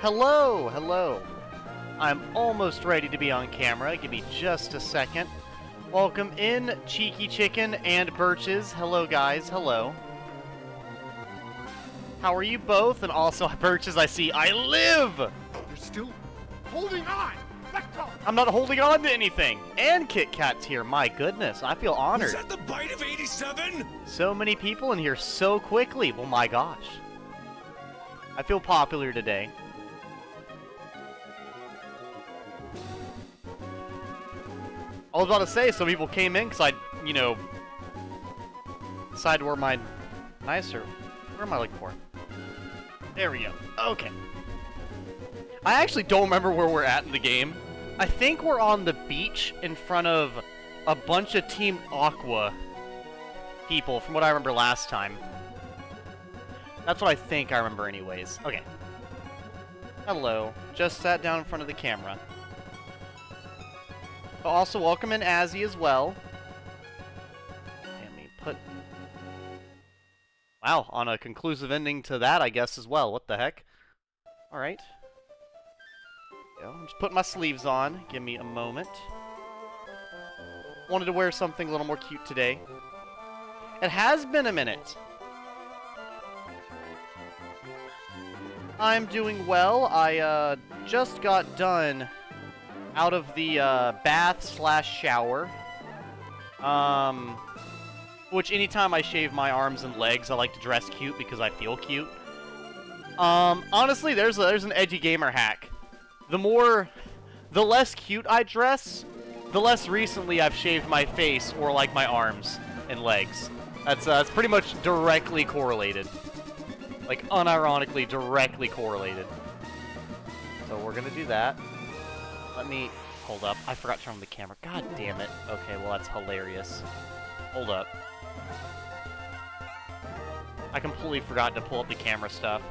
Hello, hello. I'm almost ready to be on camera. Give me just a second. Welcome in, Cheeky Chicken and Birches. Hello, guys. Hello. How are you both? And also, Birches, I see I live! You're still holding on! Let go! I'm not holding on to anything. And Kit Kat's here. My goodness, I feel honored. Is that the bite of 87? So many people in here so quickly. Well, my gosh. I feel popular today. I was about to say, some people came in because decided where my nicer. Where am I looking for? There we go. Okay. I actually don't remember where we're at in the game. I think we're on the beach in front of a bunch of Team Aqua people, from what I remember last time. That's what I think I remember anyways. Okay. Hello. Just sat down in front of the camera. But also welcome in Azzy as well. Let me put... Wow, on a conclusive ending to that, I guess, as well. What the heck? Alright. I'm just putting my sleeves on. Give me a moment. Wanted to wear something a little more cute today. It has been a minute. I'm doing well. I just got done out of the bath/shower. Which anytime I shave my arms and legs, I like to dress cute because I feel cute. Honestly, there's an edgy gamer hack. The less cute I dress, the less recently I've shaved my face or like my arms and legs. That's pretty much directly correlated. Like unironically directly correlated. So we're gonna do that. Let me... Hold up. I forgot to turn on the camera. God damn it. Okay, well, that's hilarious. Hold up. I completely forgot to pull up the camera stuff.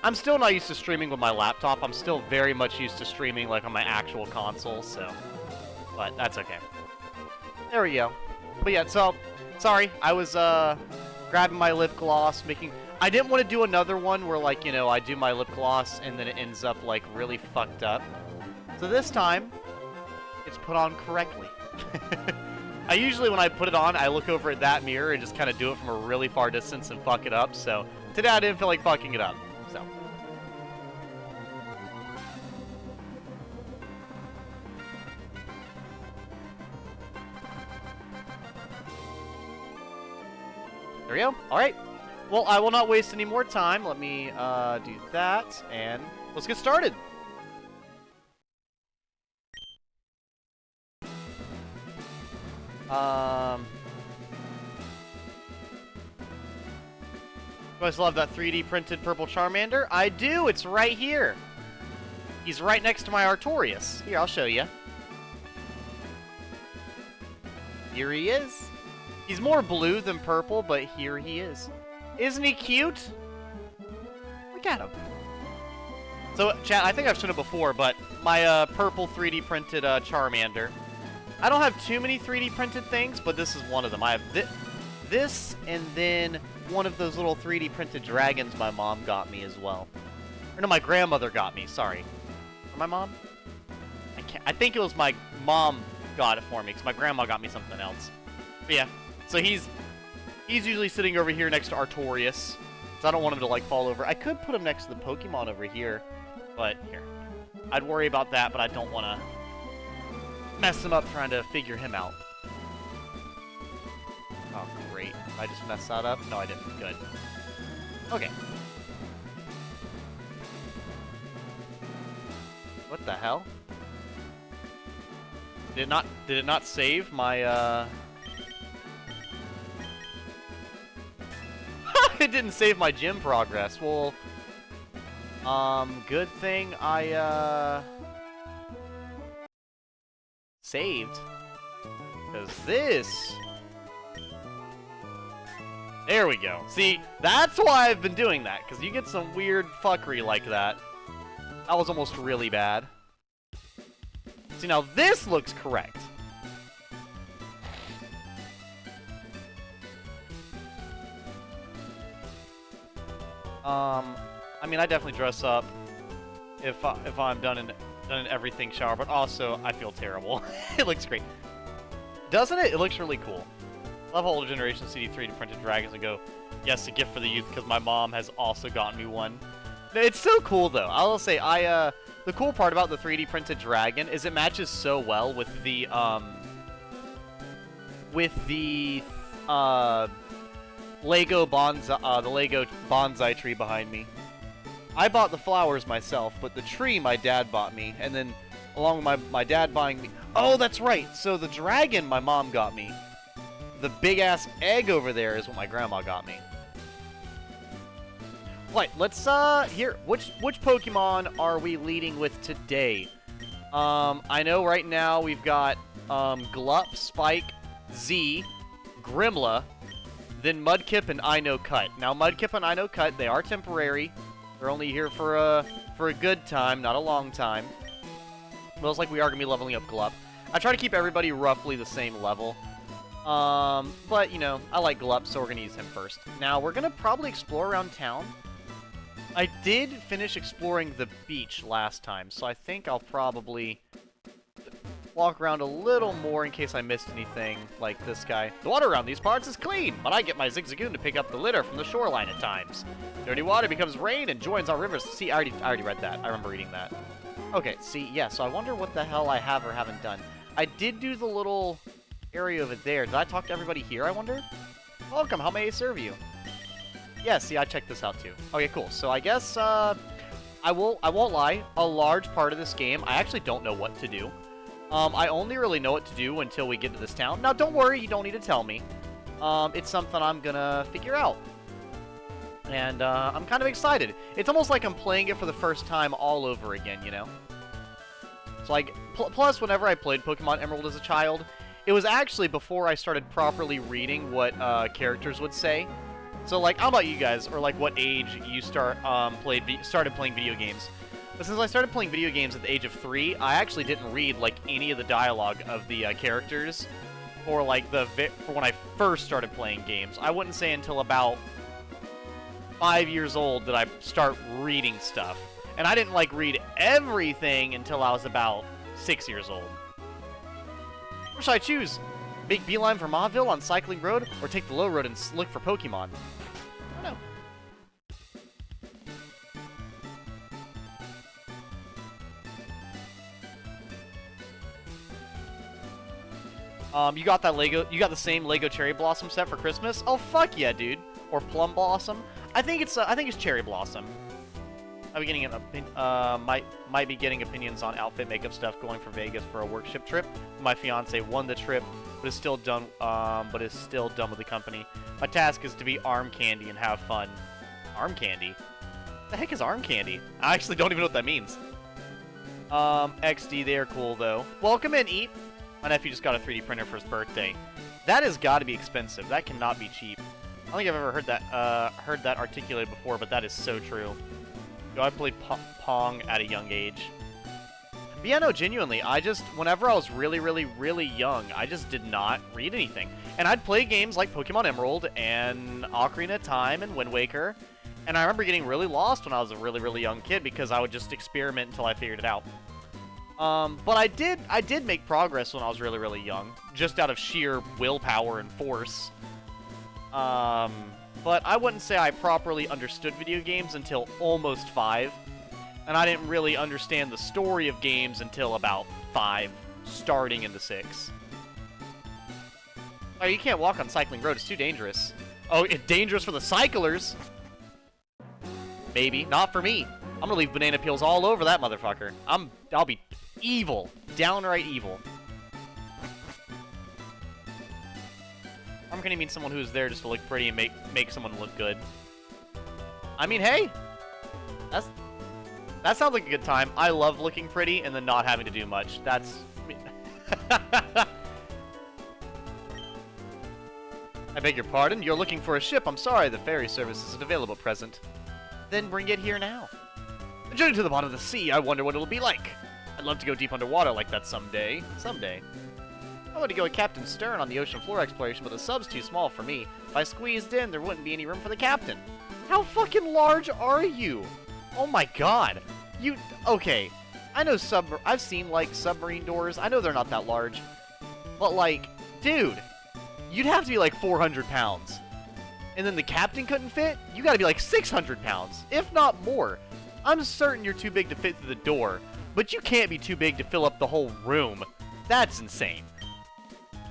I'm still not used to streaming with my laptop. I'm still very much used to streaming, like, on my actual console, so... But that's okay. There we go. But yeah, so... Sorry, I was, grabbing my lip gloss, making... I didn't want to do another one where, like, I do my lip gloss and then it ends up, like, really fucked up. So this time, it's put on correctly. I usually, when I put it on, I look over at that mirror and just kind of do it from a really far distance and fuck it up. So today I didn't feel like fucking it up. So. There we go. All right. Well, I will not waste any more time. Let me do that, and let's get started. Do I still have that 3D printed purple Charmander? I do! It's right here! He's right next to my Artorias. Here, I'll show you. Here he is. He's more blue than purple, but here he is. Isn't he cute? Look at him. So, chat, I think I've shown it before, but my purple 3D printed Charmander. I don't have too many 3D printed things, but this is one of them. I have this, and then one of those little 3D printed dragons my mom got me as well. Or no, my grandmother got me, sorry. Or my mom? I think it was my mom got it for me, because my grandma got me something else. But yeah, so he's usually sitting over here next to Artorias, so I don't want him to, like, fall over. I could put him next to the Pokemon over here, but here. I'd worry about that, but I don't want to mess him up trying to figure him out. Oh, great. Did I just mess that up? No, I didn't. Good. Okay. What the hell? Did it not save my, It didn't save my gym progress. Well, good thing I, saved. Because this... There we go. See, that's why I've been doing that, because you get some weird fuckery like that. That was almost really bad. See, now this looks correct. I mean, I definitely dress up if I'm done in everything shower, but also I feel terrible. It looks great, doesn't it? It looks really cool. Love how older generation CD3 printed dragons and go, yes, a gift for the youth because my mom has also gotten me one. It's so cool though. I will say the cool part about the 3D printed dragon is it matches so well with the Lego bonsai tree behind me. I bought the flowers myself, but the tree my dad bought me, and then along with my dad buying me... Oh, that's right! So the dragon my mom got me. The big-ass egg over there is what my grandma got me. Right, let's, here, which Pokemon are we leading with today? I know right now we've got, Glup, Spike, Z, Grimla, then Mudkip and Inocut. Now, Mudkip and Inocut, they are temporary. They're only here for a good time, not a long time. Looks like we are going to be leveling up Glup. I try to keep everybody roughly the same level. But, you know, I like Glup, so we're going to use him first. Now, we're going to probably explore around town. I did finish exploring the beach last time, so I think I'll probably walk around a little more in case I missed anything, like this guy. The water around these parts is clean, but I get my Zigzagoon to pick up the litter from the shoreline at times. Dirty water becomes rain and joins our rivers. See, I already read that. I remember reading that. Okay, see, yeah, so I wonder what the hell I have or haven't done. I did do the little area over there. Did I talk to everybody here, I wonder? Welcome, how may I serve you? Yeah, see, I checked this out too. Okay, cool. So I guess, I won't lie, a large part of this game, I actually don't know what to do. I only really know what to do until we get to this town. Now, don't worry, you don't need to tell me. It's something I'm gonna figure out. And, I'm kind of excited. It's almost like I'm playing it for the first time all over again, you know? So, like, plus, whenever I played Pokemon Emerald as a child, it was actually before I started properly reading what, characters would say. So, like, how about you guys, or, like, what age you started playing video games? But since I started playing video games at the age of 3, I actually didn't read, like, any of the dialogue of the characters, or, like, for when I first started playing games. I wouldn't say until about 5 years old did I start reading stuff. And I didn't, like, read everything until I was about 6 years old. What should I choose? Make beeline for Mauville on Cycling Road, or take the low road and look for Pokemon? I don't know. You got the same Lego Cherry Blossom set for Christmas? Oh fuck yeah, dude. Or Plum Blossom. I think it's Cherry Blossom. I'll be getting might be getting opinions on outfit makeup stuff going for Vegas for a workshop trip. My fiance won the trip, but is still done with the company. My task is to be arm candy and have fun. Arm candy? What the heck is arm candy? I actually don't even know what that means. XD, they are cool though. Welcome in, Eat. My nephew just got a 3D printer for his birthday. That has got to be expensive. That cannot be cheap. I don't think I've ever heard that articulated before, but that is so true. Yo, I played Pong at a young age. But yeah, no, genuinely, whenever I was really, really, really young, I just did not read anything. And I'd play games like Pokemon Emerald and Ocarina of Time and Wind Waker, and I remember getting really lost when I was a really, really young kid because I would just experiment until I figured it out. But I did make progress when I was really, really young, just out of sheer willpower and force. But I wouldn't say I properly understood video games until almost 5, and I didn't really understand the story of games until about 5, starting into 6. Oh, you can't walk on Cycling Road, it's too dangerous. Oh, it's dangerous for the cyclers! Maybe, not for me. I'm gonna leave banana peels all over that motherfucker. I'll be evil. Downright evil. I'm gonna mean someone who's there just to look pretty and make someone look good. I mean, hey! That sounds like a good time. I love looking pretty and then not having to do much. That's... I beg your pardon? You're looking for a ship. I'm sorry, the ferry service isn't available at present. Then bring it here now. A journey to the bottom of the sea. I wonder what it'll be like. I'd love to go deep underwater like that someday. Someday. I want to go with Captain Stern on the ocean floor exploration, but the sub's too small for me. If I squeezed in, there wouldn't be any room for the captain. How fucking large are you? Oh my god. Okay. I know I've seen, like, submarine doors. I know they're not that large. But, like, dude, you'd have to be, like, 400 pounds. And then the captain couldn't fit? You gotta be, like, 600 pounds, if not more. I'm certain you're too big to fit through the door, but you can't be too big to fill up the whole room. That's insane.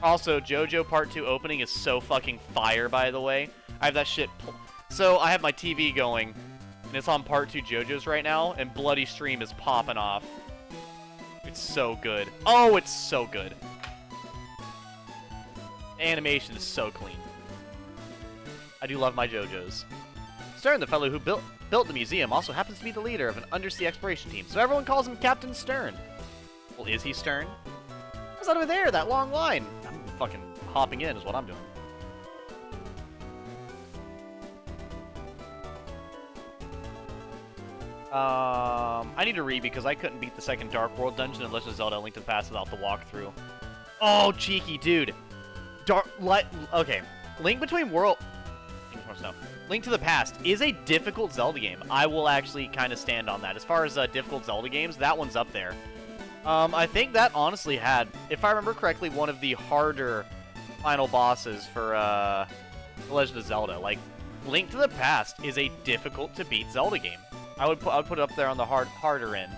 Also, JoJo Part 2 opening is so fucking fire, by the way. I have that shit... So, I have my TV going, and it's on Part 2 JoJo's right now, and Bloody Stream is popping off. It's so good. Oh, it's so good. The animation is so clean. I do love my JoJo's. Stern, the fellow who built the museum, also happens to be the leader of an undersea exploration team, so everyone calls him Captain Stern. Well, is he Stern? What's that over there, that long line? I'm fucking hopping in is what I'm doing. I need to read because I couldn't beat the second Dark World dungeon in Legend of Zelda: Link to the Past without the walkthrough. Oh, cheeky dude. Okay. Link to the Past is a difficult Zelda game. I will actually kind of stand on that. As far as difficult Zelda games, that one's up there. I think that honestly had, if I remember correctly, one of the harder final bosses for The Legend of Zelda. Like, Link to the Past is a difficult to beat Zelda game. I would put it up there on the harder end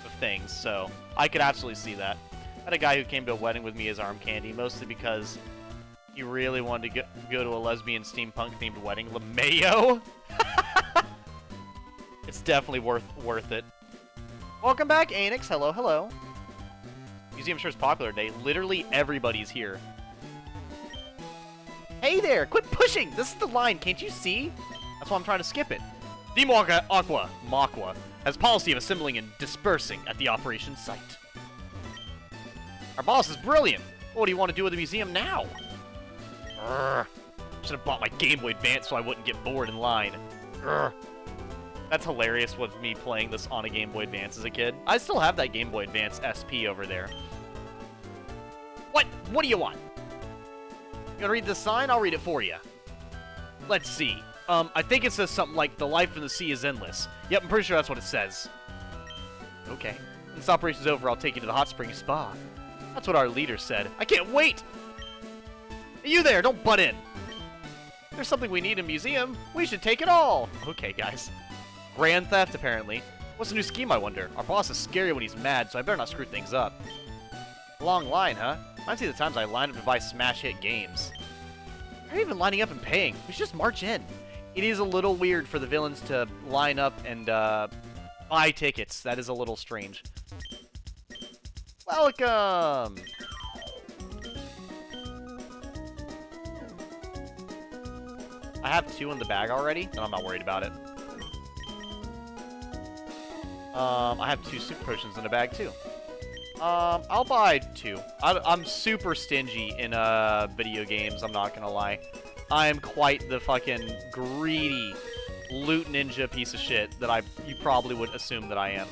of things, so I could absolutely see that. I had a guy who came to a wedding with me as arm candy, mostly because he really wanted to go to a lesbian steampunk-themed wedding. LeMayo? It's definitely worth it. Welcome back, Anix. Hello, hello. Museum sure is popular today. Literally everybody's here. Hey there! Quit pushing! This is the line, can't you see? That's why I'm trying to skip it. Team Makwa has policy of assembling and dispersing at the operation site. Our boss is brilliant. What do you want to do with the museum now? Should have bought my Game Boy Advance so I wouldn't get bored in line. That's hilarious with me playing this on a Game Boy Advance as a kid. I still have that Game Boy Advance SP over there. What? What do you want? You gonna read this sign? I'll read it for you. Let's see. I think it says something like, the life in the sea is endless. Yep, I'm pretty sure that's what it says. Okay. When this operation's over, I'll take you to the hot spring spa. That's what our leader said. I can't wait! Hey, you there, don't butt in! There's something we need in a museum. We should take it all! Okay, guys. Grand theft, apparently. What's the new scheme, I wonder? Our boss is scary when he's mad, so I better not screw things up. Long line, huh? Reminds me of the times I lined up to buy smash hit games. They're even lining up and paying. We should just march in. It is a little weird for the villains to line up and buy tickets. That is a little strange. Welcome! I have 2 in the bag already, and I'm not worried about it. I have 2 super potions in the bag, too. I'll buy 2. I'm super stingy in video games, I'm not gonna lie. I am quite the fucking greedy loot ninja piece of shit that you probably would assume that I am.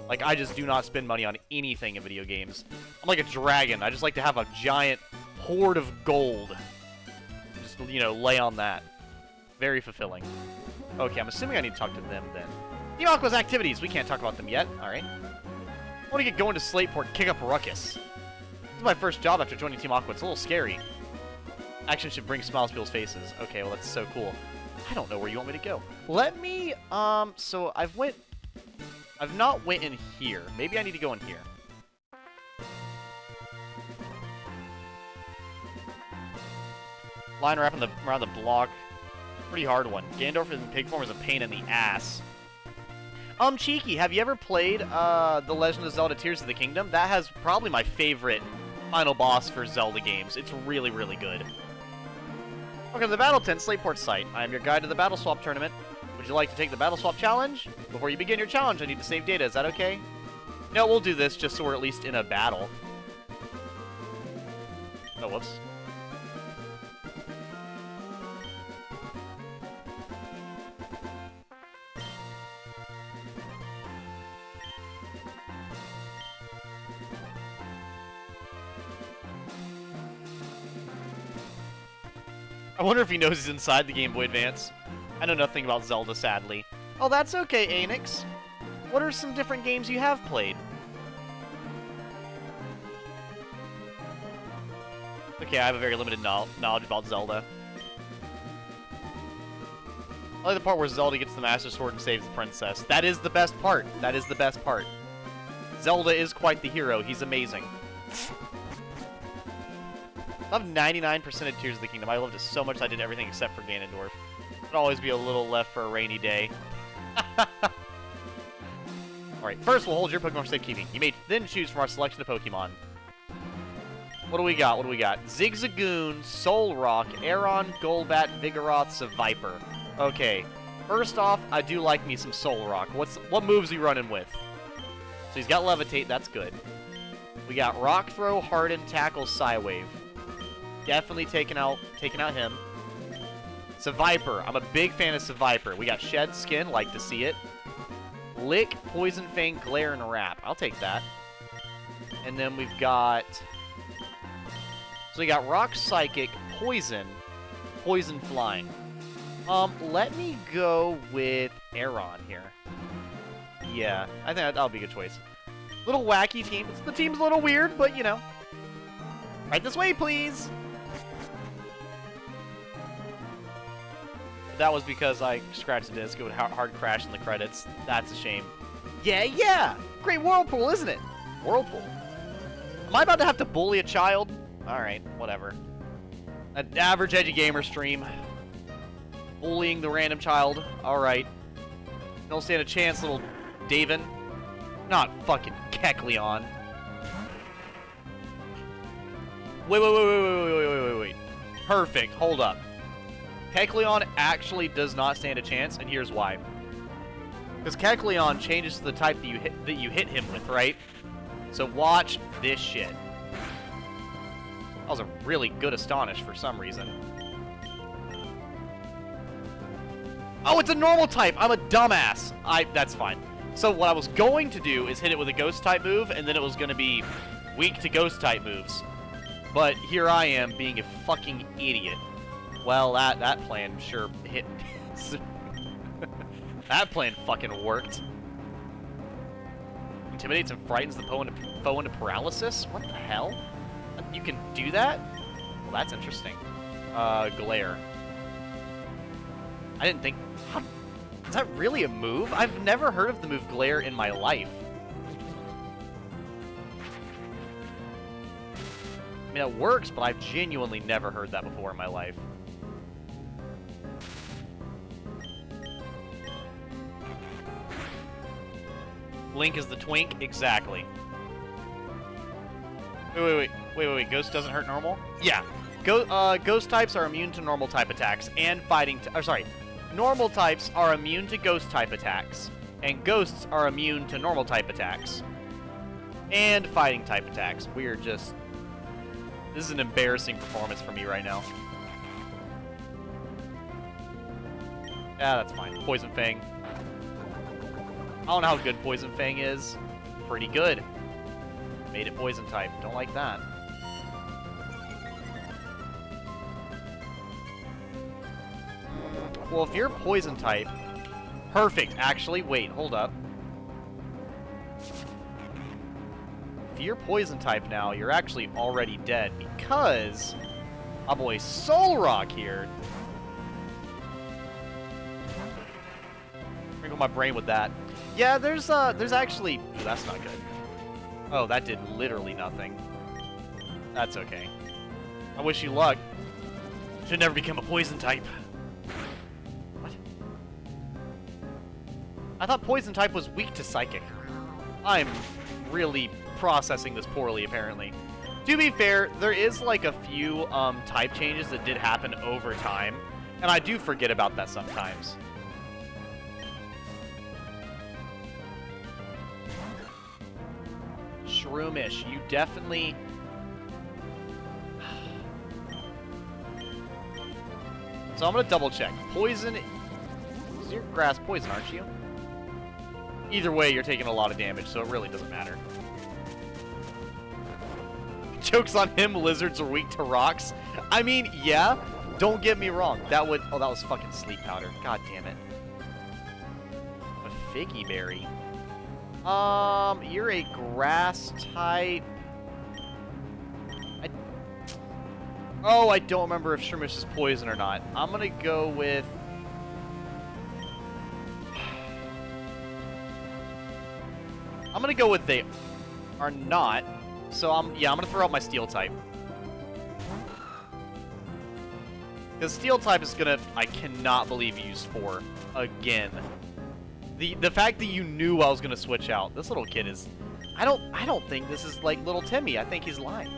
Like, I just do not spend money on anything in video games. I'm like a dragon. I just like to have a giant hoard of gold. Just, you know, lay on that. Very fulfilling. Okay, I'm assuming I need to talk to them then. Team Aqua's activities. We can't talk about them yet. Alright. I want to get going to Slateport and kick up a ruckus. This is my first job after joining Team Aqua. It's a little scary. Action should bring smiles to people's faces. Okay, well, that's so cool. I don't know where you want me to go. Let me, so I've not went in here. Maybe I need to go in here. Line around the block. Pretty hard one. Ganondorf in pig form is a pain in the ass. Cheeky, have you ever played, The Legend of Zelda Tears of the Kingdom? That has probably my favorite final boss for Zelda games. It's really, really good. Welcome to the Battle Tent Slateport site. I am your guide to the Battle Swap tournament. Would you like to take the Battle Swap challenge? Before you begin your challenge, I need to save data. Is that okay? No, we'll do this just so we're at least in a battle. Oh, whoops. I wonder if he knows he's inside the Game Boy Advance. I know nothing about Zelda, sadly. Oh, that's okay, Anix. What are some different games you have played? Okay, I have a very limited knowledge about Zelda. I like the part where Zelda gets the Master Sword and saves the princess. That is the best part. That is the best part. Zelda is quite the hero. He's amazing. I love 99% of Tears of the Kingdom. I loved it so much I did everything except for Ganondorf. There'd always be a little left for a rainy day. Alright, first we'll hold your Pokemon for safekeeping. You may then choose from our selection of Pokemon. What do we got? What do we got? Zigzagoon, Solrock, Aron, Golbat, Vigoroth, Seviper. Okay, first off, I do like me some Solrock. What moves he running with? So he's got Levitate, that's good. We got Rock Throw, Harden, Tackle, Psywave. Definitely taking out him. Seviper, I'm a big fan of Seviper. We got Shed Skin, like to see it. Lick, Poison Fang, Glare, and Wrap. I'll take that. And then we've got... So we got Rock Psychic, Poison, Poison Flying. Let me go with Aron here. Yeah, I think that'll be a good choice. Little wacky team. The team's a little weird, but you know. Right this way, please! That was because I scratched the disc. It would hard crash in the credits. That's a shame. Yeah! Great Whirlpool, isn't it? Whirlpool. Am I about to have to bully a child? Alright, whatever. An average edgy gamer stream. Bullying the random child. Alright. Don't stand a chance, little Daven. Not fucking Kecleon. Wait. Perfect. Hold up. Kecleon actually does not stand a chance, and here's why. Because Kecleon changes to the type that you hit him with, right? So watch this shit. That was a really good Astonish for some reason. Oh, it's a normal type! I'm a dumbass! That's fine. So what I was going to do is hit it with a ghost type move, and then it was going to be weak to ghost type moves. But here I am being a fucking idiot. Well, that plan sure hit. That plan fucking worked. Intimidates and frightens the foe into paralysis? What the hell? You can do that? Well, that's interesting. Glare. I didn't think... Huh, is that really a move? I've never heard of the move Glare in my life. I mean, it works, but I've genuinely never heard that before in my life. Link is the twink? Exactly. Wait. Ghost doesn't hurt normal? Yeah. Ghost types are immune to normal type attacks and fighting... normal types are immune to ghost type attacks, and ghosts are immune to normal type attacks. And fighting type attacks. We are just... This is an embarrassing performance for me right now. Yeah, that's fine. Poison Fang. I don't know how good Poison Fang is. Pretty good. Made it poison type. Don't like that. Well, if you're poison type... Perfect, actually. Wait, hold up. If you're poison type now, you're actually already dead because... our boy Solrock here... Wrinkle my brain with that. Yeah, there's actually... Ooh, that's not good. Oh, that did literally nothing. That's okay. I wish you luck. Should never become a poison type. What? I thought poison type was weak to psychic. I'm really processing this poorly, apparently. To be fair, there is like a few type changes that did happen over time, and I do forget about that sometimes. Shroomish, you definitely... So I'm going to double check. Poison... You're grass poison, aren't you? Either way, you're taking a lot of damage, so it really doesn't matter. Joke's on him, lizards are weak to rocks. I mean, yeah, don't get me wrong. That would... Oh, that was fucking sleep powder. God damn it. A Figgy Berry. You're a grass type. Oh, I don't remember if Shroomish is poison or not. I'm gonna go with... I'm gonna go with they are not. So I'm gonna throw out my steel type. Because steel type is gonna... I cannot believe you used Spore again. The fact that you knew I was gonna switch out. This little kid is... I don't think this is like little Timmy. I think he's lying.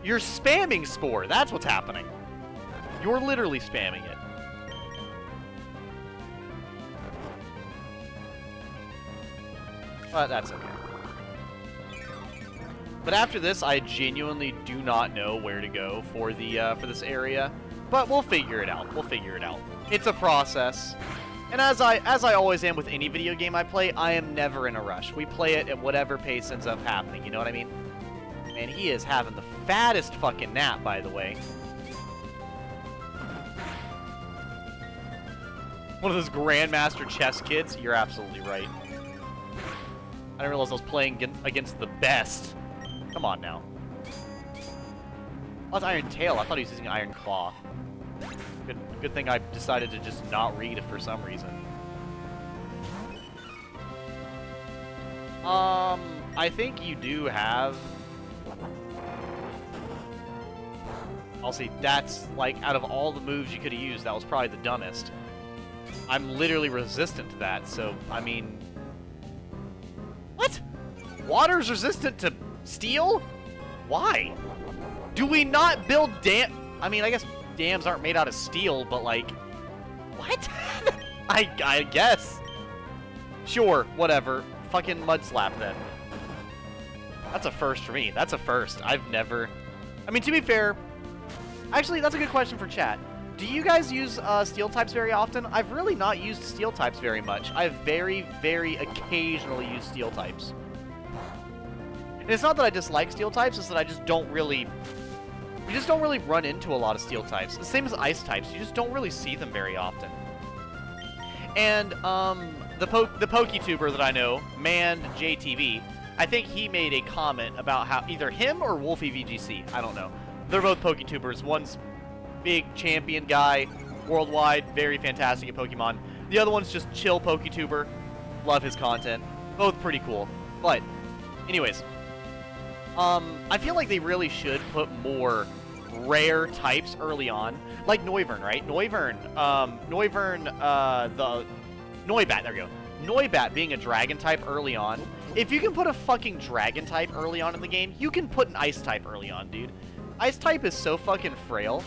You're spamming Spore. That's what's happening. You're literally spamming it. But that's okay. But after this, I genuinely do not know where to go for the for this area. But we'll figure it out. We'll figure it out. It's a process. And as I always am with any video game I play, I am never in a rush. We play it at whatever pace ends up happening. You know what I mean? And he is having the fattest fucking nap, by the way. One of those Grandmaster chess kids? You're absolutely right. I didn't realize I was playing against the best. Come on now. Oh, it's Iron Tail. I thought he was using Iron Claw. Good thing I decided to just not read it for some reason. I think you do have... I'll see, that's, like, out of all the moves you could have used, that was probably the dumbest. I'm literally resistant to that, so, I mean... What? Water's resistant to steel? Why? Do we not build dam... I mean, I guess dams aren't made out of steel, but, like... What? I guess. Sure, whatever. Fucking mud slap, then. That's a first for me. That's a first. I've never... I mean, to be fair... Actually, that's a good question for chat. Do you guys use steel types very often? I've really not used steel types very much. I've very, very occasionally used steel types. And it's not that I dislike steel types, it's that I just don't really... You just don't really run into a lot of steel types. The same as ice types. You just don't really see them very often. And, the PokeTuber that I know, ManJTV, I think he made a comment about how... Either him or Wolfie VGC. I don't know. They're both PokeTubers. One's big champion guy, worldwide, very fantastic at Pokemon. The other one's just chill PokeTuber. Love his content. Both pretty cool. But, anyways. I feel like they really should put more rare types early on. Like Noivern, right? Noivern, the Noibat, there we go. Noibat being a dragon type early on. If you can put a fucking dragon type early on in the game, you can put an ice type early on, dude. Ice type is so fucking frail.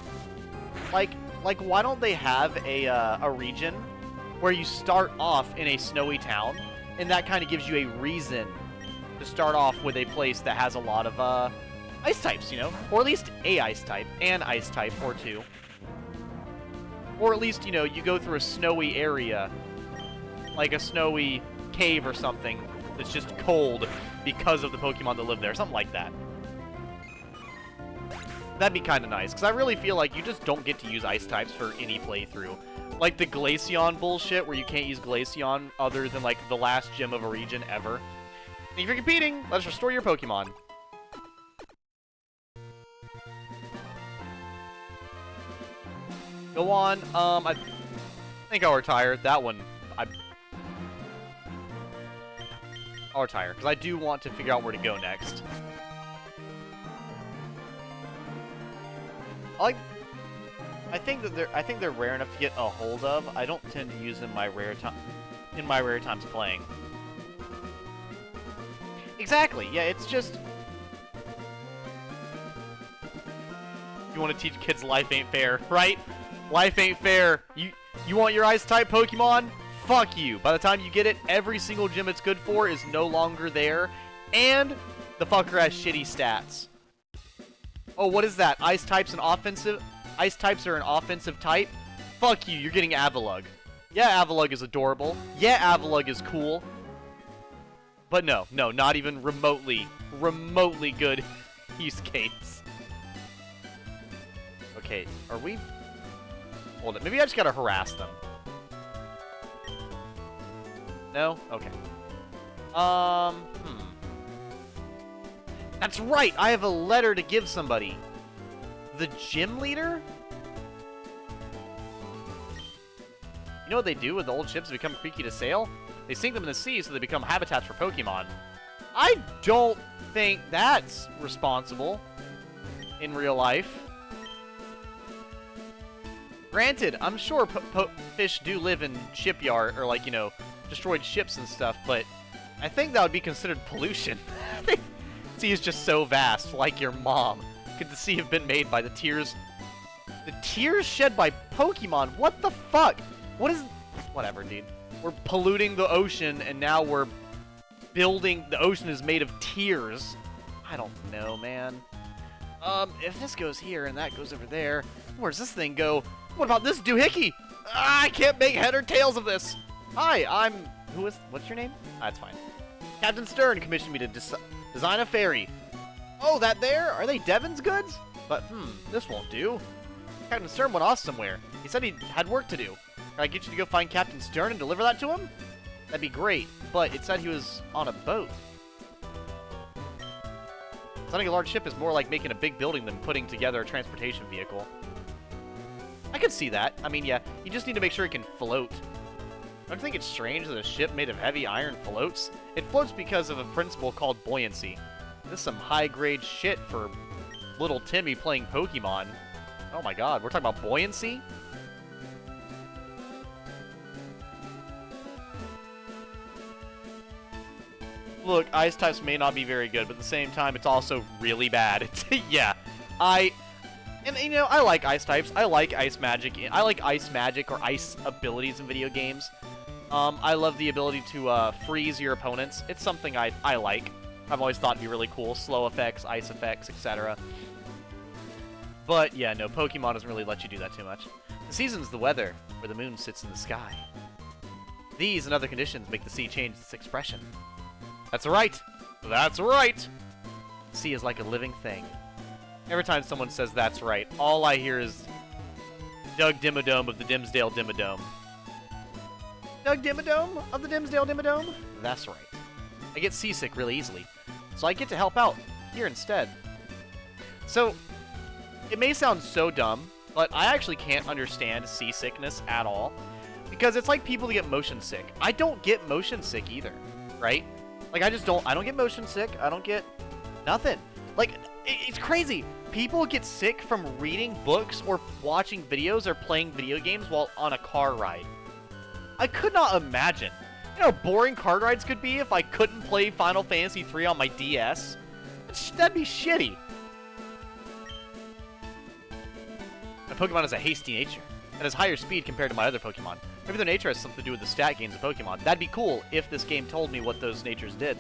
Like, why don't they have a region where you start off in a snowy town, and that kind of gives you a reason to start off with a place that has a lot of ice types, you know? Or at least a ice type, an ice type, or two. Or at least, you know, you go through a snowy area, like a snowy cave or something that's just cold because of the Pokemon that live there, something like that. That'd be kind of nice, because I really feel like you just don't get to use ice types for any playthrough. Like the Glaceon bullshit, where you can't use Glaceon other than, like, the last gym of a region ever. And if you're competing, let us restore your Pokemon. Go on, I think I'll retire. That one, I'll retire, because I do want to figure out where to go next. I think they're rare enough to get a hold of. I don't tend to use them in my rare times playing. Exactly. Yeah, it's just you want to teach kids life ain't fair, right? Life ain't fair. You want your ice type Pokemon? Fuck you. By the time you get it, every single gym it's good for is no longer there, and the fucker has shitty stats. Oh, what is that? Ice types and offensive? Ice types are an offensive type? Fuck you, you're getting Avalugg. Yeah, Avalugg is adorable. Yeah, Avalugg is cool. But no, not even remotely good use case. Okay, are we... Hold it, maybe I just gotta harass them. No? Okay. That's right! I have a letter to give somebody. The gym leader? You know what they do with the old ships that become creaky to sail? They sink them in the sea so they become habitats for Pokemon. I don't think that's responsible in real life. Granted, I'm sure fish do live in shipyard, or like, you know, destroyed ships and stuff, but I think that would be considered pollution. The sea is just so vast, like your mom. Could the sea have been made by the tears shed by Pokemon? What the fuck? What is... Whatever, dude. We're polluting the ocean, and now we're building... The ocean is made of tears. I don't know, man. If this goes here and that goes over there, where does this thing go? What about this doohickey? I can't make head or tails of this. Hi, I'm... What's your name? That's fine. Captain Stern commissioned me to design a ferry. Oh, that there? Are they Devon's goods? But, this won't do. Captain Stern went off somewhere. He said he had work to do. Can I get you to go find Captain Stern and deliver that to him? That'd be great, but it said he was on a boat. Designing a large ship is more like making a big building than putting together a transportation vehicle. I could see that. I mean, yeah, you just need to make sure it can float. Don't you think it's strange that a ship made of heavy iron floats? It floats because of a principle called buoyancy. This is some high-grade shit for little Timmy playing Pokemon. Oh my god, we're talking about buoyancy? Look, ice types may not be very good, but at the same time, it's also really bad. Yeah, and you know, I like ice types. I like ice magic. I like ice magic or ice abilities in video games. I love the ability to freeze your opponents. It's something I like. I've always thought it'd be really cool. Slow effects, ice effects, etc. But yeah, no, Pokemon doesn't really let you do that too much. The season's the weather, where the moon sits in the sky. These and other conditions make the sea change its expression. That's right! That's right! The sea is like a living thing. Every time someone says that's right, all I hear is Doug Dimmadome of the Dimsdale Dimmadome. Doug Dimmadome of the Dimsdale Dimmadome? That's right. I get seasick really easily, so I get to help out here instead. So, it may sound so dumb, but I actually can't understand seasickness at all, because it's like people that get motion sick. I don't get motion sick either, right? Like, I don't get motion sick. I don't get nothing. Like, it's crazy. People get sick from reading books or watching videos or playing video games while on a car ride. I could not imagine. You know how boring car rides could be if I couldn't play Final Fantasy III on my DS? That'd be shitty. My Pokemon has a hasty nature and has higher speed compared to my other Pokemon. Maybe their nature has something to do with the stat gains of Pokemon. That'd be cool if this game told me what those natures did.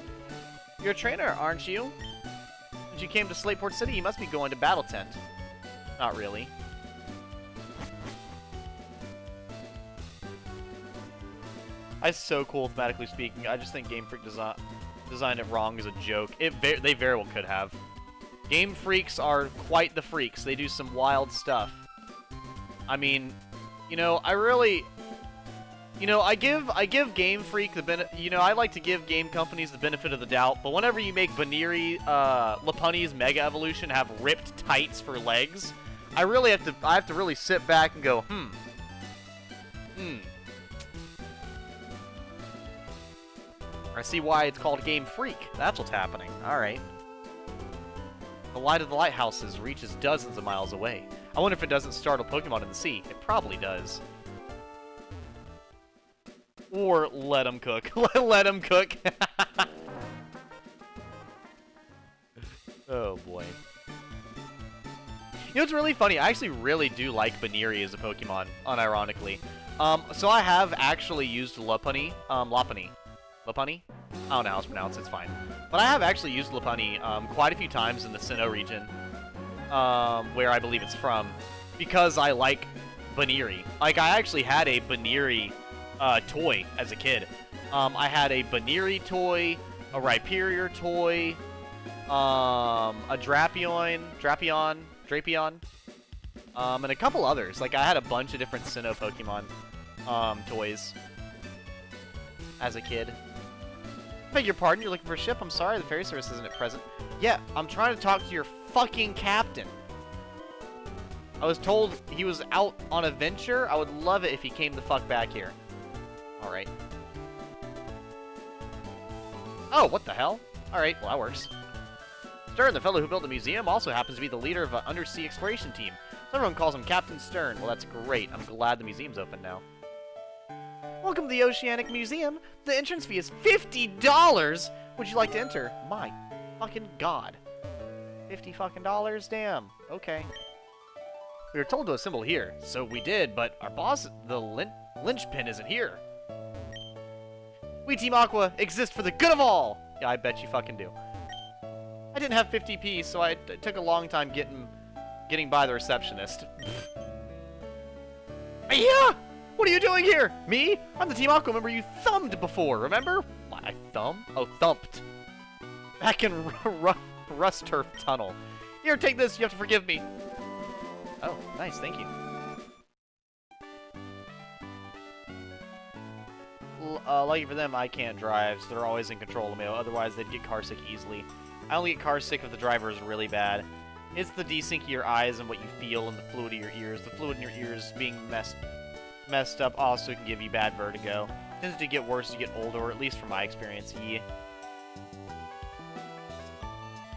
You're a trainer, aren't you? Since you came to Slateport City, you must be going to Battle Tent. Not really. That's so cool, thematically speaking. I just think Game Freak designed it wrong as a joke. They very well could have. Game Freaks are quite the freaks. They do some wild stuff. I mean, you know, I give Game Freak the benefit. You know, I like to give game companies the benefit of the doubt. But whenever you make Baneri, Lopunny's Mega Evolution have ripped tights for legs, I have to really sit back and go, I see why it's called Game Freak. That's what's happening. All right. The light of the lighthouses reaches dozens of miles away. I wonder if it doesn't startle Pokemon in the sea. It probably does. Or let them cook. Let them cook. Oh, boy. You know, it's really funny. I actually really do like Baneri as a Pokemon, unironically. So I have actually used Lopunny. Lopunny? I don't know how it's pronounced. It's fine. But I have actually used Lopunny quite a few times in the Sinnoh region, where I believe it's from, because I like Baneri. Like, I actually had a Baneri toy as a kid. I had a Baneri toy, a Rhyperior toy, a Drapion, and a couple others. Like, I had a bunch of different Sinnoh Pokemon toys. as a kid. Beg your pardon, you're looking for a ship? I'm sorry, the ferry service isn't at present. Yeah, I'm trying to talk to your fucking captain. I was told he was out on a venture. I would love it if he came the fuck back here. Alright. Oh, what the hell? Alright, well that works. Stern, the fellow who built the museum, also happens to be the leader of an undersea exploration team. So everyone calls him Captain Stern. Well, that's great. I'm glad the museum's open now. Welcome to the Oceanic Museum. The entrance fee is $50. Would you like to enter? My fucking god. $50 fucking dollars? Damn. Okay. We were told to assemble here, so we did, but our boss, the linchpin, isn't here. We Team Aqua exist for the good of all! Yeah, I bet you fucking do. I didn't have 50p, so it took a long time getting by the receptionist. Yeah! What are you doing here? Me? I'm the Team Aqua member you thumbed before, remember? What, I thumb? Oh, thumped. Back in Rust Turf Tunnel. Here, take this, you have to forgive me. Oh, nice, thank you. Lucky for them, I can't drive, so they're always in control of me. Otherwise, they'd get carsick easily. I only get carsick if the driver is really bad. It's the desync of your eyes and what you feel and the fluid of your ears. The fluid in your ears being messed up also can give you bad vertigo. It tends to get worse as you get older, or at least from my experience. Yeah.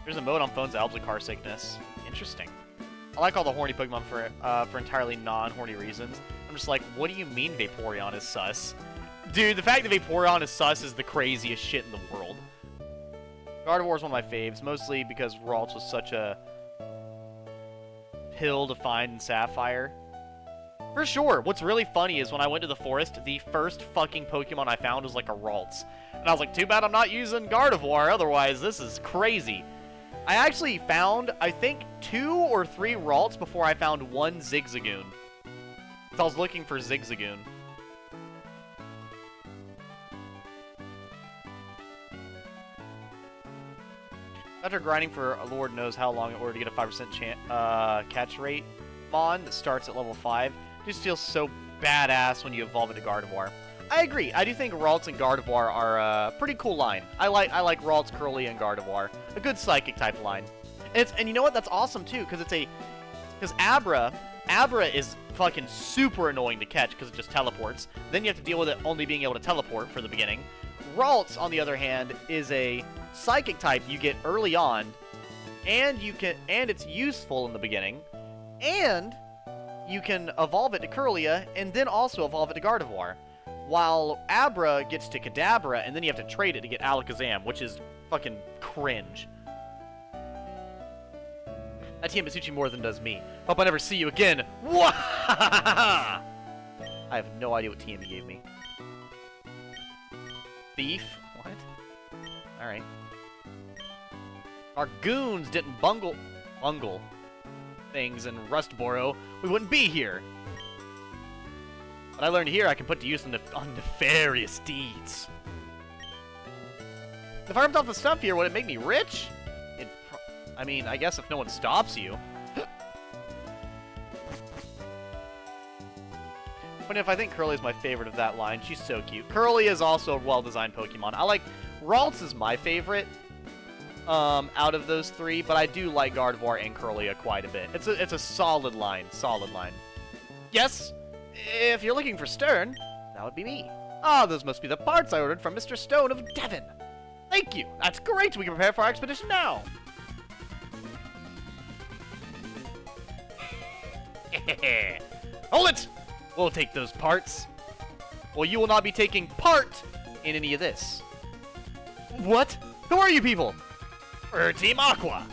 There's a mode on phones that helps with car sickness. Interesting. I like all the horny Pokemon for entirely non-horny reasons. I'm just like, what do you mean Vaporeon is sus? Dude, the fact that Vaporeon is sus is the craziest shit in the world. Gardevoir is one of my faves, mostly because Ralts was such a pill to find in Sapphire. For sure, what's really funny is when I went to the forest, the first fucking Pokemon I found was like a Ralts. And I was like, too bad I'm not using Gardevoir, otherwise this is crazy. I actually found, I think, 2 or 3 Ralts before I found 1 Zigzagoon. So I was looking for Zigzagoon. After grinding for Lord knows how long in order to get a 5% catch rate Mon that starts at level 5, it just feels so badass when you evolve into Gardevoir. I agree. I do think Ralts and Gardevoir are a pretty cool line. I like Ralts, Curly, and Gardevoir. A good psychic type line. And you know what? That's awesome too, because Abra is fucking super annoying to catch because it just teleports. Then you have to deal with it only being able to teleport for the beginning. Ralts, on the other hand, is a psychic type you get early on, and it's useful in the beginning, and you can evolve it to Curlia and then also evolve it to Gardevoir. While Abra gets to Kadabra, and then you have to trade it to get Alakazam, which is fucking cringe. That TM suits you more than does me. Hope I never see you again. I have no idea what TM you gave me. Thief? What? Alright. Our goons didn't bungle things in Rustboro, we wouldn't be here. What I learned here, I can put to use on nefarious deeds. If I ripped off the stuff here, would it make me rich? I mean, I guess if no one stops you. But if I think Curly is my favorite of that line, she's so cute. Curly is also a well-designed Pokemon. I like Ralts is my favorite out of those 3, but I do like Gardevoir and Curlia quite a bit. It's a solid line, Yes. If you're looking for Stern, that would be me. Ah, those must be the parts I ordered from Mr. Stone of Devon. Thank you. That's great. We can prepare for our expedition now. Hold it! We'll take those parts. Well, you will not be taking part in any of this. What? Who are you people? We're Team Aqua.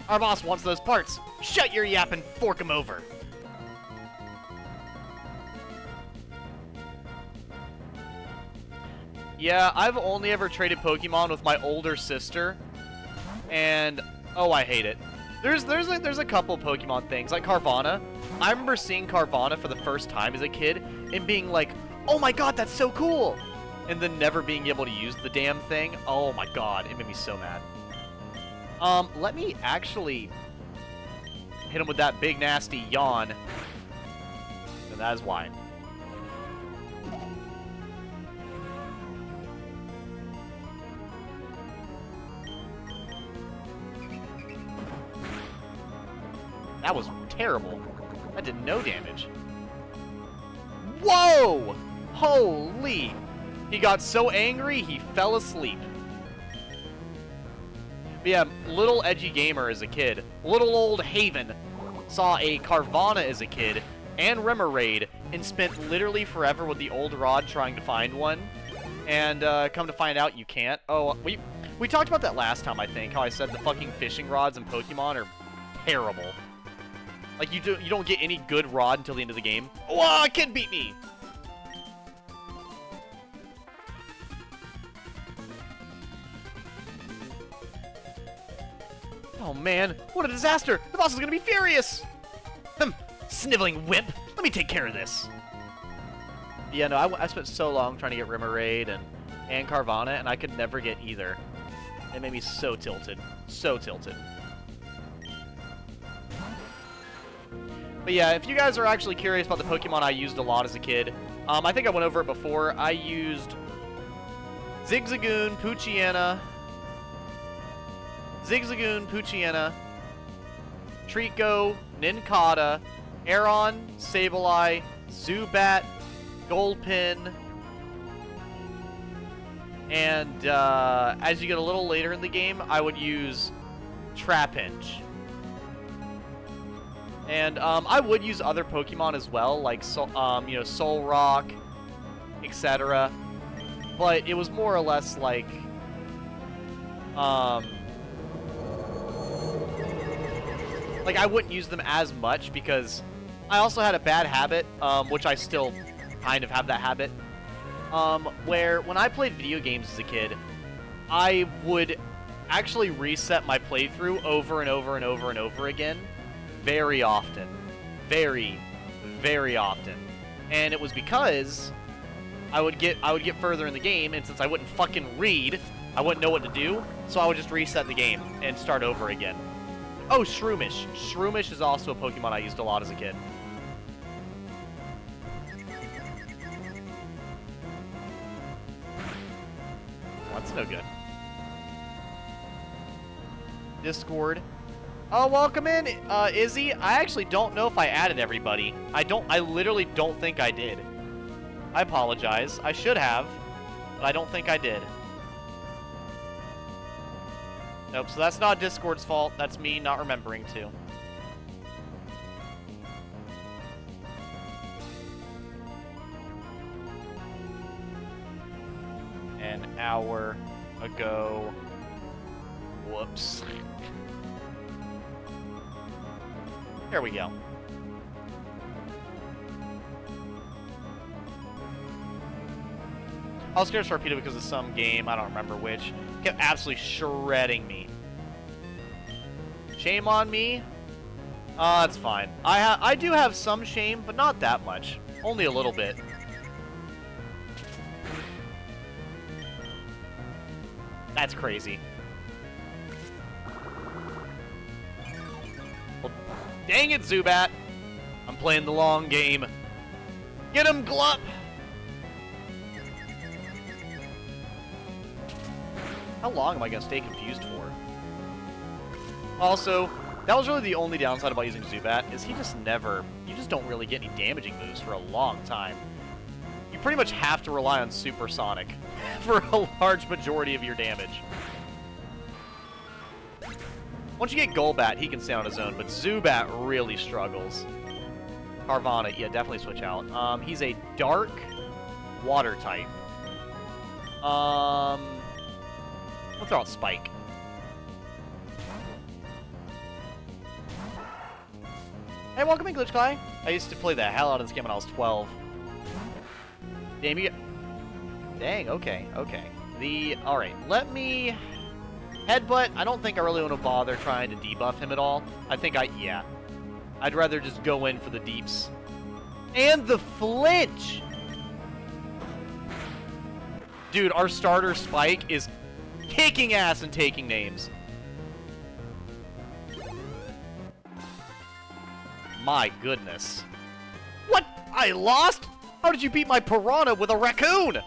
Our boss wants those parts. Shut your yap and fork him over. Yeah, I've only ever traded Pokemon with my older sister, and oh, I hate it. There's a couple Pokemon things, like Carvana. I remember seeing Carvana for the first time as a kid and being like, oh my god, that's so cool! And then never being able to use the damn thing. Oh my god, it made me so mad. Let me actually hit him with that big nasty yawn. And that is why. That was terrible. That did no damage. Whoa! Holy! He got so angry, he fell asleep. But yeah, little edgy gamer as a kid. Little old Haven saw a Carvanha as a kid and Remoraid and spent literally forever with the old rod trying to find one. And come to find out you can't. Oh, we talked about that last time, I think, how I said the fucking fishing rods in Pokemon are terrible. Like, you don't get any good rod until the end of the game. Oh, a kid beat me! Oh man, what a disaster! The boss is gonna be furious! Sniveling wimp! Let me take care of this! Yeah, no, I spent so long trying to get Remoraid and Carvanha, and I could never get either. It made me so tilted. So tilted. But yeah, if you guys are actually curious about the Pokemon I used a lot as a kid, I think I went over it before. I used Zigzagoon, Poochyena, Treecko, Nincada, Aeron, Sableye, Zubat, Gulpin, and as you get a little later in the game, I would use Trapinch. And I would use other Pokemon as well, like you know, Solrock, etc. But it was more or less like I wouldn't use them as much because I also had a bad habit, which I still kind of have that habit, where when I played video games as a kid, I would actually reset my playthrough over and over and over and over again. Very often. Very, very often. And it was because I would get further in the game, and since I wouldn't fucking read, I wouldn't know what to do, so I would just reset the game and start over again. Oh, Shroomish. Shroomish is also a Pokemon I used a lot as a kid. That's no good. Discord. Oh, welcome in, Izzy. I actually don't know if I added everybody. I literally don't think I did. I apologize. I should have, but I don't think I did. Nope, so that's not Discord's fault. That's me not remembering to. An hour ago. Whoops. There we go. I was scared to Sharpedo because of some game, I don't remember which. Kept absolutely shredding me. Shame on me? That's fine. I do have some shame, but not that much. Only a little bit. That's crazy. Well, dang it, Zubat. I'm playing the long game. Get him, Glup! How long am I going to stay confused for? Also, that was really the only downside about using Zubat, is you just don't really get any damaging moves for a long time. You pretty much have to rely on Supersonic for a large majority of your damage. Once you get Golbat, he can stay on his own, but Zubat really struggles. Carvanha, yeah, definitely switch out. He's a dark water type. I'll throw out Spike. Hey, welcome in, Glitch Kai. I used to play the hell out of this game when I was 12. Damn, you get... Dang, okay, okay. Alright, let me... Headbutt, I don't think I really want to bother trying to debuff him at all. I think yeah. I'd rather just go in for the deeps. And the flinch! Dude, our starter Spike is kicking ass and taking names. My goodness. What? I lost? How did you beat my Piranha with a raccoon?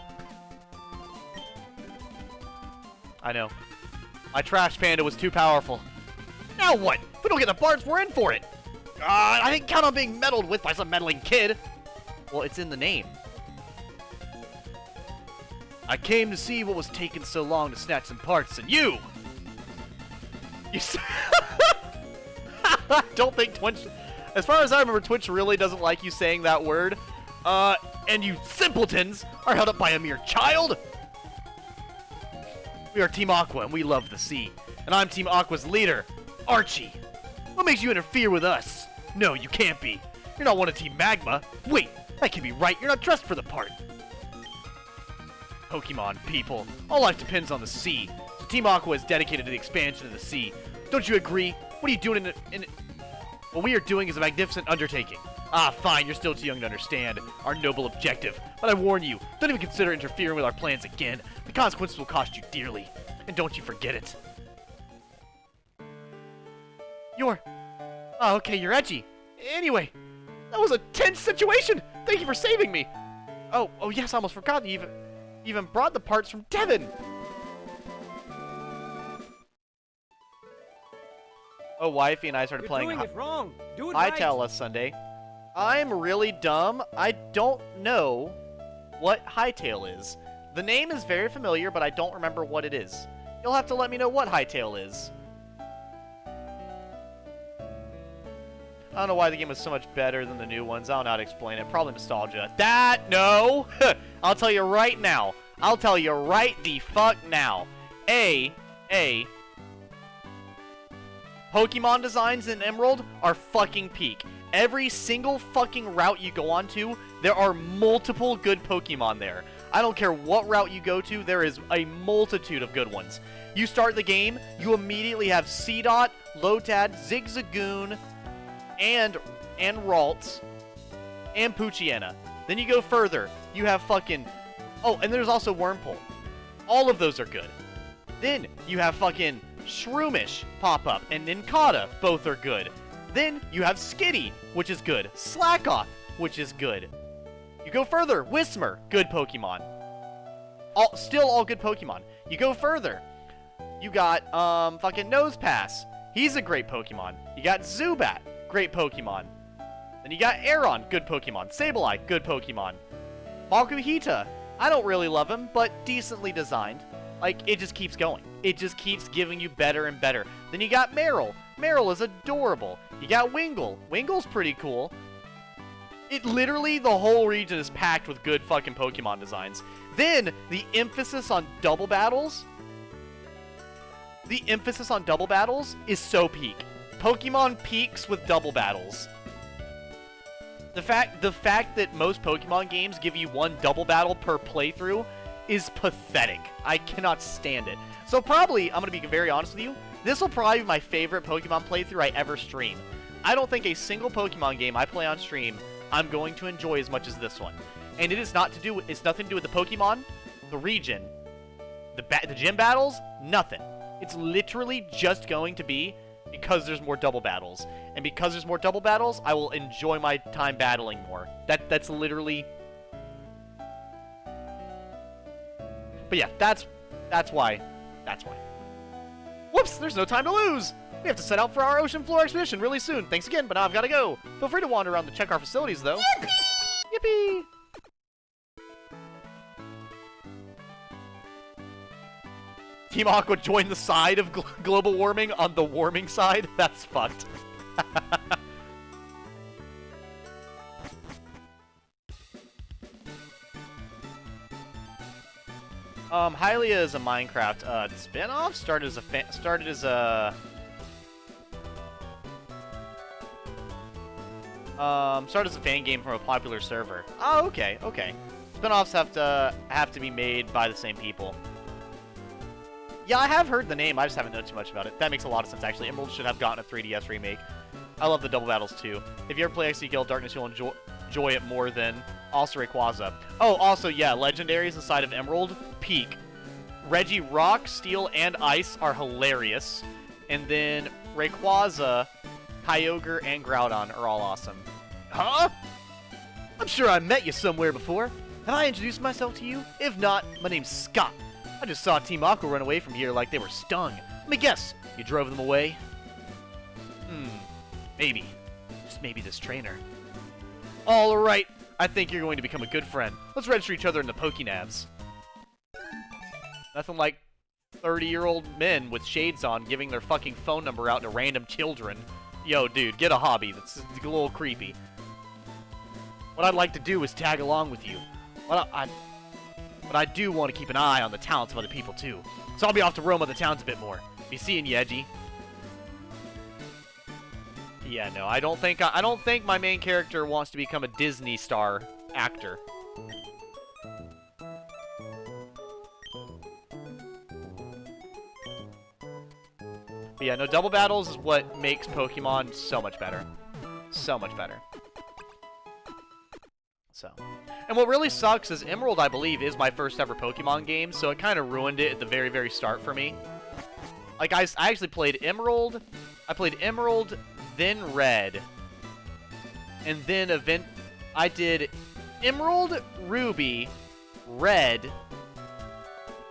I know. My Trash Panda was too powerful. Now what? If we don't get the parts, we're in for it. I didn't count on being meddled with by some meddling kid. Well, it's in the name. I came to see what was taking so long to snatch some parts, and you! You I don't think Twitch... As far as I remember, Twitch really doesn't like you saying that word. And you simpletons are held up by a mere child? We are Team Aqua, and we love the sea. And I'm Team Aqua's leader, Archie. What makes you interfere with us? No, you can't be. You're not one of Team Magma. Wait, that can be right. You're not dressed for the part. Pokemon, people. All life depends on the sea. So Team Aqua is dedicated to the expansion of the sea. Don't you agree? What are you doing in What we are doing is a magnificent undertaking. Ah, fine, you're still too young to understand our noble objective. But I warn you, don't even consider interfering with our plans again. The consequences will cost you dearly. And don't you forget it. Oh, okay, you're edgy. Anyway, that was a tense situation. Thank you for saving me. Oh yes, I almost forgot you even brought the parts from Devon. Oh, Wifey and I started playing You're doing it wrong. Do it right. Hytale last Sunday. I'm really dumb. I don't know what Hytale is. The name is very familiar, but I don't remember what it is. You'll have to let me know what Hytale is. I don't know why the game was so much better than the new ones. I don't know how to explain it. Probably nostalgia. No! I'll tell you right now. I'll tell you right the fuck now. Pokemon designs in Emerald are fucking peak. Every single fucking route you go onto, there are multiple good Pokemon there. I don't care what route you go to, there is a multitude of good ones. You start the game, you immediately have Seedot, Lotad, Zigzagoon, and Ralts, and Poochyena. Then you go further, you have fucking... Oh, and there's also Wurmple. All of those are good. Then you have fucking Shroomish pop up, and Nincada, both are good. Then you have Skitty, which is good. Slackoth, which is good. You go further, Whismur, good Pokemon. Still all good Pokemon. You go further, you got fucking Nosepass. He's a great Pokemon. You got Zubat, great Pokemon. Then you got Aeron, good Pokemon. Sableye, good Pokemon. Makuhita, I don't really love him, but decently designed. Like, it just keeps going. It just keeps giving you better and better. Then you got Marill. Marill is adorable. You got Wingull. Wingle's pretty cool. It literally, the whole region is packed with good fucking Pokemon designs. Then, the emphasis on double battles. The emphasis on double battles is so peak. Pokemon peaks with double battles. The fact that most Pokemon games give you one double battle per playthrough is pathetic. I cannot stand it. So probably, I'm going to be very honest with you, this will probably be my favorite Pokemon playthrough I ever stream. I don't think a single Pokemon game I play on stream I'm going to enjoy as much as this one. And it's nothing to do with the Pokemon, the region, the gym battles, nothing. It's literally just going to be because there's more double battles. And because there's more double battles, I will enjoy my time battling more. That's literally... But yeah, that's why. That's why. Whoops, there's no time to lose! We have to set out for our ocean floor expedition really soon. Thanks again, but now I've got to go. Feel free to wander around to check our facilities, though. Yippee! Yippee! Team Aqua joined the side of global warming on the warming side? That's fucked. Hylia is a Minecraft spin-off. Started as a fan game from a popular server. Oh, okay. Spin-offs have to be made by the same people. Yeah, I have heard the name. I just haven't known too much about it. That makes a lot of sense, actually. Emerald should have gotten a 3DS remake. I love the double battles, too. If you ever play XD Guild Darkness, you'll enjoy it more than also Rayquaza. Oh, also, yeah, legendaries inside of Emerald, peak. Reggie Rock, Steel, and Ice are hilarious. And then Rayquaza, Kyogre, and Groudon are all awesome. Huh? I'm sure I met you somewhere before. Have I introduced myself to you? If not, my name's Scott. I just saw Team Aqua run away from here like they were stung. Let me guess, you drove them away? Maybe. Just maybe this trainer. All right. I think you're going to become a good friend. Let's register each other in the Pokénavs. Nothing like 30-year-old men with shades on giving their fucking phone number out to random children. Yo, dude, get a hobby. That's a little creepy. What I'd like to do is tag along with you. But I do want to keep an eye on the talents of other people, too. So I'll be off to roam other towns a bit more. Be seeing you, Edgy. Yeah, no, I don't think my main character wants to become a Disney star actor. But yeah, no, double battles is what makes Pokemon so much better. So much better. So. And what really sucks is Emerald, I believe, is my first ever Pokemon game, so it kind of ruined it at the very, very start for me. Like, I actually played Emerald. I played Emerald, then Red. And then I did Emerald, Ruby, Red.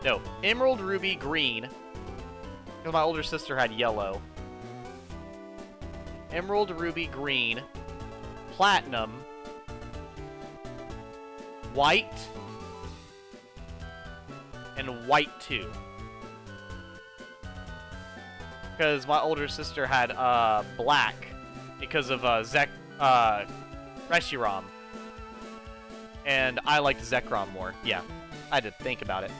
No, Emerald, Ruby, Green. Because my older sister had yellow. Emerald, Ruby, Green. Platinum. White. And White 2. Because my older sister had black because of Reshiram. And I liked Zekrom more. Yeah, I had to think about it.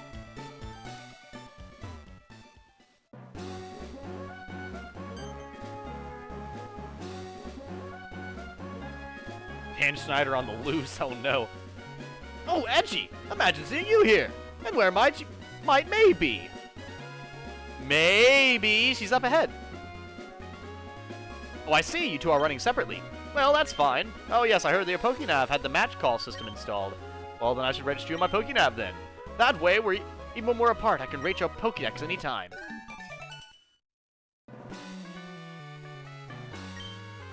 Dan Schneider on the loose, oh no. Oh, Edgy! Imagine seeing you here! And where might maybe? Maybe she's up ahead. Oh, I see. You two are running separately. Well, that's fine. Oh, yes, I heard the Pokénav had the match call system installed. Well, then I should register you in my Pokénav then. That way, even when we're apart, I can rate your Pokédex anytime.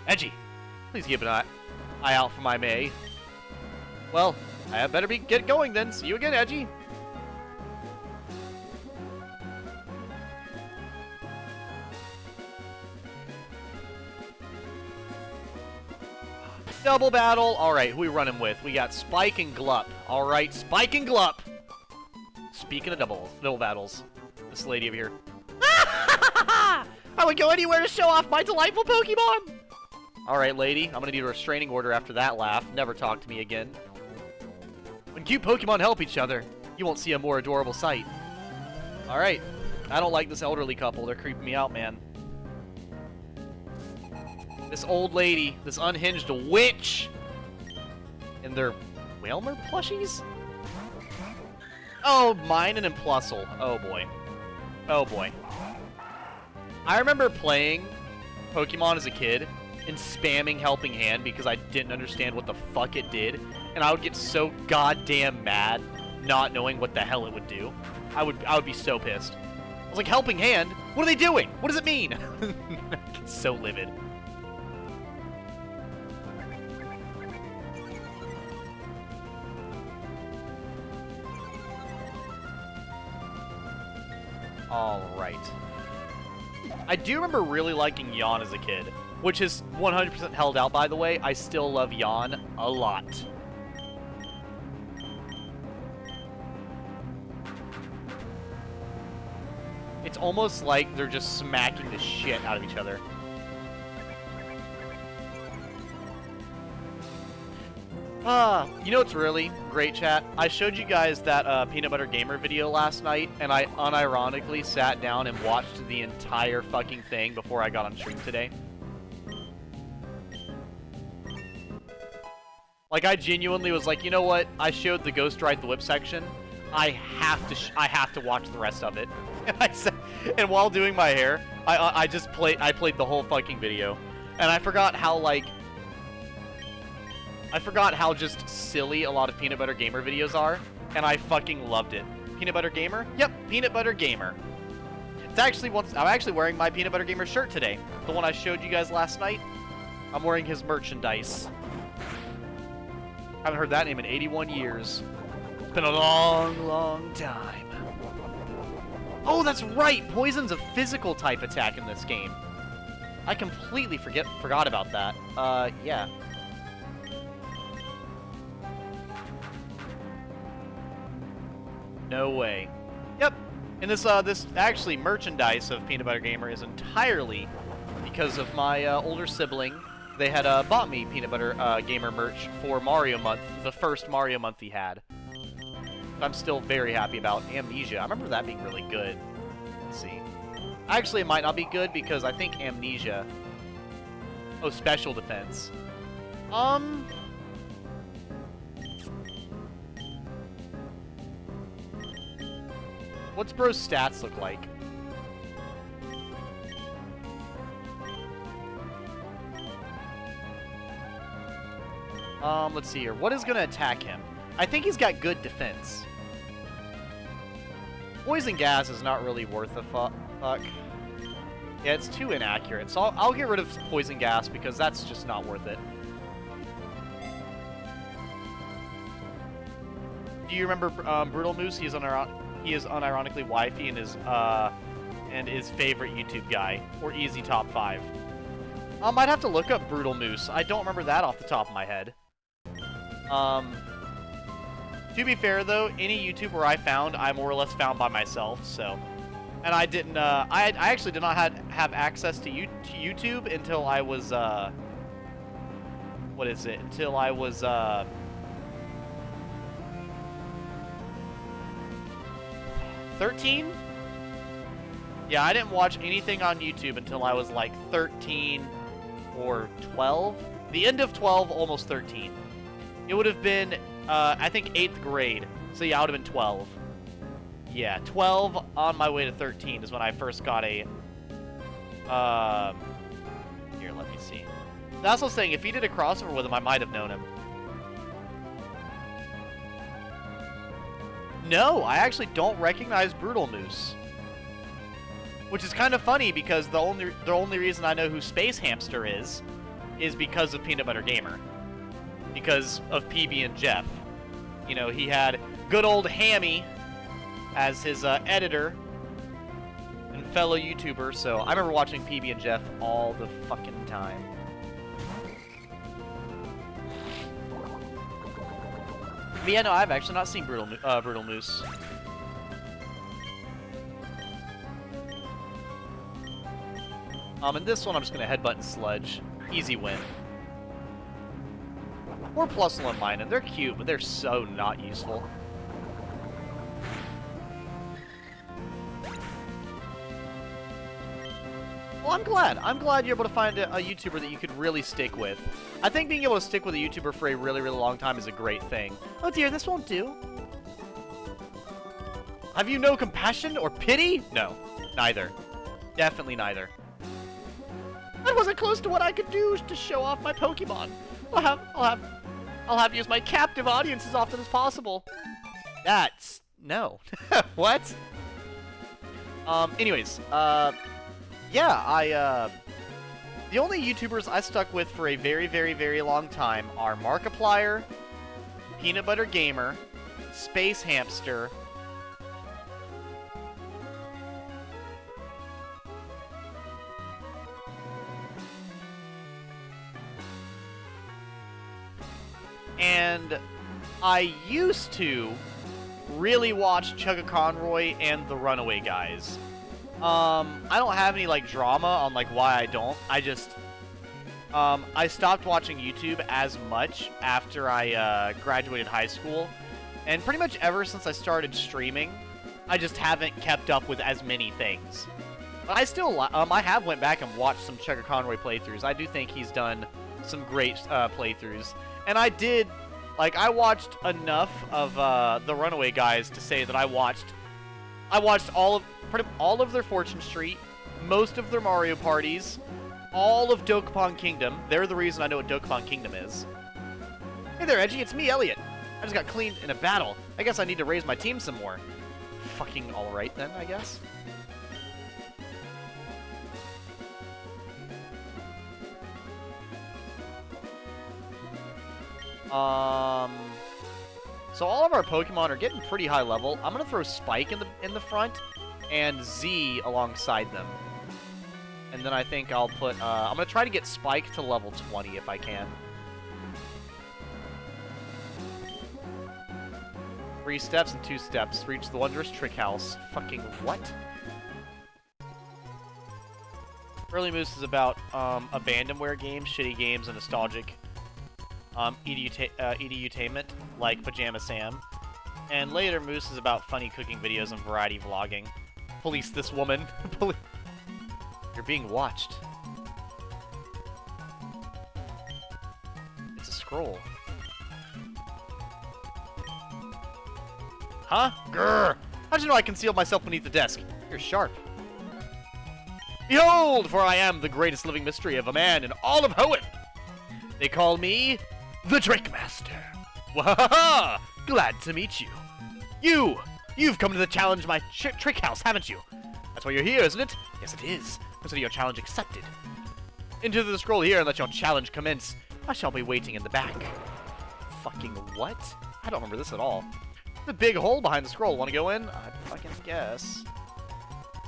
Edgy, please keep an eye out for my May. Well, I had better get going then. See you again, Edgy. Double battle. Alright, who we running with? We got Spike and Glup. Alright, Spike and Glup. Speaking of double battles, this lady over here. I would go anywhere to show off my delightful Pokemon! Alright, lady. I'm gonna need a restraining order after that laugh. Never talk to me again. When cute Pokemon help each other, you won't see a more adorable sight. Alright. I don't like this elderly couple. They're creeping me out, man. This old lady, this unhinged witch, and their Wailmer plushies? Oh, Minun and Plusle. Oh boy. Oh boy. I remember playing Pokemon as a kid and spamming Helping Hand because I didn't understand what the fuck it did, and I would get so goddamn mad not knowing what the hell it would do. I would be so pissed. I was like, Helping Hand? What are they doing? What does it mean? I get so livid. Alright. I do remember really liking Yawn as a kid, which is 100% held out, by the way. I still love Yawn a lot. It's almost like they're just smacking the shit out of each other. You know what's really great, chat? I showed you guys that Peanut Butter Gamer video last night, and I unironically sat down and watched the entire fucking thing before I got on stream today. Like, I genuinely was like, you know what? I showed the Ghost Ride the Whip section. I have to watch the rest of it. And I said, and while doing my hair, I played the whole fucking video, and I forgot how just silly a lot of Peanut Butter Gamer videos are, and I fucking loved it. Peanut Butter Gamer? Yep, Peanut Butter Gamer. It's actually I'm actually wearing my Peanut Butter Gamer shirt today. The one I showed you guys last night. I'm wearing his merchandise. Haven't heard that name in 81 years. It's been a long, long time. Oh, that's right! Poison's a physical type attack in this game. I completely forgot about that. Yeah. No way. Yep. And this actually merchandise of Peanut Butter Gamer is entirely because of my older sibling. They had bought me Peanut Butter Gamer merch for Mario Month, the first Mario Month he had. I'm still very happy about. Amnesia. I remember that being really good. Let's see. Actually, it might not be good because I think Amnesia... Oh, Special Defense. What's Bro's stats look like? Let's see here. What is going to attack him? I think he's got good defense. Poison gas is not really worth a fuck. Yeah, it's too inaccurate. So I'll get rid of poison gas because that's just not worth it. Do you remember Brutal Moose? He is unironically wifey and his favorite YouTube guy, or easy top 5. I'd have to look up Brutal Moose. I don't remember that off the top of my head. To be fair though, any YouTuber I found, I more or less found by myself. So, and I didn't. I actually did not have access to YouTube until I was what is it? Until I was 13? Yeah, I didn't watch anything on YouTube until I was like 13 or 12. The end of 12, almost 13. It would have been, I think, 8th grade. So yeah, I would have been 12. Yeah, 12 on my way to 13 is when I first got a... Here, let me see. That's what I was saying. If he did a crossover with him, I might have known him. No, I actually don't recognize Brutal Moose. Which is kind of funny because the only reason I know who Space Hamster is because of Peanut Butter Gamer. Because of PB and Jeff. You know, he had good old Hammy as his editor and fellow YouTuber, so I remember watching PB and Jeff all the fucking time. But yeah, no, I've actually not seen Brutal Moose. And this one I'm just gonna headbutt and sludge. Easy win. Or Plusle and Minun. They're cute, but they're so not useful. Well, I'm glad. I'm glad you're able to find a YouTuber that you could really stick with. I think being able to stick with a YouTuber for a really, really long time is a great thing. Oh dear, this won't do. Have you no compassion or pity? No, neither. Definitely neither. I wasn't close to what I could do to show off my Pokemon. I'll have to use my captive audience as often as possible. That's... no. What? Anyways, yeah, the only YouTubers I stuck with for a very, very, very long time are Markiplier, Peanut Butter Gamer, Space Hamster, and I used to really watch Chuggaaconroy and the Runaway Guys. I don't have any, like, drama on, like, why I don't. I just, I stopped watching YouTube as much after I, graduated high school. And pretty much ever since I started streaming, I just haven't kept up with as many things. But I still, I have went back and watched some Chuggaaconroy playthroughs. I do think he's done some great, playthroughs. And I did, like, I watched enough of, the Runaway Guys to say that I watched all of their Fortune Street, most of their Mario parties, all of Dokapon Kingdom. They're the reason I know what Dokapon Kingdom is. Hey there, Edgy, it's me, Elliot. I just got cleaned in a battle. I guess I need to raise my team some more. Fucking alright then, I guess. So all of our Pokemon are getting pretty high level. I'm gonna throw Spike in the front and Z alongside them. And and then I think I'll put, I'm gonna try to get Spike to level 20 if I can. 3 steps and 2 steps. Reach the wondrous trick house. Fucking what? Early Moose is about abandonware games, shitty games, and nostalgic edutainment, like Pajama Sam. And later Moose is about funny cooking videos and variety vlogging. Police this woman. You're being watched. It's a scroll. Huh? Grr! How'd you know I concealed myself beneath the desk? You're sharp. Behold, for I am the greatest living mystery of a man in all of Hoenn. They call me the Trickmaster. Wahaha! Glad to meet you. You've come to the challenge my trick house, haven't you? That's why you're here, isn't it? Yes, it is. Consider your challenge accepted. Enter the scroll here and let your challenge commence. I shall be waiting in the back. Fucking what? I don't remember this at all. The big hole behind the scroll. Want to go in? I fucking guess.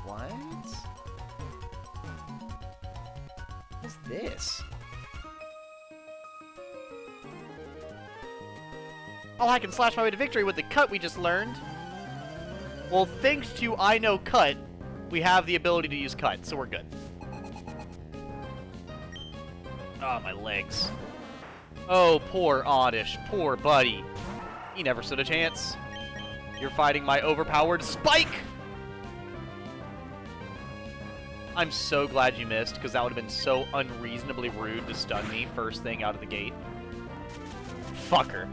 What? What is this? Oh, I can slash my way to victory with the cut we just learned. Well, thanks to I Know Cut, we have the ability to use cut, so we're good. Oh, my legs. Oh, poor Oddish. Poor buddy. He never stood a chance. You're fighting my overpowered Spike! I'm so glad you missed, because that would have been so unreasonably rude to stun me first thing out of the gate. Fucker.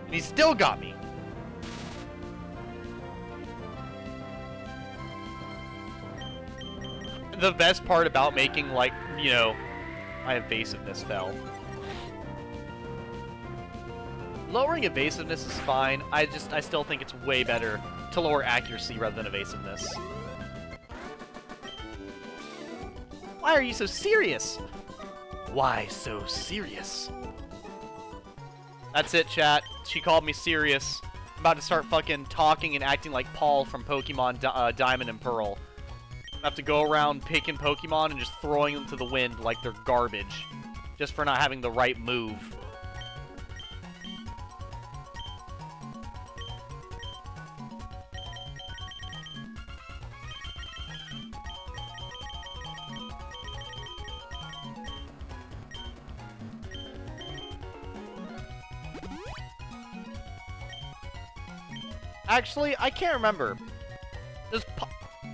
And he still got me. The best part about making, like, you know, my evasiveness fell. Lowering evasiveness is fine. I still think it's way better to lower accuracy rather than evasiveness. Why are you so serious? Why so serious? That's it, chat. She called me serious. I'm about to start fucking talking and acting like Paul from Pokemon Diamond and Pearl. I have to go around picking Pokemon and just throwing them to the wind like they're garbage. Just for not having the right move. Actually, I can't remember.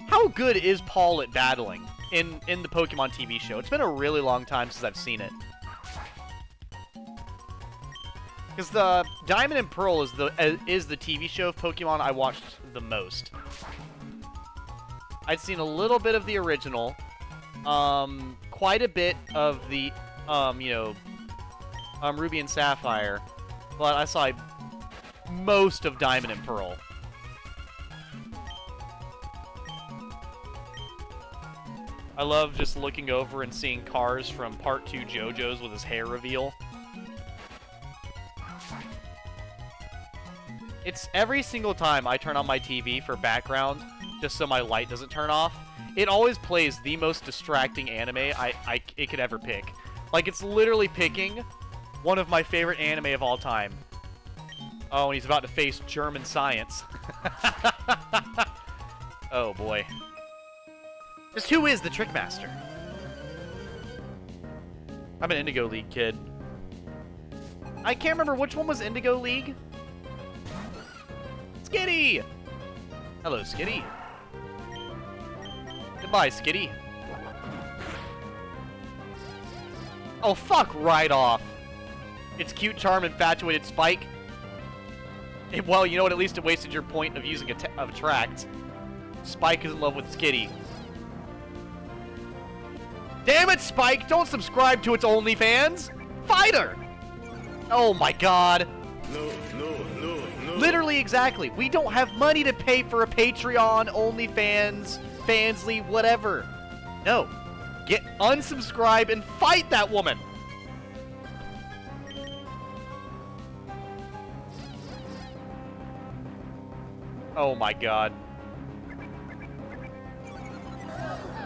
How good is Paul at battling in the Pokemon TV show? It's been a really long time since I've seen it. Because the Diamond and Pearl is the TV show of Pokemon I watched the most. I'd seen a little bit of the original, quite a bit of the, Ruby and Sapphire, but I saw most of Diamond and Pearl. I love just looking over and seeing Cars from Part 2 JoJo's with his hair reveal. It's every single time I turn on my TV for background, just so my light doesn't turn off, it always plays the most distracting anime it could ever pick. Like, it's literally picking one of my favorite anime of all time. Oh, and he's about to face German science. Oh, boy. Just who is the Trickmaster? I'm an Indigo League kid. I can't remember which one was Indigo League. Skitty! Hello, Skitty. Goodbye, Skitty. Oh, fuck right off. It's cute, charm, infatuated Spike. Well, you know what? At least it wasted your point of using Attract. Spike is in love with Skitty. Damn it, Spike! Don't subscribe to its OnlyFans! Fight her! Oh my god. No. Literally, exactly. We don't have money to pay for a Patreon, OnlyFans, Fansly, whatever. No. Get unsubscribe and fight that woman! Oh my god.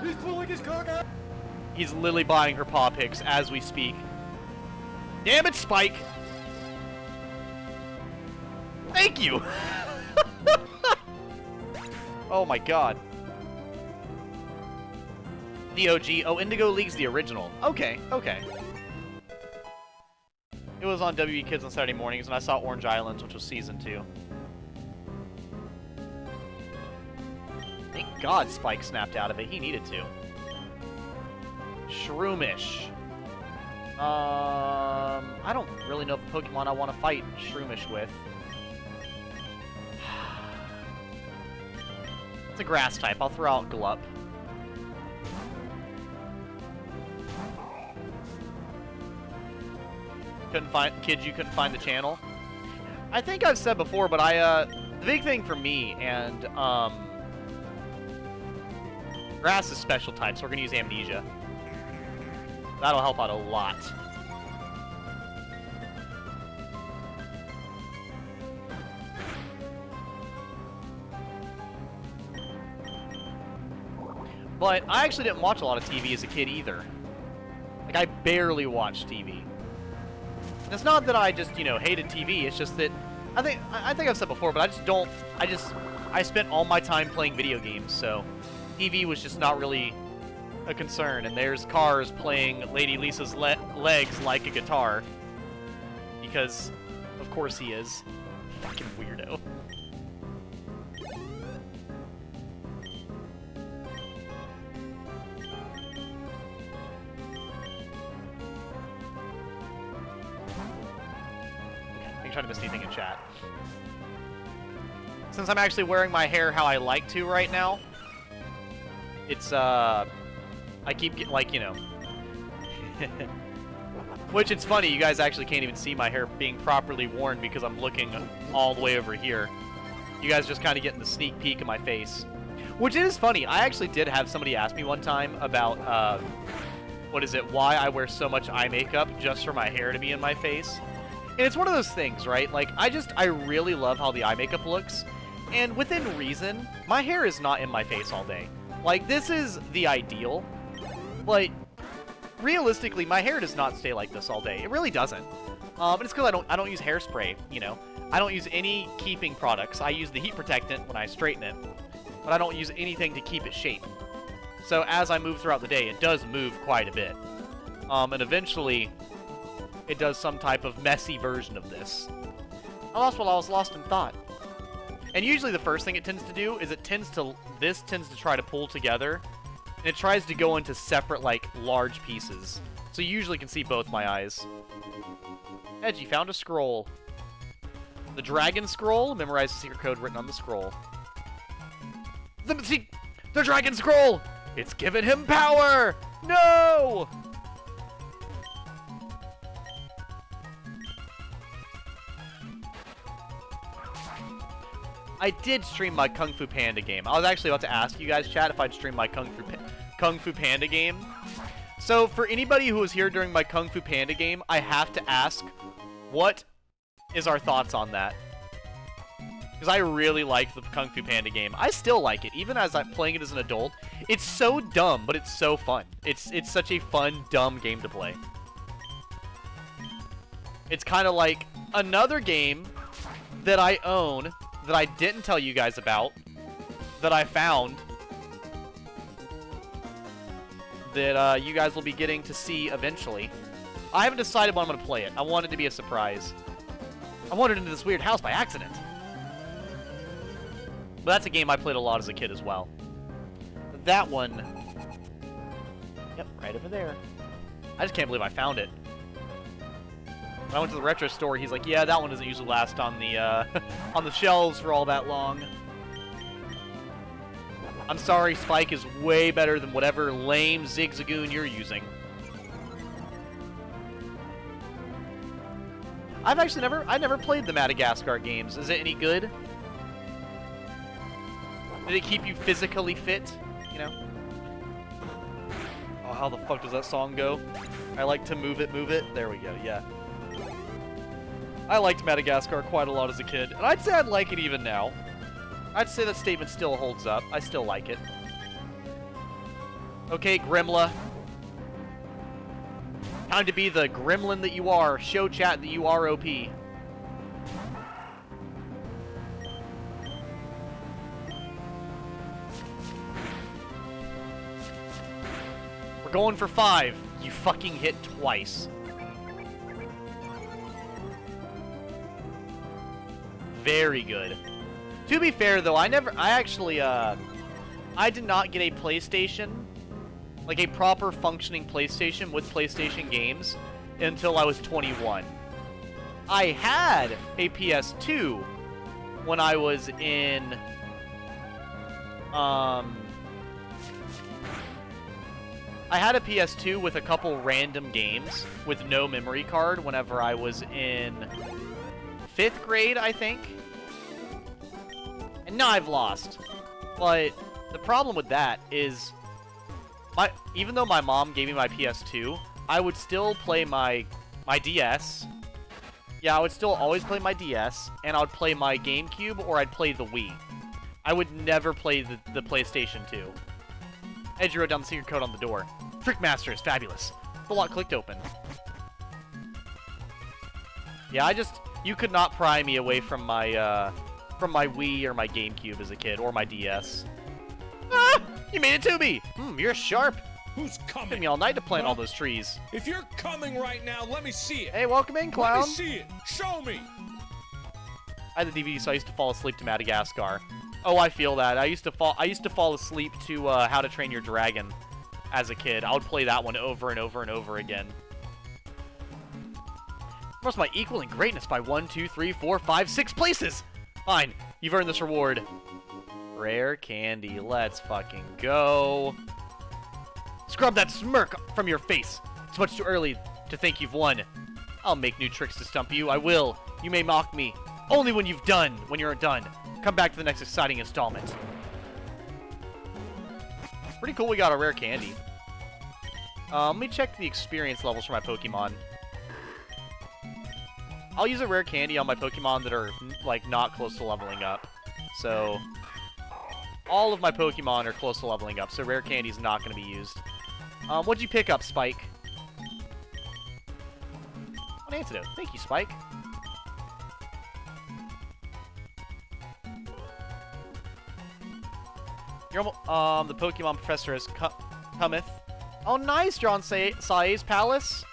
He's pulling his cock out! He's literally buying her paw picks as we speak. Damn it, Spike! Thank you! Oh my god. The OG. Oh, Indigo League's the original. Okay, okay. It was on WB Kids on Saturday mornings, and I saw Orange Islands, which was Season 2. Thank God Spike snapped out of it. He needed to. Shroomish. I don't really know the Pokemon I want to fight Shroomish with. It's a grass type. I'll throw out Glup. Kids, you couldn't find the channel. I think I've said before, but the big thing for me and grass is special type, so we're gonna use Amnesia. That'll help out a lot. But I actually didn't watch a lot of TV as a kid either. Like, I barely watched TV. And it's not that I just, you know, hated TV, it's just that I think I've said before, but I spent all my time playing video games, so TV was just not really a concern. And there's Cars playing Lady Lisa's legs like a guitar. Because, of course he is. Fucking weirdo. Trying to miss anything in chat. Since I'm actually wearing my hair how I like to right now, it's I keep getting, like, you know, which it's funny, you guys actually can't even see my hair being properly worn because I'm looking all the way over here. You guys just kind of getting the sneak peek of my face, which is funny. I actually did have somebody ask me one time about why I wear so much eye makeup just for my hair to be in my face. And it's one of those things, right? Like, I really love how the eye makeup looks. And within reason, my hair is not in my face all day. Like, this is the ideal. But realistically, my hair does not stay like this all day. It really doesn't. And it's because I don't use hairspray, you know. I don't use any keeping products. I use the heat protectant when I straighten it. But I don't use anything to keep its shape. So as I move throughout the day, it does move quite a bit. And eventually it does some type of messy version of this. I lost while I was lost in thought. And usually the first thing it tends to do is this tends to try to pull together, and it tries to go into separate, like, large pieces. So you usually can see both my eyes. Edgy found a scroll. The dragon scroll. Memorize the secret code written on the scroll. The dragon scroll! It's given him power! No! I did stream my Kung Fu Panda game. I was actually about to ask you guys, chat, if I'd stream my Kung Fu Panda game. So, for anybody who was here during my Kung Fu Panda game, I have to ask, what is our thoughts on that? Because I really liked the Kung Fu Panda game. I still like it, even as I'm playing it as an adult. It's so dumb, but it's so fun. It's such a fun, dumb game to play. It's kind of like another game that I own that I didn't tell you guys about, that I found, that you guys will be getting to see eventually. I haven't decided when I'm going to play it. I want it to be a surprise. I wandered into this weird house by accident. But that's a game I played a lot as a kid as well. That one... Yep, right over there. I just can't believe I found it. When I went to the retro store, he's like, yeah, that one doesn't usually last on the on the shelves for all that long. I'm sorry, Spike is way better than whatever lame Zigzagoon you're using. I've never played the Madagascar games. Is it any good? Did it keep you physically fit? You know? Oh, how the fuck does that song go? I like to move it, move it. There we go, yeah. I liked Madagascar quite a lot as a kid, and I'd say I'd like it even now. I'd say that statement still holds up. I still like it. Okay, Grimla. Time to be the gremlin that you are. Show chat that you are OP. We're going for 5. You fucking hit twice. Very good. To be fair, though, I did not get a PlayStation, like a proper functioning PlayStation with PlayStation games, until I was 21. I had a PS2 when I was in, I had a PS2 with a couple random games with no memory card whenever I was in 5th grade, I think. And now I've lost. But the problem with that is, even though my mom gave me my PS2, I would still play my DS. Yeah, I would still always play my DS, and I would play my GameCube, or I'd play the Wii. I would never play the PlayStation 2. Edgy wrote down the secret code on the door. Trickmaster is fabulous. The lock clicked open. Yeah, you could not pry me away from my Wii or my GameCube as a kid, or my DS. Ah! You made it to me! You're sharp. Who's coming? Took me all night to plant all those trees. If you're coming right now, let me see it. Hey, welcome in, clown. Let me see it. Show me. I had the DVD, so I used to fall asleep to Madagascar. Oh, I feel that. I used to fall asleep to How to Train Your Dragon as a kid. I would play that one over and over and over again. What's my equal in greatness by 1, 2, 3, 4, 5, 6 places? Fine, you've earned this reward. Rare candy. Let's fucking go. Scrub that smirk from your face. It's much too early to think you've won. I'll make new tricks to stump you. I will. You may mock me. Only when you're done. Come back to the next exciting installment. Pretty cool we got a rare candy. Let me check the experience levels for my Pokemon. I'll use a rare candy on my Pokemon that are, like, not close to leveling up. So, all of my Pokemon are close to leveling up, so rare candy is not going to be used. What'd you pick up, Spike? An antidote. Thank you, Spike. You're the Pokemon Professor has cometh. Oh, nice, John Sae's palace.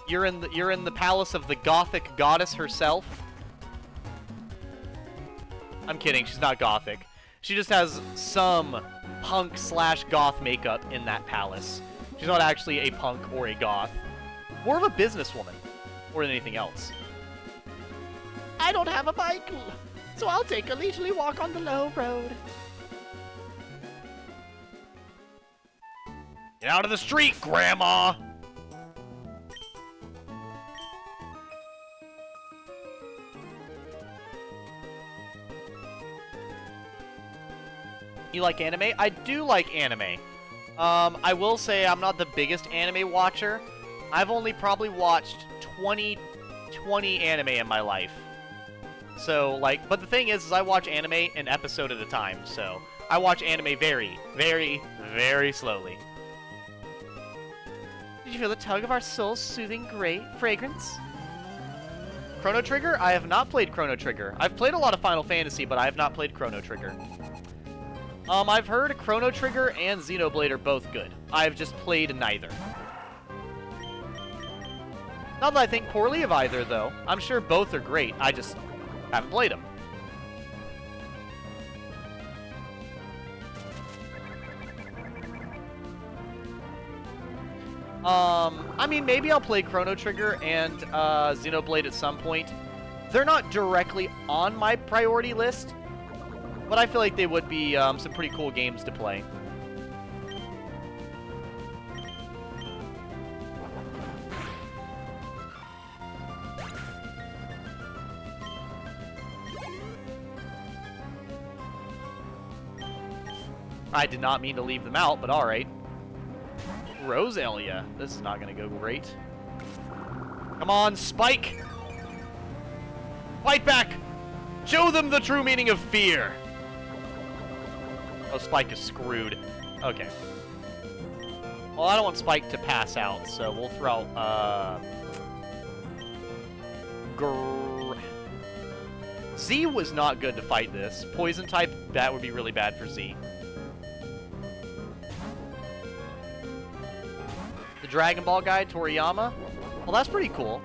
You're in the palace of the Gothic goddess herself. I'm kidding. She's not Gothic. She just has some punk/goth makeup in that palace. She's not actually a punk or a goth. More of a businesswoman, more than anything else. I don't have a bike, so I'll take a leisurely walk on the low road. Get out of the street, Grandma! You like anime? I do like anime. I will say I'm not the biggest anime watcher. I've only probably watched 20 anime in my life. So, like, but the thing is I watch anime an episode at a time, so I watch anime very, very, very slowly. Did you feel the tug of our soul's soothing great fragrance? Chrono Trigger? I have not played Chrono Trigger. I've played a lot of Final Fantasy, but I have not played Chrono Trigger. I've heard Chrono Trigger and Xenoblade are both good. I've just played neither. Not that I think poorly of either, though. I'm sure both are great. I just haven't played them. I mean, maybe I'll play Chrono Trigger and Xenoblade at some point. They're not directly on my priority list, but I feel like they would be some pretty cool games to play. I did not mean to leave them out, but alright. Roselia. This is not going to go great. Come on, Spike! Fight back! Show them the true meaning of fear! Oh, Spike is screwed. Okay. Well, I don't want Spike to pass out, so we'll throw Z was not good to fight this. Poison type, that would be really bad for Z. The Dragon Ball guy, Toriyama. Well, that's pretty cool.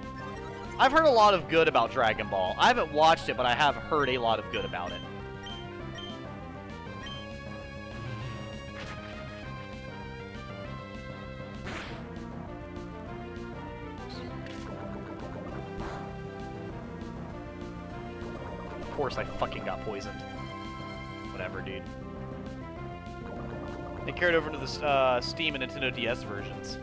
I've heard a lot of good about Dragon Ball. I haven't watched it, but I have heard a lot of good about it. Of course I fucking got poisoned. Whatever, dude. They carried over to the Steam and Nintendo DS versions.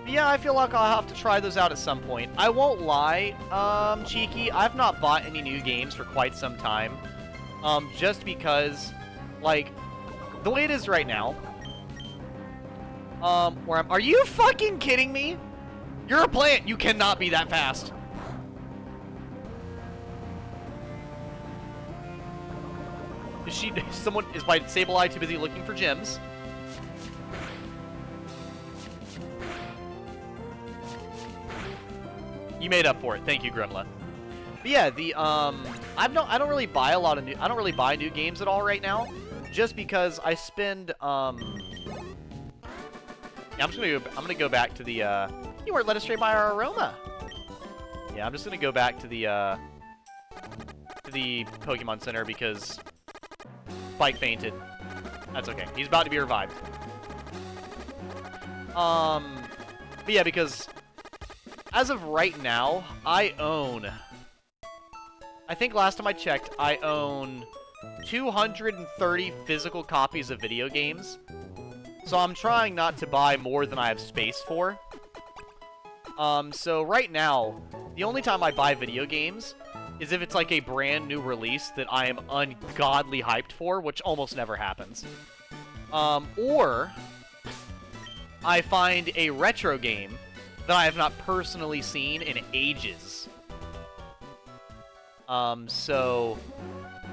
But yeah, I feel like I'll have to try those out at some point. I won't lie, Cheeky, I've not bought any new games for quite some time. Just because, like, the way it is right now, are you fucking kidding me? You're a plant, you cannot be that fast. Is my Sableye too busy looking for gems? You made up for it. Thank you, Grunla. But yeah, I don't really buy a lot of I don't really buy new games at all right now, just because I spend yeah, I'm gonna go back to the you weren't led astray by our aroma. Yeah, I'm just gonna go back to the Pokemon Center because Spike fainted. That's okay. He's about to be revived. But yeah, because as of right now, I think last time I checked, I own 230 physical copies of video games. So I'm trying not to buy more than I have space for. So right now, the only time I buy video games is if it's like a brand new release that I am ungodly hyped for, which almost never happens. Or I find a retro game that I have not personally seen in ages. But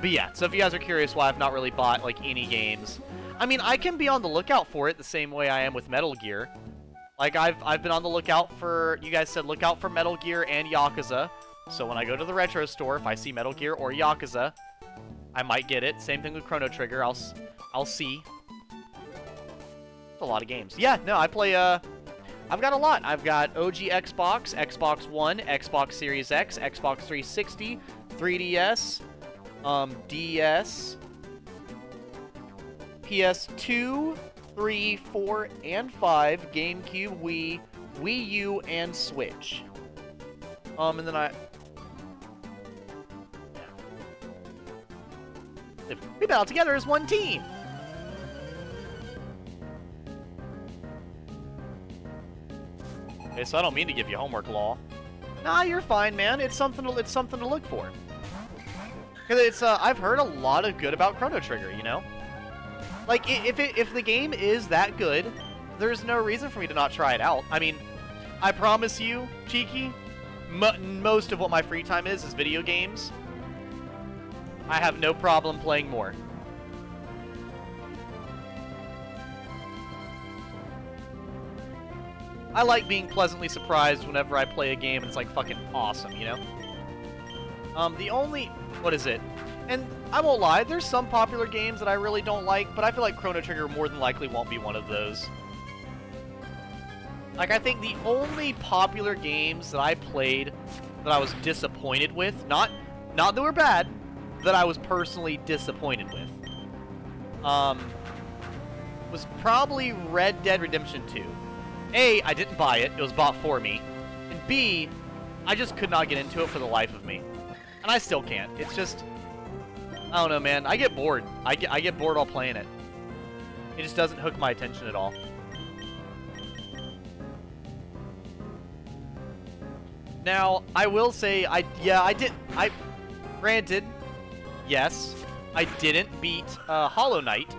yeah, so if you guys are curious why I've not really bought, like, any games, I mean, I can be on the lookout for it the same way I am with Metal Gear. Like, I've been on the lookout for, you guys said look out for Metal Gear and Yakuza. So when I go to the retro store, if I see Metal Gear or Yakuza, I might get it. Same thing with Chrono Trigger, I'll see. It's a lot of games. Yeah, no, I play, I've got a lot. I've got OG Xbox, Xbox One, Xbox Series X, Xbox 360, 3DS, DS, PS2, 3, 4, and 5, GameCube, Wii, Wii U, and Switch. And then we battle together as one team! Okay, so I don't mean to give you homework, Law. Nah, you're fine, man. It's something to look for. Cause it's I've heard a lot of good about Chrono Trigger, you know? Like, if the game is that good, there's no reason for me to not try it out. I mean, I promise you, Cheeky, most of what my free time is video games. I have no problem playing more. I like being pleasantly surprised whenever I play a game and it's like fucking awesome, you know? What is it? And I won't lie, there's some popular games that I really don't like, but I feel like Chrono Trigger more than likely won't be one of those. Like, I think the only popular games that I played that I was disappointed with, not that were bad, that I was personally disappointed with, was probably Red Dead Redemption 2. A, I didn't buy it, it was bought for me, and B, I just could not get into it for the life of me. And I still can't. It's just, I don't know, man. I get bored. I get bored while playing it. It just doesn't hook my attention at all. Now, I will say, granted, yes, I didn't beat Hollow Knight,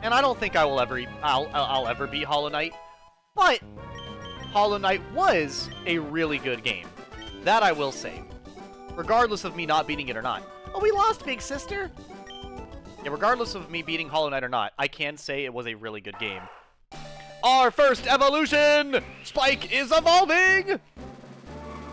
and I don't think I'll ever beat Hollow Knight, but Hollow Knight was a really good game. That I will say, regardless of me not beating it or not. Oh, we lost, big sister! Yeah, regardless of me beating Hollow Knight or not, I can say it was a really good game. Our first evolution! Spike is evolving!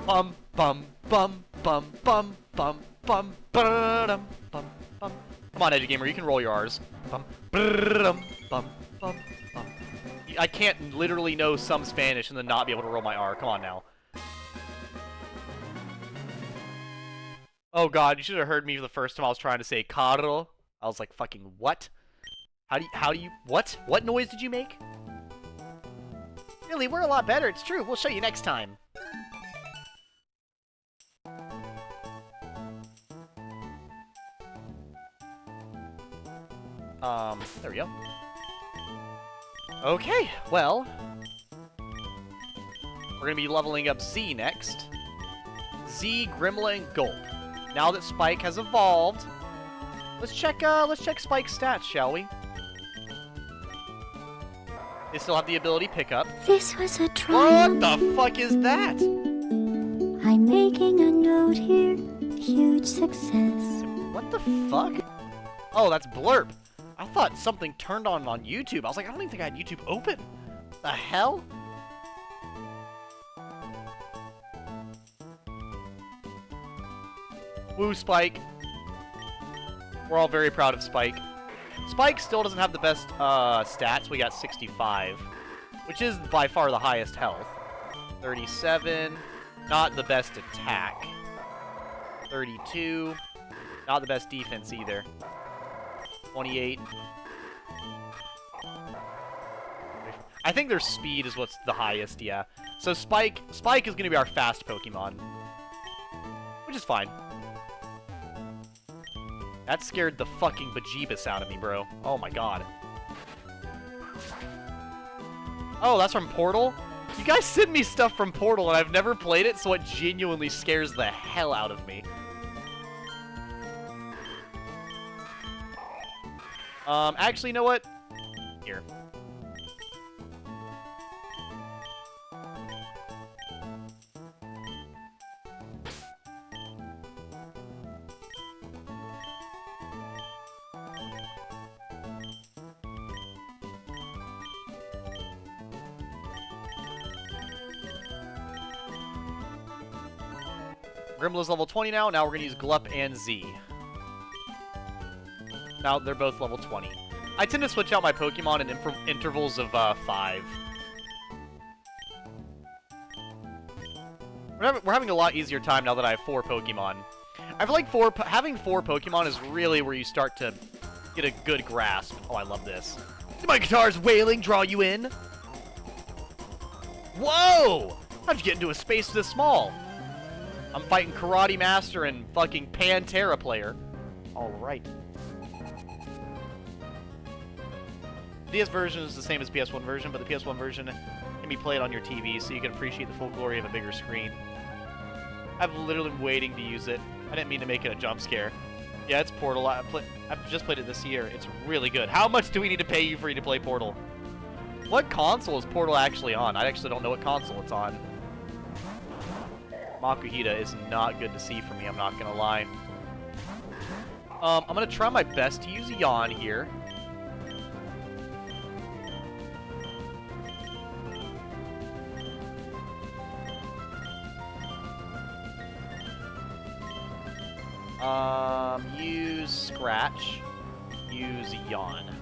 Bum, bum, bum, bum, bum, bum, bum, ba-dum, bum, bum. Come on, Edugamer, you can roll your R's. Bum, bum, bum, bum, bum. I can't literally know some Spanish and then not be able to roll my R. Come on now. Oh god, you should have heard me the first time I was trying to say carro. I was like, fucking what? How do you, what? What noise did you make? Really, we're a lot better, it's true. We'll show you next time. There we go. Okay, well, we're gonna be leveling up Z next. Z, Grimla, and Gulp. Now that Spike has evolved, let's check Spike's stats, shall we? They still have the ability pickup. This was a triumph. What the fuck is that? I'm making a note here. Huge success. What the fuck? Oh, that's Blurp. I thought something turned on YouTube. I was like, I don't even think I had YouTube open. The hell? Woo, Spike. We're all very proud of Spike. Spike still doesn't have the best stats. We got 65, which is by far the highest health. 37, not the best attack. 32, not the best defense either. 28. I think their speed is what's the highest, yeah. So Spike is going to be our fast Pokemon, which is fine. That scared the fucking bejeebus out of me, bro. Oh my god. Oh, that's from Portal? You guys send me stuff from Portal and I've never played it, so it genuinely scares the hell out of me. Actually, you know what? Here. Grimla's level 20 now. Now we're going to use Glup and Z. Now they're both level 20. I tend to switch out my Pokemon in intervals of 5. We're having a lot easier time now that I have 4 Pokemon. I feel like having 4 Pokemon is really where you start to get a good grasp. Oh, I love this. Did my guitar's wailing draw you in? Whoa! How'd you get into a space this small? I'm fighting Karate Master and fucking Pantera player. Alright. DS version is the same as PS1 version, but the PS1 version can be played on your TV, so you can appreciate the full glory of a bigger screen. I've literally been waiting to use it. I didn't mean to make it a jump scare. Yeah, it's Portal. I've just played it this year. It's really good. How much do we need to pay you for you to play Portal? What console is Portal actually on? I actually don't know what console it's on. Makuhita is not good to see for me, I'm not gonna lie. I'm gonna try my best to use Yawn here. Use Scratch. Use Yawn.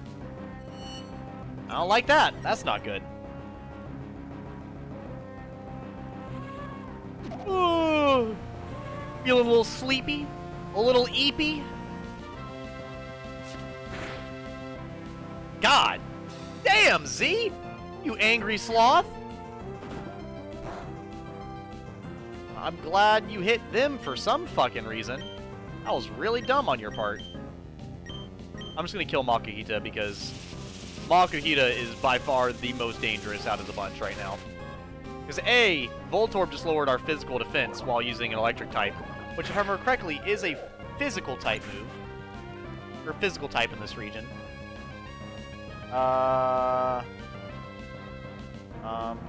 I don't like that. That's not good. Oh, feeling a little sleepy, a little eepy. God damn, Z! You angry sloth! I'm glad you hit them for some fucking reason. That was really dumb on your part. I'm just gonna kill Makuhita because Makuhita is by far the most dangerous out of the bunch right now. Because A, Voltorb just lowered our physical defense while using an electric type, which if I remember correctly is a physical type move. Or physical type in this region.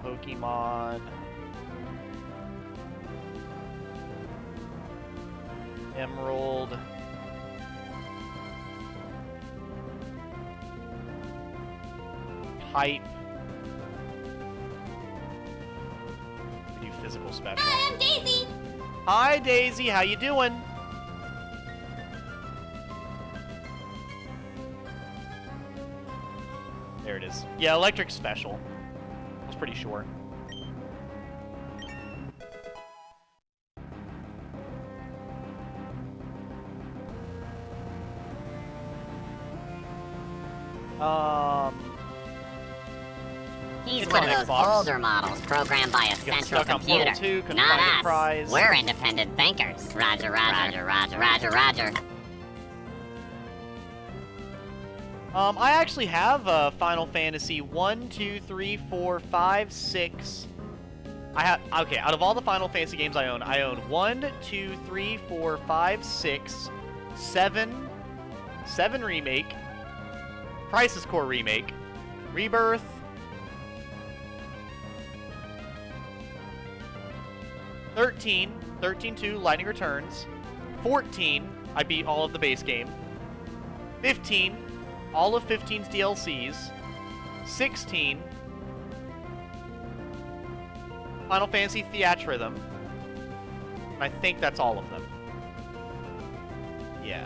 Pokemon... Emerald... Type... do physical special. Hi, I'm Daisy. Hi, Daisy. How you doing? There it is. Yeah, electric special. I was pretty sure. He's It's one on of those Xbox. older models programmed by a Got central stuck on Portal computer. 2, couldn't Not find a us. prize. We're independent thinkers. Roger, roger, roger, roger, roger. I actually have Final Fantasy 1, 2, 3, 4, 5, 6. Okay, out of all the Final Fantasy games I own 1, 2, 3, 4, 5, 6, 7, 7 Remake, Crisis Core Remake, Rebirth, 13, 13-2, Lightning Returns, 14, I beat all of the base game, 15, all of 15's DLCs, 16, Final Fantasy Theatrhythm, and I think that's all of them. Yeah.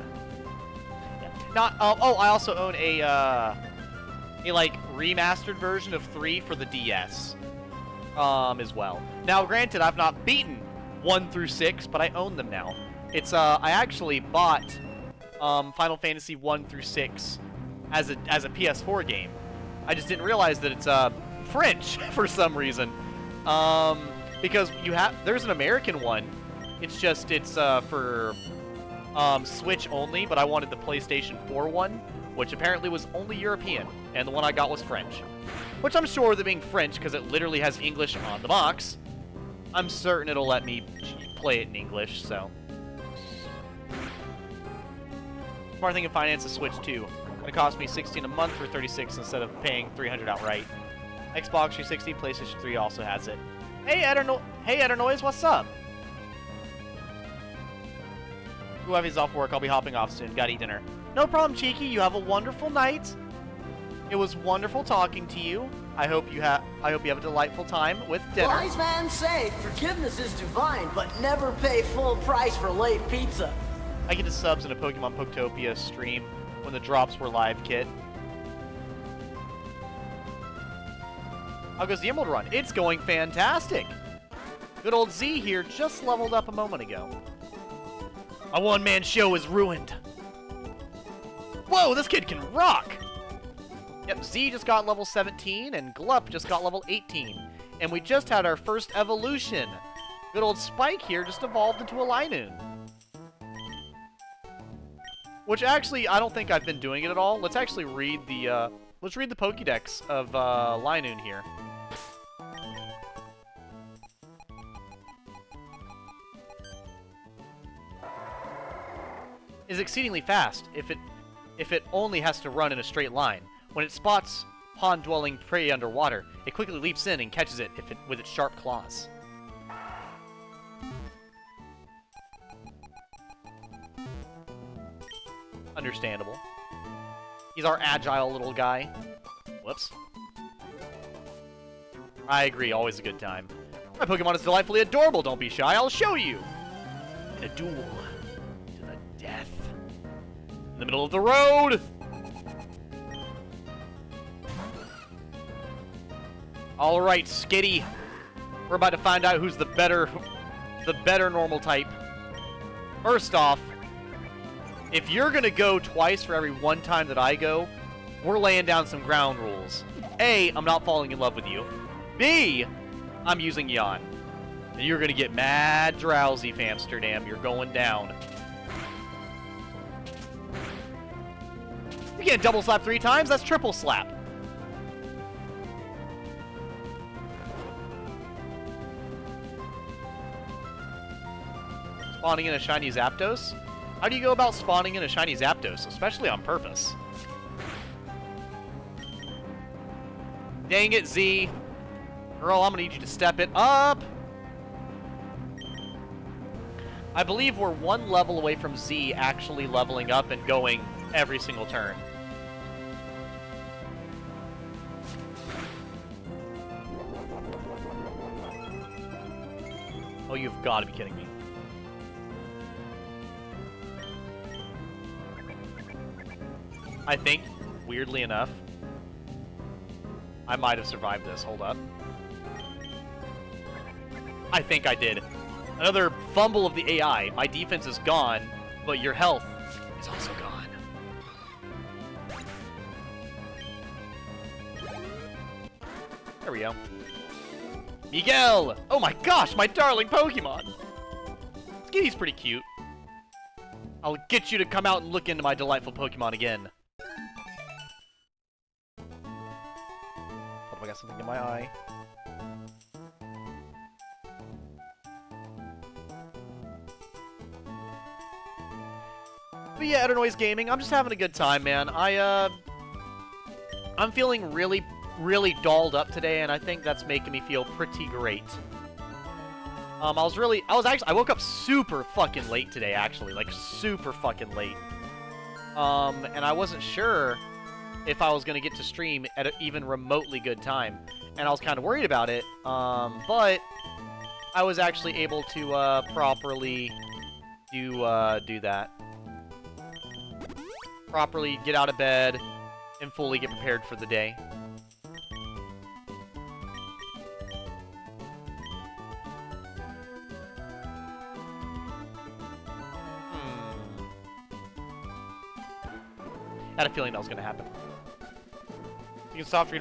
Not. Oh, I also own a like remastered version of 3 for the DS, as well. Now, granted, I've not beaten 1 through 6, but I own them now. It's I actually bought Final Fantasy 1 through 6 as a PS4 game. I just didn't realize that it's French for some reason. Because there's an American one. It's for Switch only, but I wanted the PlayStation 4 one, which apparently was only European, and the one I got was French. Which I'm sure that being French, because it literally has English on the box, I'm certain it'll let me play it in English, so. Smart thing to finance a Switch too. Gonna cost me $16 a month for $36 instead of paying $300 outright. Xbox 360, PlayStation 3 also has it. Hey, Etternoise, what's up? Whoever's off work, I'll be hopping off soon. Gotta eat dinner. No problem, Cheeky. You have a wonderful night. It was wonderful talking to you. I hope you have a delightful time with dinner. Wise man say forgiveness is divine, but never pay full price for late pizza. I get the subs in a Pokemon Poketopia stream when the drops were live, kid. How goes the Emerald Run? It's going fantastic. Good old Z here just leveled up a moment ago. My one-man show is ruined. Whoa, this kid can rock! Yep, Z just got level 17, and Glup just got level 18. And we just had our first evolution. Good old Spike here just evolved into a Linoon. Which actually, I don't think I've been doing it at all. Let's actually read the, let's read the Pokédex of, Linoon here. Is exceedingly fast if it only has to run in a straight line. When it spots pond-dwelling prey underwater, it quickly leaps in and catches it with its sharp claws. Understandable. He's our agile little guy. Whoops. I agree, always a good time. My Pokemon is delightfully adorable, don't be shy, I'll show you! In a duel. To the death. In the middle of the road! Alright, Skitty. We're about to find out who's the better normal type. First off, if you're gonna go twice for every one time that I go, we're laying down some ground rules. A, I'm not falling in love with you. B, I'm using Yawn. And you're gonna get mad drowsy, Famsterdam. You're going down. You can't double slap 3 times, that's triple slap. Spawning in a shiny Zapdos? How do you go about spawning in a shiny Zapdos, especially on purpose? Dang it, Z. Girl, I'm gonna need you to step it up. I believe we're 1 level away from Z actually leveling up and going every single turn. Oh, you've got to be kidding me. I think, weirdly enough, I might have survived this. Hold up. I think I did. Another fumble of the AI. My defense is gone, but your health is also gone. There we go. Miguel! Oh my gosh, my darling Pokemon! Skitty's pretty cute. I'll get you to come out and look into my delightful Pokemon again. Hold up, I got something in my eye. But yeah, Etternoise Gaming, I'm just having a good time, man. I'm feeling really dolled up today, and I think that's making me feel pretty great. I woke up super fucking late today, actually, like super fucking late. And I wasn't sure if I was gonna get to stream at an even remotely good time, and I was kind of worried about it. But I was actually able to properly do that. Properly get out of bed and fully get prepared for the day. Had a feeling that was going to happen. You can soft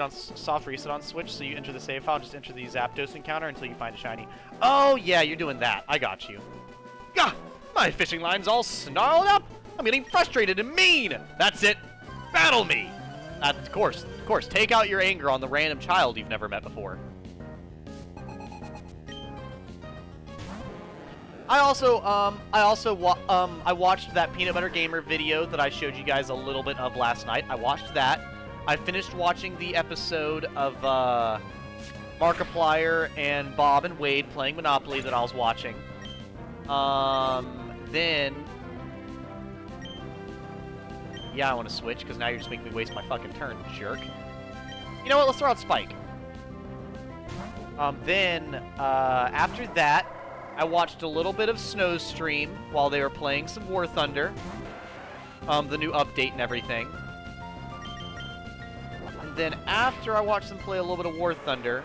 reset on Switch, so you enter the save file, just enter the Zapdos encounter until you find a shiny. Oh yeah, you're doing that. I got you. Gah! My fishing line's all snarled up. I'm getting frustrated and mean. That's it. Battle me. Of course. Take out your anger on the random child you've never met before. I watched that Peanut Butter Gamer video that I showed you guys a little bit of last night. I watched that. I finished watching the episode of Markiplier and Bob and Wade playing Monopoly that I was watching. Then... Yeah, I want to switch, because now you're just making me waste my fucking turn, jerk. You know what? Let's throw out Spike. After that, I watched a little bit of Snowstream while they were playing some War Thunder. The new update and everything. And then after I watched them play a little bit of War Thunder,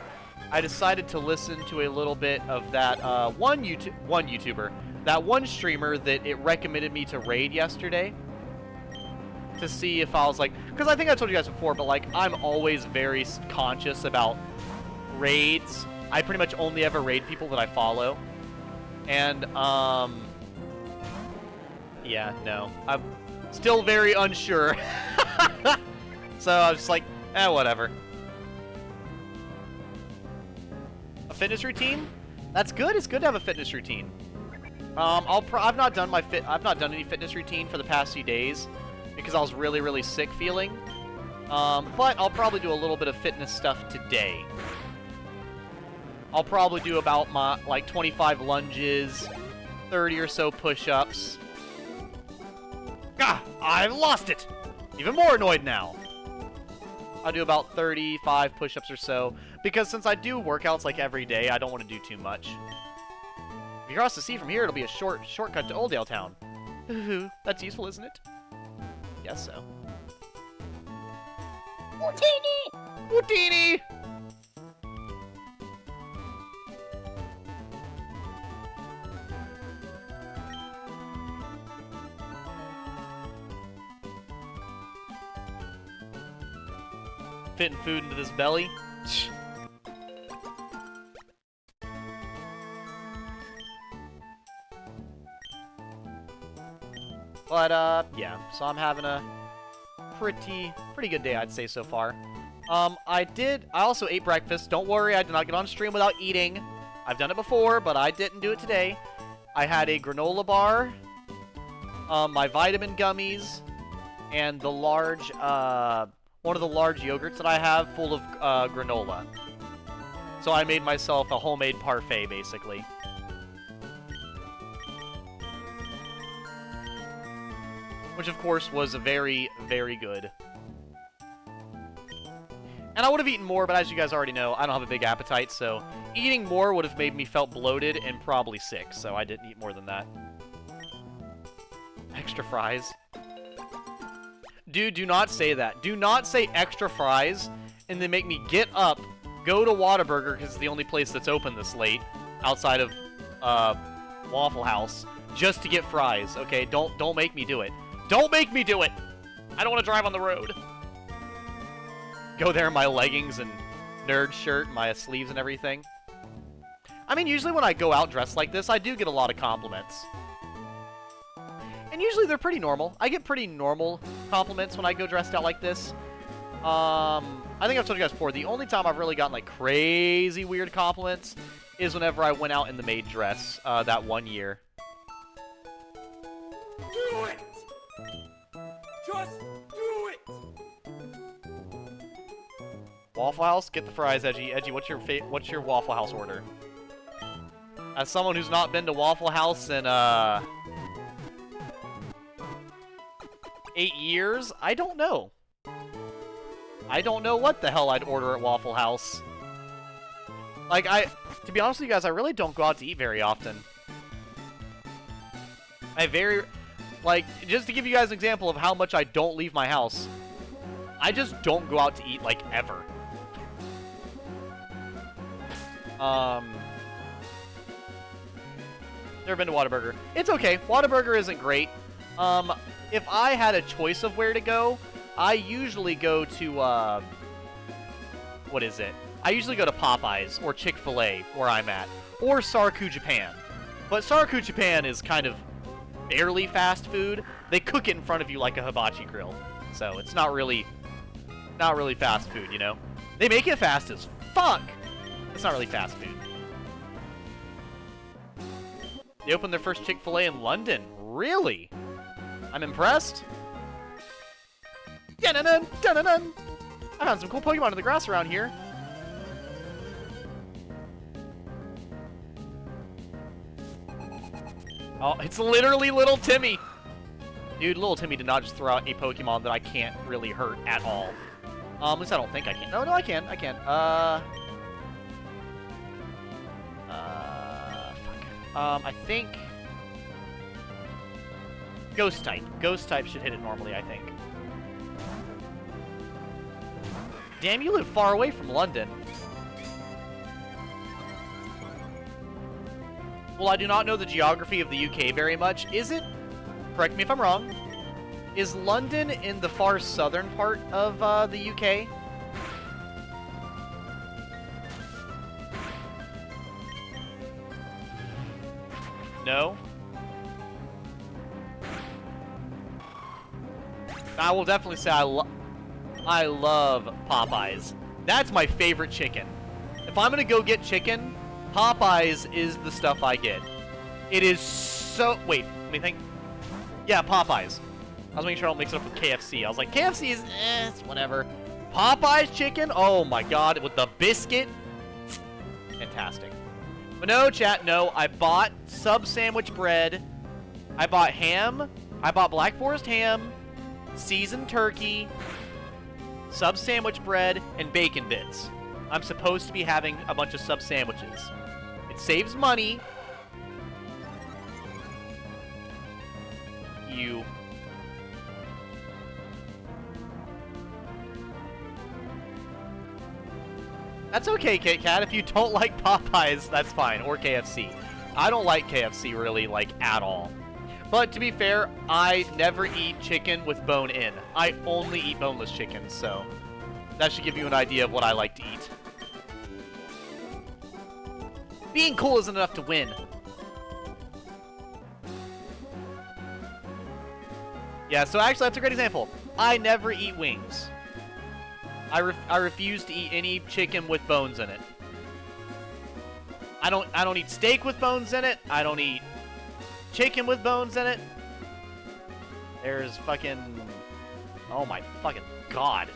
I decided to listen to a little bit of that one YouTuber, that one streamer that it recommended me to raid yesterday. To see if I was like, because I think I told you guys before, but like I'm always very conscious about raids. I pretty much only ever raid people that I follow. And, yeah, no. I'm still very unsure. So I was just like, whatever. A fitness routine? That's good. It's good to have a fitness routine. I've not done any fitness routine for the past few days because I was really sick feeling. But I'll probably do a little bit of fitness stuff today. I'll probably do about my, 25 lunges, 30 or so push-ups. Ah, I've lost it! Even more annoyed now. I'll do about 35 push-ups or so, because since I do workouts like every day, I don't want to do too much. If you cross the sea from here, it'll be a shortcut to Oldale Town. That's useful, isn't it? Guess so. Bootini! Bootini! Fitting food into this belly. But, yeah. So I'm having a pretty good day, I'd say, so far. I also ate breakfast. Don't worry, I did not get on stream without eating. I've done it before, but I didn't do it today. I had a granola bar, my vitamin gummies, and the large, one of the large yogurts that I have full of granola. So I made myself a homemade parfait, basically. Which, of course, was very good. And I would have eaten more, but as you guys already know, I don't have a big appetite, so eating more would have made me felt bloated and probably sick, so I didn't eat more than that. Extra fries. Dude, do not say that. Do not say extra fries and then make me get up, go to Whataburger, because it's the only place that's open this late, outside of Waffle House, just to get fries, okay? Don't make me do it. Don't make me do it! I don't want to drive on the road. Go there in my leggings and nerd shirt, my sleeves and everything. I mean, usually when I go out dressed like this, I do get a lot of compliments. And usually they're pretty normal. I get pretty normal compliments when I go dressed out like this. I think I've told you guys before, the only time I've really gotten like crazy weird compliments is whenever I went out in the maid dress that one year. Do it! Just do it! Waffle House, get the fries, Edgy. Edgy, what's your Waffle House order? As someone who's not been to Waffle House in 8 years, I don't know. I don't know what the hell I'd order at Waffle House. Like, to be honest with you guys, I really don't go out to eat very often. Like, just to give you guys an example of how much I don't leave my house, I just don't go out to eat, like, ever. Never been to Whataburger. It's okay. Whataburger isn't great. If I had a choice of where to go, I usually go to, what is it? I usually go to Popeyes or Chick-fil-A, where I'm at, or Sarku Japan. But Sarku Japan is kind of barely fast food. They cook it in front of you like a hibachi grill, so it's not really fast food, you know? They make it fast as fuck. It's not really fast food. They opened their first Chick-fil-A in London. Really? I'm impressed. Dun-dun-dun, dun-dun-dun. I found some cool Pokemon in the grass around here. Oh, it's literally Little Timmy. Dude, Little Timmy did not just throw out a Pokemon that I can't really hurt at all. At least I don't think I can. No, I can. I can. Fuck. I think Ghost type. Ghost type should hit it normally, I think. Damn, you live far away from London. Well, I do not know the geography of the UK very much. Is it? Correct me if I'm wrong. Is London in the far southern part of the UK? No? I will definitely say I love Popeyes. That's my favorite chicken. If I'm gonna go get chicken, Popeyes is the stuff I get. It is so... Wait, let me think. Yeah, Popeyes. I was making sure I don't mix it up with KFC. I was like, KFC is... it's whatever. Popeyes chicken? Oh my god, with the biscuit? Fantastic. But no, chat, no. I bought sub sandwich bread. I bought ham. I bought Black Forest ham. Seasoned turkey. Sub sandwich bread. And bacon bits. I'm supposed to be having a bunch of sub sandwiches. It saves money. You... That's okay, Kit Kat. If you don't like Popeyes, that's fine. Or KFC. I don't like KFC, really, like, at all. But, to be fair, I never eat chicken with bone in. I only eat boneless chicken, so... that should give you an idea of what I like to eat. Being cool isn't enough to win. Yeah, so actually, that's a great example. I never eat wings. I refuse to eat any chicken with bones in it. I don't eat steak with bones in it. I don't eat chicken with bones in it. There's fucking... oh my fucking god.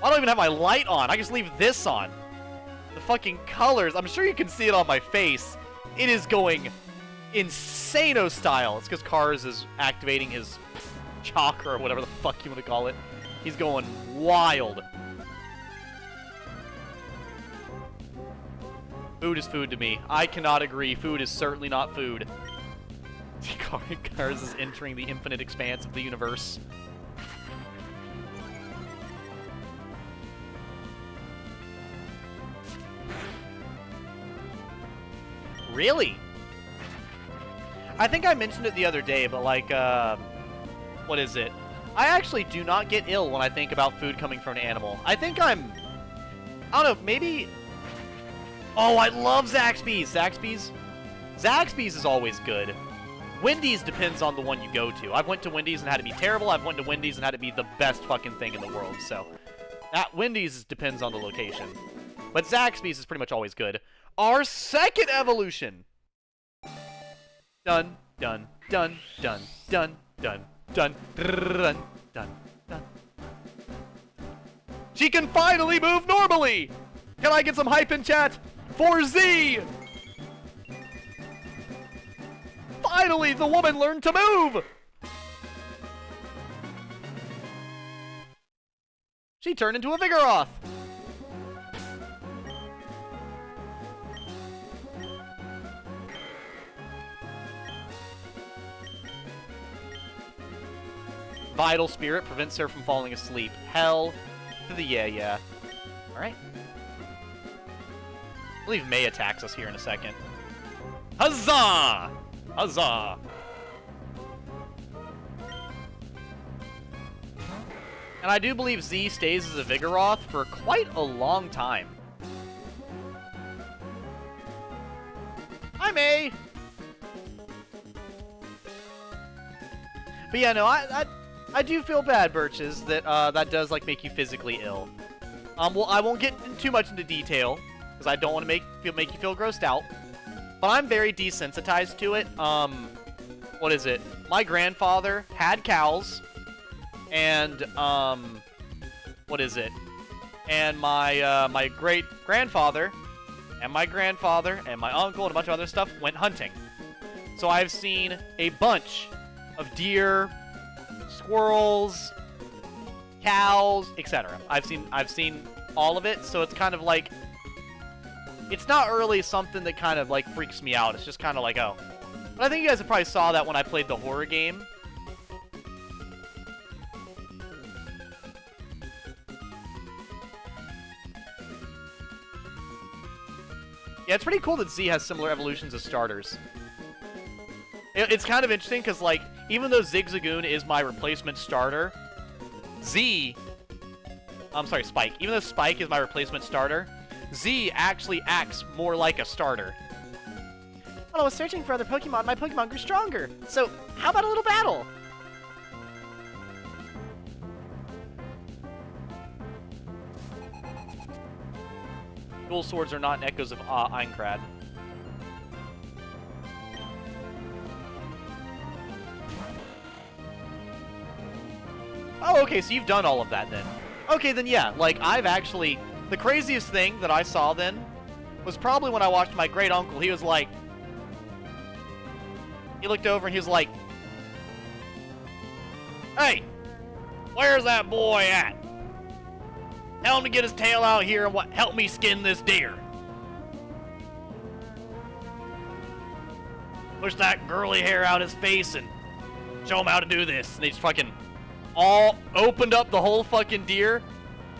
I don't even have my light on. I just leave this on. The fucking colors. I'm sure you can see it on my face. It is going insano style. It's because Cars is activating his chakra or whatever the fuck you want to call it. He's going wild. Food is food to me. I cannot agree. Food is certainly not food. Cars is entering the infinite expanse of the universe. Really? I think I mentioned it the other day, but like, what is it? I actually do not get ill when I think about food coming from an animal. I think I don't know, maybe... Oh, I love Zaxby's! Zaxby's is always good. Wendy's depends on the one you go to. I've went to Wendy's and had to be terrible. I've went to Wendy's and had to be the best fucking thing in the world, so... At Wendy's depends on the location. But Zaxby's is pretty much always good. Our second evolution! Dun, dun, dun, dun, dun, dun, dun, dun, dun, dun. She can finally move normally! Can I get some hype in chat for Z? Finally, the woman learned to move! She turned into a Vigoroth! Vital Spirit prevents her from falling asleep. Hell to the yeah. Alright. I believe May attacks us here in a second. Huzzah! Huzzah! And I do believe Z stays as a Vigoroth for quite a long time. Hi, May! But yeah, no, I do feel bad, Birches, that that does like make you physically ill. Well, I won't get too much into detail because I don't want to make you feel grossed out. But I'm very desensitized to it. What is it? My grandfather had cows, and what is it? And my my great grandfather, and my grandfather, and my uncle, and a bunch of other stuff went hunting. So I've seen a bunch of deer, squirrels, cows, etc. I've seen all of it, so it's kind of like, it's not really something that kind of like freaks me out. It's just kind of like, oh. But I think you guys probably saw that when I played the horror game. Yeah, it's pretty cool that Z has similar evolutions as starters. It's kind of interesting because, like, even though Zigzagoon is my replacement starter, Spike. Even though Spike is my replacement starter, Z actually acts more like a starter. While I was searching for other Pokemon, my Pokemon grew stronger. So, how about a little battle? Dual swords are not echoes of Aincrad. Oh, okay, so you've done all of that then. Okay, then yeah, like, I've actually... The craziest thing that I saw then was probably when I watched my great uncle. He was like... He looked over and he was like... Hey! Where's that boy at? Tell him to get his tail out here and help me skin this deer. Push that girly hair out his face and show him how to do this. And he's fucking... all opened up the whole fucking deer,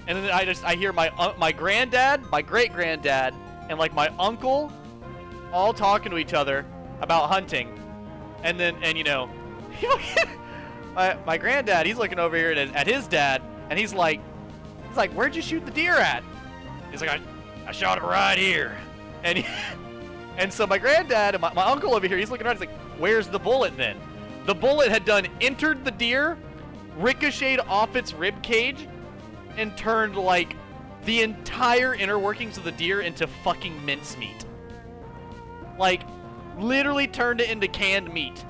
and then I hear my granddad, my great granddad, and like my uncle, all talking to each other about hunting, and you know, my granddad, he's looking over here at his dad, and he's like, where'd you shoot the deer at? He's like, I shot it right here, and so my granddad and my uncle over here, he's looking around, he's like, where's the bullet then? The bullet had entered the deer, ricocheted off its rib cage, and turned like the entire inner workings of the deer into fucking mincemeat. Like, literally turned it into canned meat.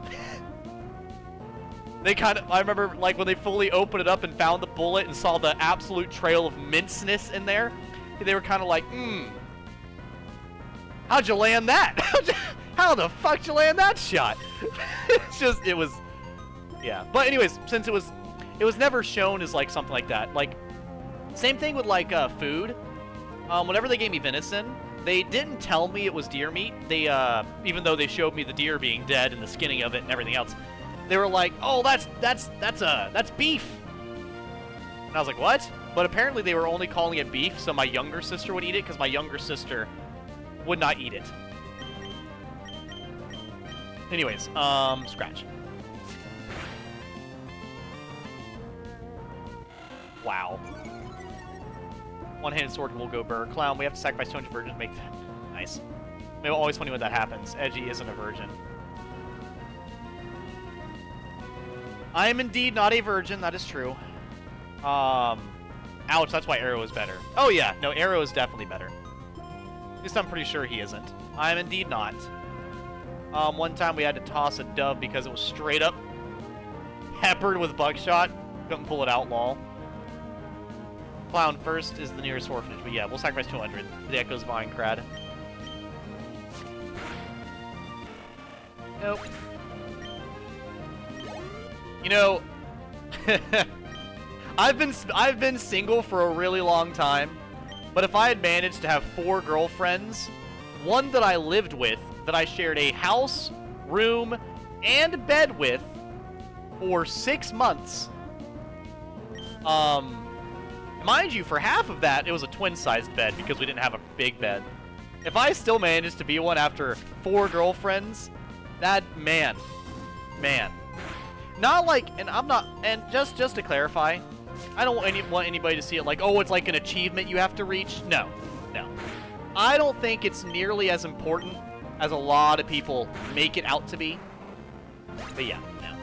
I remember like when they fully opened it up and found the bullet and saw the absolute trail of minceness in there, they were kind of like, how'd you land that? How the fuck did you land that shot? It was, yeah. But anyways, since it was never shown as like something like that. Like, same thing with like food. Whenever they gave me venison, They didn't tell me it was deer meat. They, even though they showed me the deer being dead and the skinning of it and everything else, they were like, "Oh, that's beef." And I was like, "What?" But apparently they were only calling it beef so my younger sister would eat it, because my younger sister would not eat it. Anyways, scratch. Wow. One-handed sword will go burr. Clown, we have to sacrifice 200 virgins to make that. Nice. It's always funny when that happens. Edgy isn't a virgin. I am indeed not a virgin, that is true. Ouch, that's why Arrow is better. Oh yeah, no, Arrow is definitely better. At least I'm pretty sure he isn't. I am indeed not. One time we had to toss a dove because it was straight up peppered with buckshot. Couldn't pull it out, lol. Clown first is the nearest orphanage, but yeah, we'll sacrifice 200. The Echo's Vine Crad. Nope. You know, I've been single for a really long time, but if I had managed to have 4 girlfriends, one that I lived with, that I shared a house, room, and bed with for 6 months, mind you, for half of that, it was a twin-sized bed because we didn't have a big bed. If I still managed to be one after 4 girlfriends, that, man. Not like, and I'm not, and just to clarify, I don't want anybody to see it like, oh, it's like an achievement you have to reach. No. I don't think it's nearly as important as a lot of people make it out to be. But yeah, no.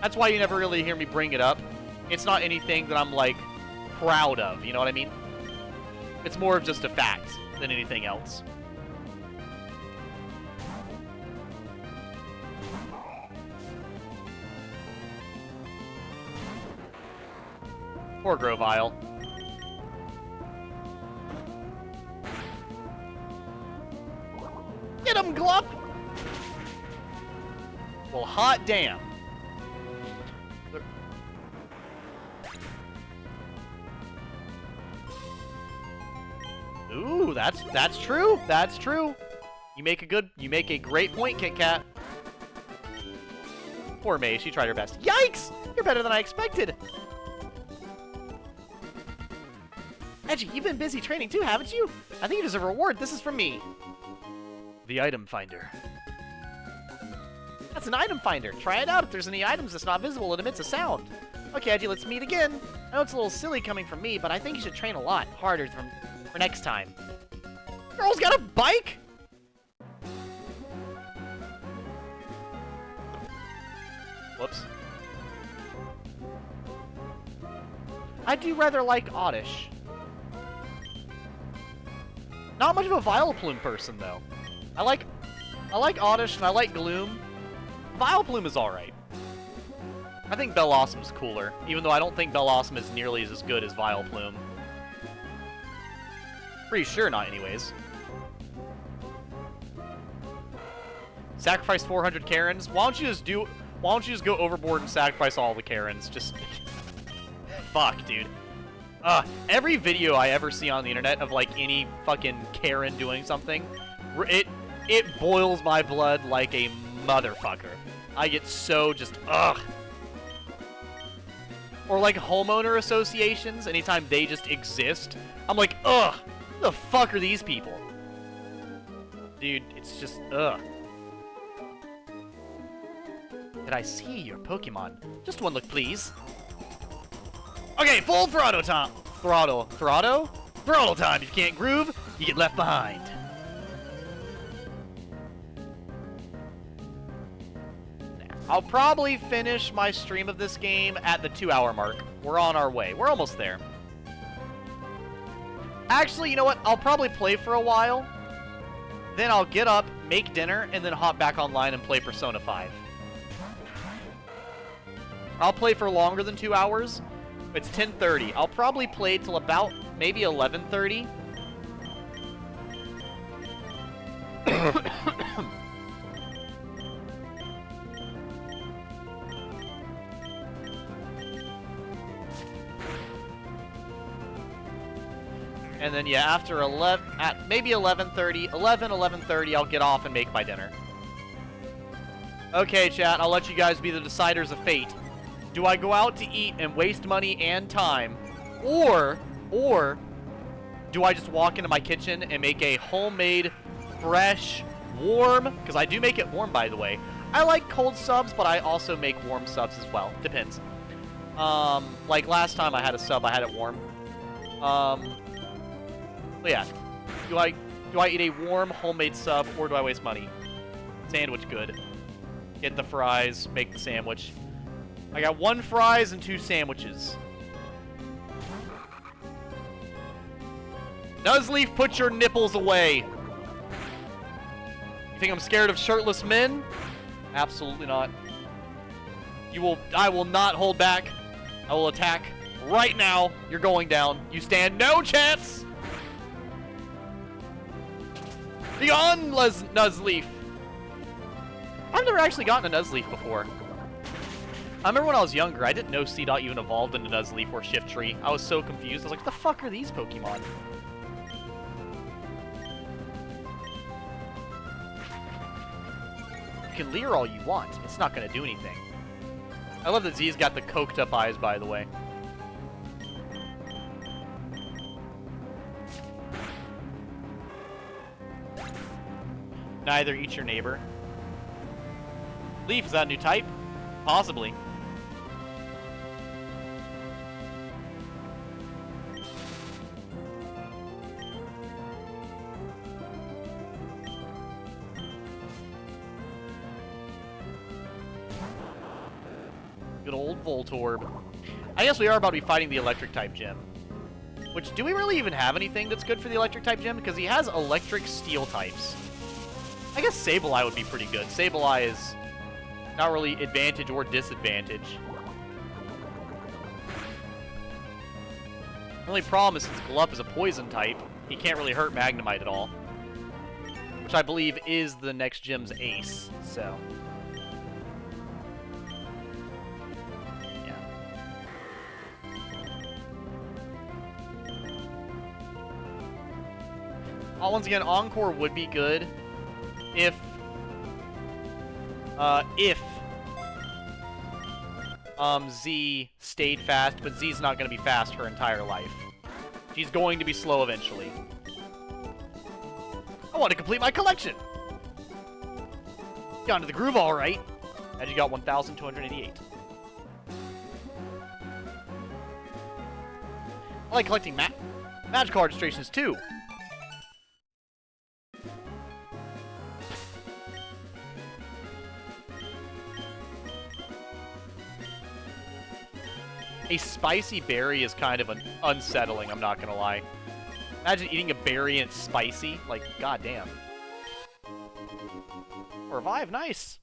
That's why you never really hear me bring it up. It's not anything that I'm, like, proud of, you know what I mean? It's more of just a fact than anything else. Poor Grovile. Get him, Glup! Well, hot damn. Ooh, that's true. That's true. You make a great point, Kit Kat. Poor May, she tried her best. Yikes! You're better than I expected. Edgy, you've been busy training too, haven't you? I think you deserve a reward. This is from me. The item finder. That's an item finder. Try it out. If there's any items that's not visible, it emits a sound. Okay, Edgy, let's meet again. I know it's a little silly coming from me, but I think you should train a lot harder for next time. Girl's got a bike? Whoops. I do rather like Oddish. Not much of a Vileplume person, though. I like Oddish and I like Gloom. Vileplume is alright. I think Bellossem's cooler, even though I don't think Bellossem is nearly as good as Vileplume. Pretty sure not, anyways. Sacrifice 400 Karens? Why don't you just go overboard and sacrifice all the Karens? Just... Fuck, dude. Every video I ever see on the internet of, like, any fucking Karen doing something, it boils my blood like a motherfucker. I get so just, ugh. Or, like, homeowner associations, anytime they just exist, I'm like, ugh, who the fuck are these people? Dude, it's just, ugh. Did I see your Pokemon? Just one look, please. Okay, full throttle time. Throttle time. If you can't groove, you get left behind. I'll probably finish my stream of this game at the 2-hour mark. We're on our way. We're almost there. Actually, you know what? I'll probably play for a while. Then I'll get up, make dinner, and then hop back online and play Persona 5. I'll play for longer than 2 hours. It's 10:30. I'll probably play till about maybe 11:30. And then, yeah, after 11, at maybe 11:30, 11:30, I'll get off and make my dinner. Okay, chat, I'll let you guys be the deciders of fate. Do I go out to eat and waste money and time? Or do I just walk into my kitchen and make a homemade, fresh, warm, because I do make it warm, by the way. I like cold subs, but I also make warm subs as well. Depends. Like last time I had a sub, I had it warm. But yeah. Do I eat a warm homemade sub, or do I waste money? Sandwich good. Get the fries, make the sandwich. I got 1 fries and 2 sandwiches. Nuzleaf, put your nipples away. You think I'm scared of shirtless men? Absolutely not. I will not hold back. I will attack right now. You're going down. You stand no chance. Beyond Nuzleaf. I've never actually gotten a Nuzleaf before. I remember when I was younger, I didn't know C-Dot even evolved into Nuzleaf or Shiftry. I was so confused. I was like, what the fuck are these Pokemon? You can leer all you want. It's not going to do anything. I love that Z's got the coked up eyes, by the way. Neither eat your neighbor. Leaf, is that a new type? Possibly. Good old Voltorb. I guess we are about to be fighting the electric type gym. Which, do we really even have anything that's good for the electric type gym? Because he has electric steel types. I guess Sableye would be pretty good. Sableye is not really advantage or disadvantage. The only problem is since Glup is a poison type, he can't really hurt Magnemite at all. Which I believe is the next gym's ace, so... Once again, Encore would be good if Z stayed fast, but Z's not going to be fast her entire life. She's going to be slow eventually. I want to complete my collection! Got into the groove all right. And you got 1,288. I like collecting Magical registrations too. A spicy berry is kind of unsettling, I'm not gonna lie. Imagine eating a berry and it's spicy. Like, goddamn. Revive, nice.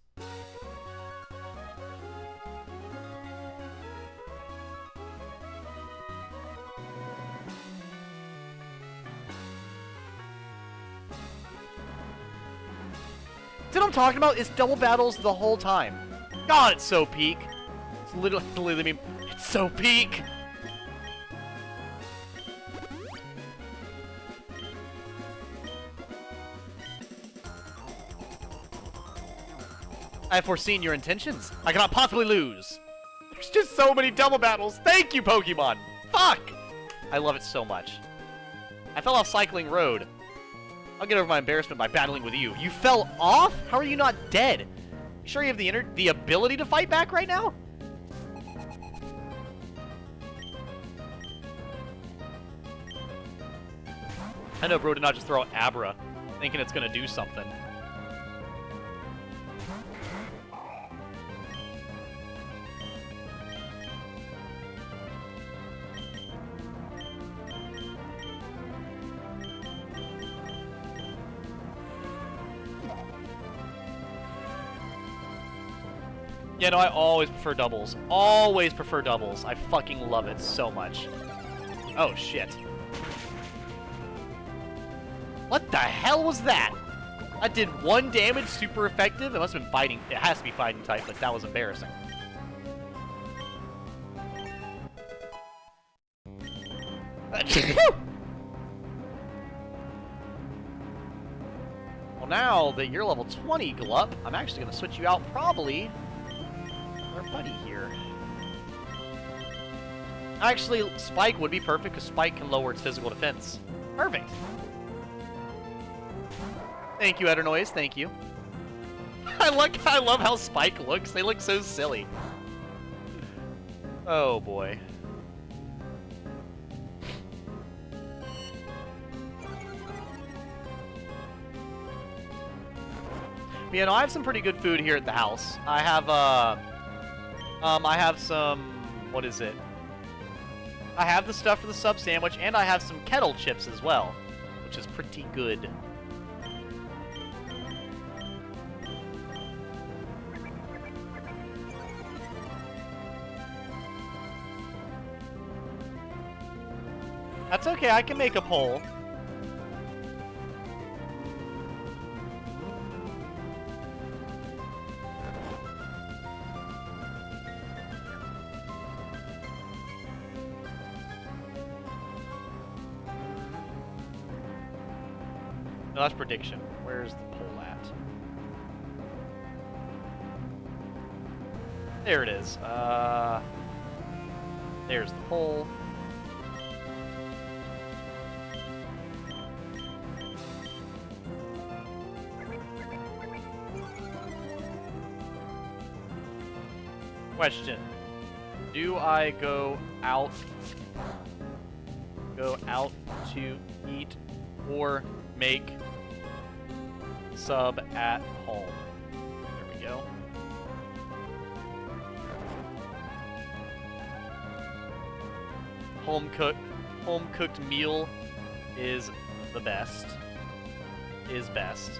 See what I'm talking about? It's double battles the whole time. God, it's so peak. It's literally, I mean, it's so peak. I have foreseen your intentions. I cannot possibly lose. There's just so many double battles. Thank you, Pokemon. Fuck. I love it so much. I fell off Cycling Road. I'll get over my embarrassment by battling with you. You fell off? How are you not dead? You sure you have the ability to fight back right now? I know bro did not just throw out Abra, thinking it's gonna do something. Yeah, no, I always prefer doubles. Always prefer doubles. I fucking love it so much. Oh, shit. What the hell was that? That did 1 damage, super effective. It must have been fighting. It has to be fighting type, but that was embarrassing. Well, now that you're level 20, Glup, I'm actually going to switch you out probably with our buddy here. Actually, Spike would be perfect because Spike can lower its physical defense. Perfect. Thank you, Etternoise. Thank you. I love how Spike looks. They look so silly. Oh boy. But, you know, I have some pretty good food here at the house. I have some, what is it? I have the stuff for the sub sandwich, and I have some kettle chips as well, which is pretty good. That's okay, I can make a poll. No, that's prediction. Where's the poll at? There it is. There's the poll. Question. Do I go out to eat or make sub at home? There we go. Home cooked meal is the best. Is best.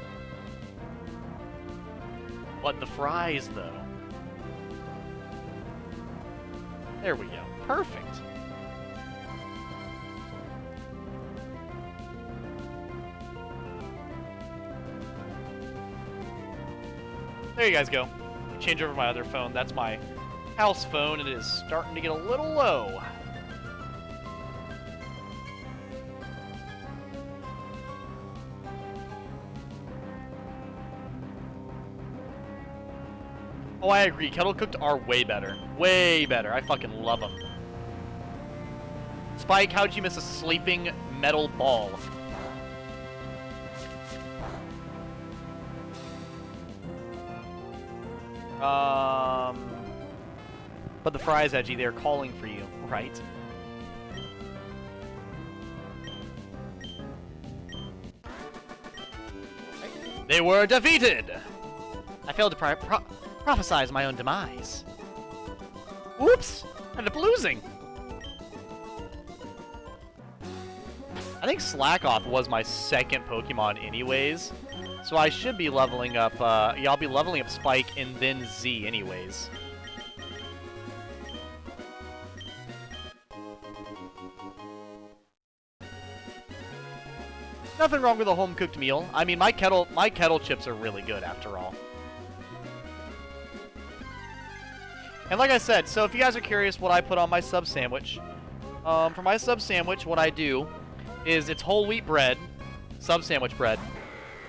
But the fries though. There we go. Perfect. There you guys go. Change over my other phone. That's my house phone. It is starting to get a little low. Oh, I agree. Kettle cooked are way better. Way better. I fucking love them. Spike, how'd you miss a sleeping metal ball? But the fries, Edgy, they're calling for you, right? They were defeated! I failed to prophesize my own demise. Oops! I ended up losing! I think Slackoff was my second Pokemon anyways, so I should be leveling up, yeah, I'll be leveling up Spike and then Z anyways. Nothing wrong with a home-cooked meal. I mean, my kettle chips are really good after all. And like I said, so if you guys are curious what I put on my sub sandwich, for my sub sandwich, what I do is it's whole wheat bread, sub sandwich bread.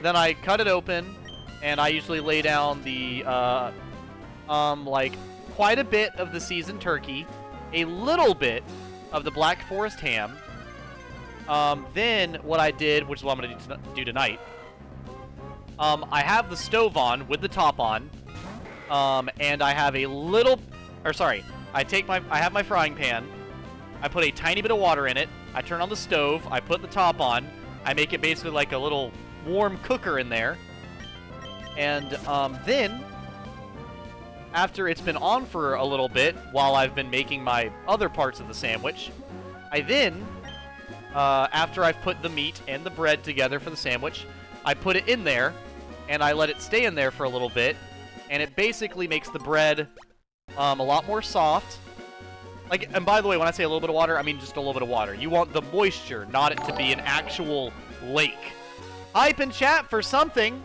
Then I cut it open, and I usually lay down the, like, quite a bit of the seasoned turkey, a little bit of the Black Forest ham. Then what I did, which is what I'm going to do tonight, I have the stove on with the top on, and I have a little, or sorry, I have my frying pan, I put a tiny bit of water in it, I turn on the stove, I put the top on, I make it basically like a little warm cooker in there, and then, after it's been on for a little bit, while I've been making my other parts of the sandwich, I then, after I've put the meat and the bread together for the sandwich, I put it in there, and I let it stay in there for a little bit, and it basically makes the bread a lot more soft. Like, and by the way, when I say a little bit of water, I mean just a little bit of water. You want the moisture, not it to be an actual lake. Hype in chat for something.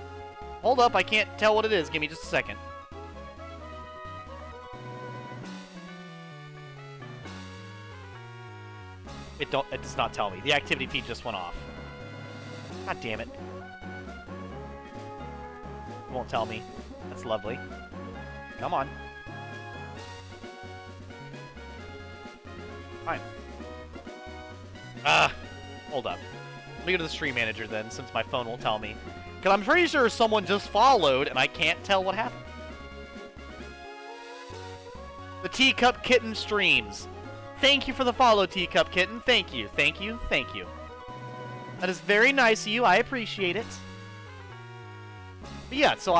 Hold up, I can't tell what it is. Give me just a second. It does not tell me. The activity feed just went off. God damn it. won't tell me. That's lovely. Come on. Fine. Hold up. Let me go to the stream manager then, since my phone won't tell me. Because I'm pretty sure someone just followed, and I can't tell what happened. The Teacup Kitten streams. Thank you for the follow, Teacup Kitten. Thank you, thank you, thank you. That is very nice of you. I appreciate it. But yeah, so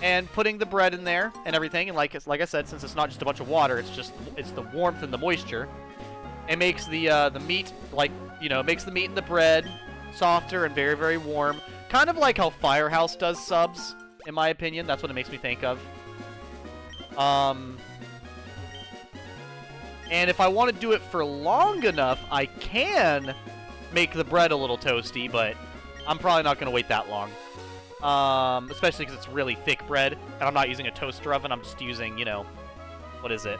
and putting the bread in there and everything, and like I said, since it's not just a bunch of water, it's the warmth and the moisture. It makes the meat, like, you know, makes the meat and the bread softer and very, very warm. Kind of like how Firehouse does subs, in my opinion. That's what it makes me think of. And if I want to do it for long enough, I can make the bread a little toasty, but I'm probably not going to wait that long. Especially because it's really thick bread, and I'm not using a toaster oven. I'm just using, you know, what is it?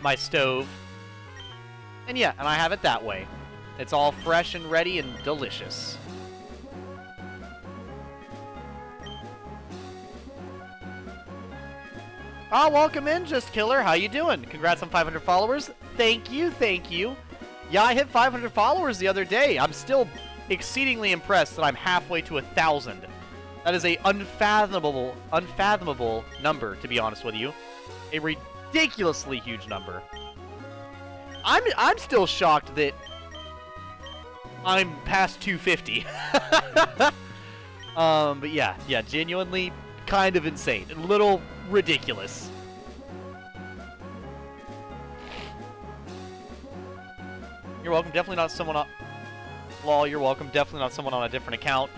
My stove. And yeah, and I have it that way. It's all fresh and ready and delicious. Ah, welcome in, Just Killer. How you doing? Congrats on 500 followers. Thank you, thank you. Yeah, I hit 500 followers the other day. I'm still exceedingly impressed that I'm halfway to 1,000. That is a unfathomable number, to be honest with you. A ridiculously huge number. I'm still shocked that I'm past 250. But yeah, genuinely kind of insane. A little ridiculous. You're welcome. Definitely not someone on... Lol, you're welcome. Definitely not someone on a different account.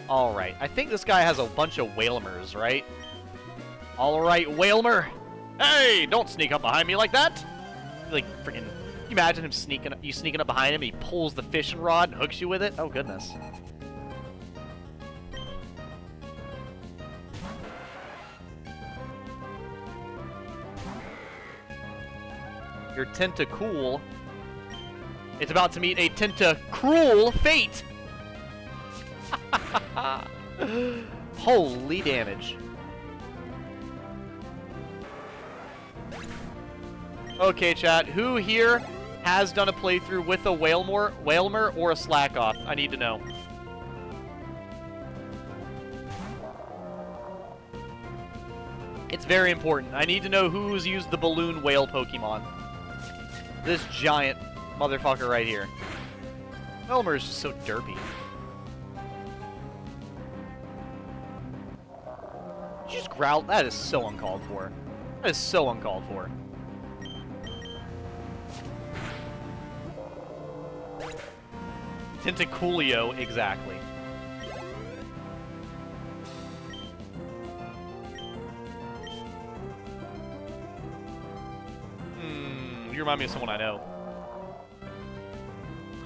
Alright, I think this guy has a bunch of Whalmers, right? Alright, Whalmer! Hey, don't sneak up behind me like that! Like, freaking... You imagine him sneaking up behind him, he pulls the fishing rod and hooks you with it? Oh, goodness. Your Tentacool. It's about to meet a Tentacruel fate! Holy damage. Okay, chat. Who here has done a playthrough with a Whalmer or a Slack-Off? I need to know. It's very important. I need to know who's used the Balloon Whale Pokemon. This giant motherfucker right here. Whalmer is just so derpy. You just growl? That is so uncalled for. That is so uncalled for. Tentacoolio, exactly. You remind me of someone I know.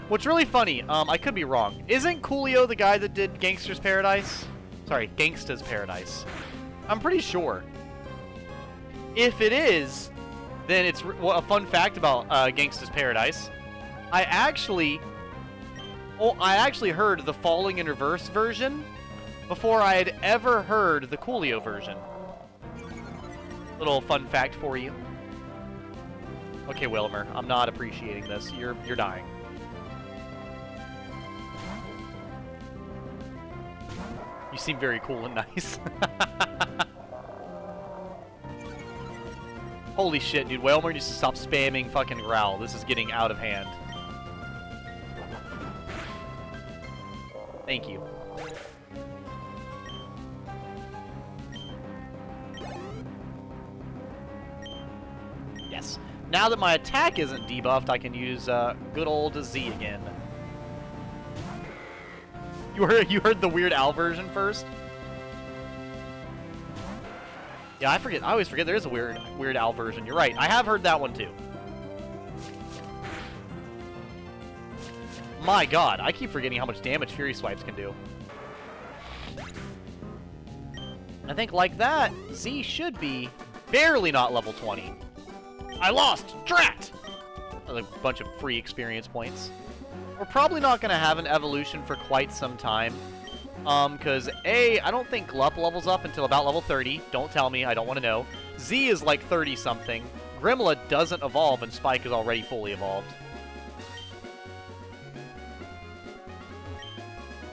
What's really funny, I could be wrong. Isn't Coolio the guy that did Gangsta's Paradise? Sorry, Gangsta's Paradise. I'm pretty sure. If it is, then it's a fun fact about Gangsta's Paradise. I actually heard the Falling in Reverse version before I had ever heard the Coolio version. Little fun fact for you. Okay, Whalmer, I'm not appreciating this. You're dying. You seem very cool and nice. Holy shit, dude. Whalmer needs to stop spamming fucking growl. This is getting out of hand. Thank you. Yes. Now that my attack isn't debuffed, I can use good old Z again. You heard the Weird Al version first? Yeah, I always forget there is a Weird Al version. You're right. I have heard that one too. My god, I keep forgetting how much damage Fury Swipes can do. I think like that, Z should be barely not level 20. I lost! Drat! a bunch of free experience points. We're probably not going to have an evolution for quite some time. Because A, I don't think Glup levels up until about level 30. Don't tell me, I don't want to know. Z is like 30-something. Grimla doesn't evolve, and Spike is already fully evolved.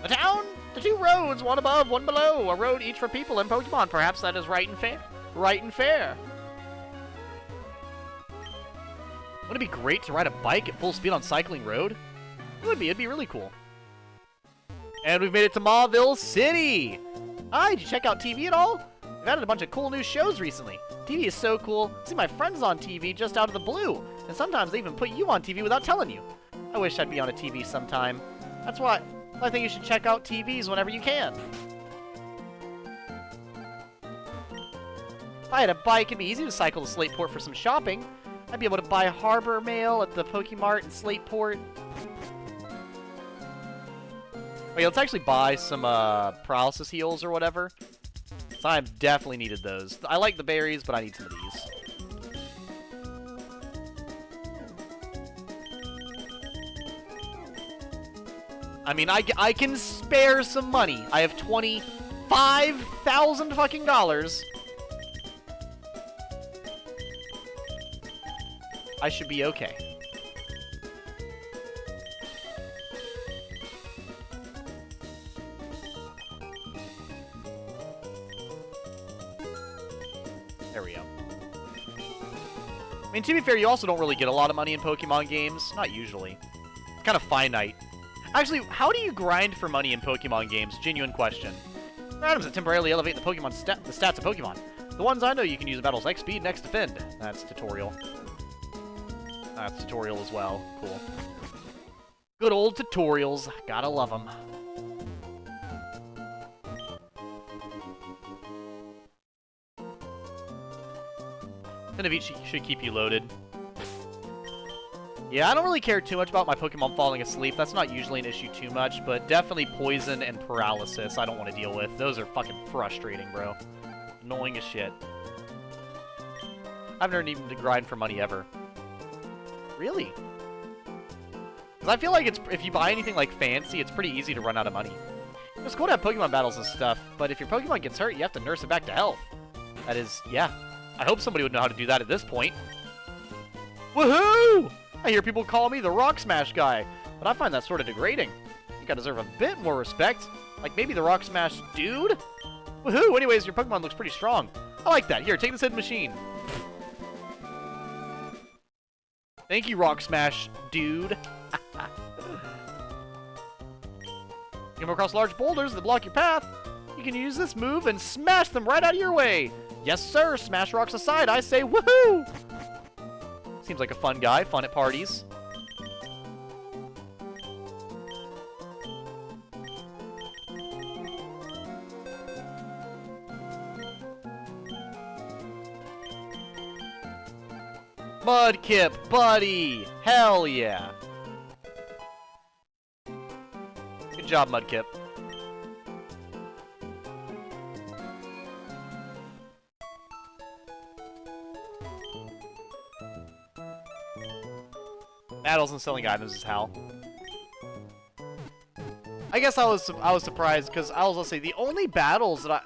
A town! The two roads, one above, one below. A road each for people and Pokemon. Perhaps that is right and fair. Right and fair. Wouldn't it be great to ride a bike at full speed on Cycling Road? It would be. It'd be really cool. And we've made it to Mauville City! Hi, did you check out TV at all? We've added a bunch of cool new shows recently. TV is so cool. I see my friends on TV just out of the blue. And sometimes they even put you on TV without telling you. I wish I'd be on a TV sometime. That's why I think you should check out TVs whenever you can. If I had a bike, it'd be easy to cycle to Slateport for some shopping. I'd be able to buy Harbor Mail at the Pokemart in Slateport. Wait, let's actually buy some paralysis heals or whatever. So I've definitely needed those. I like the berries, but I need some of these. I mean, I can spare some money. I have $25,000 fucking dollars. I should be okay. There we go. I mean, to be fair, you also don't really get a lot of money in Pokemon games. Not usually. It's kind of finite. Actually, how do you grind for money in Pokemon games? Genuine question. Items that temporarily elevate the stats of Pokemon. The ones I know you can use in battles: X Speed and X Defend. That's tutorial. That's tutorial as well. Cool. Good old tutorials. Gotta love them. Cinebeach should keep you loaded. Yeah, I don't really care too much about my Pokemon falling asleep. That's not usually an issue too much, but definitely poison and paralysis I don't want to deal with. Those are fucking frustrating, bro. Annoying as shit. I've never needed to grind for money ever. Really? Because I feel like if you buy anything like fancy, it's pretty easy to run out of money. It's cool to have Pokemon battles and stuff, but if your Pokemon gets hurt, you have to nurse it back to health. That is, yeah. I hope somebody would know how to do that at this point. Woohoo! I hear people call me the Rock Smash guy, but I find that sort of degrading. I think I deserve a bit more respect. Like maybe the Rock Smash dude? Woohoo! Anyways, your Pokemon looks pretty strong. I like that. Here, take this hidden machine. Thank you, Rock Smash dude. You come across large boulders that block your path. You can use this move and smash them right out of your way. Yes, sir. Smash rocks aside, I say woohoo! Seems like a fun guy, fun at parties. Mudkip, buddy! Hell yeah! Good job, Mudkip. Battles and selling items is how. I guess I was surprised because I was gonna say the only battles that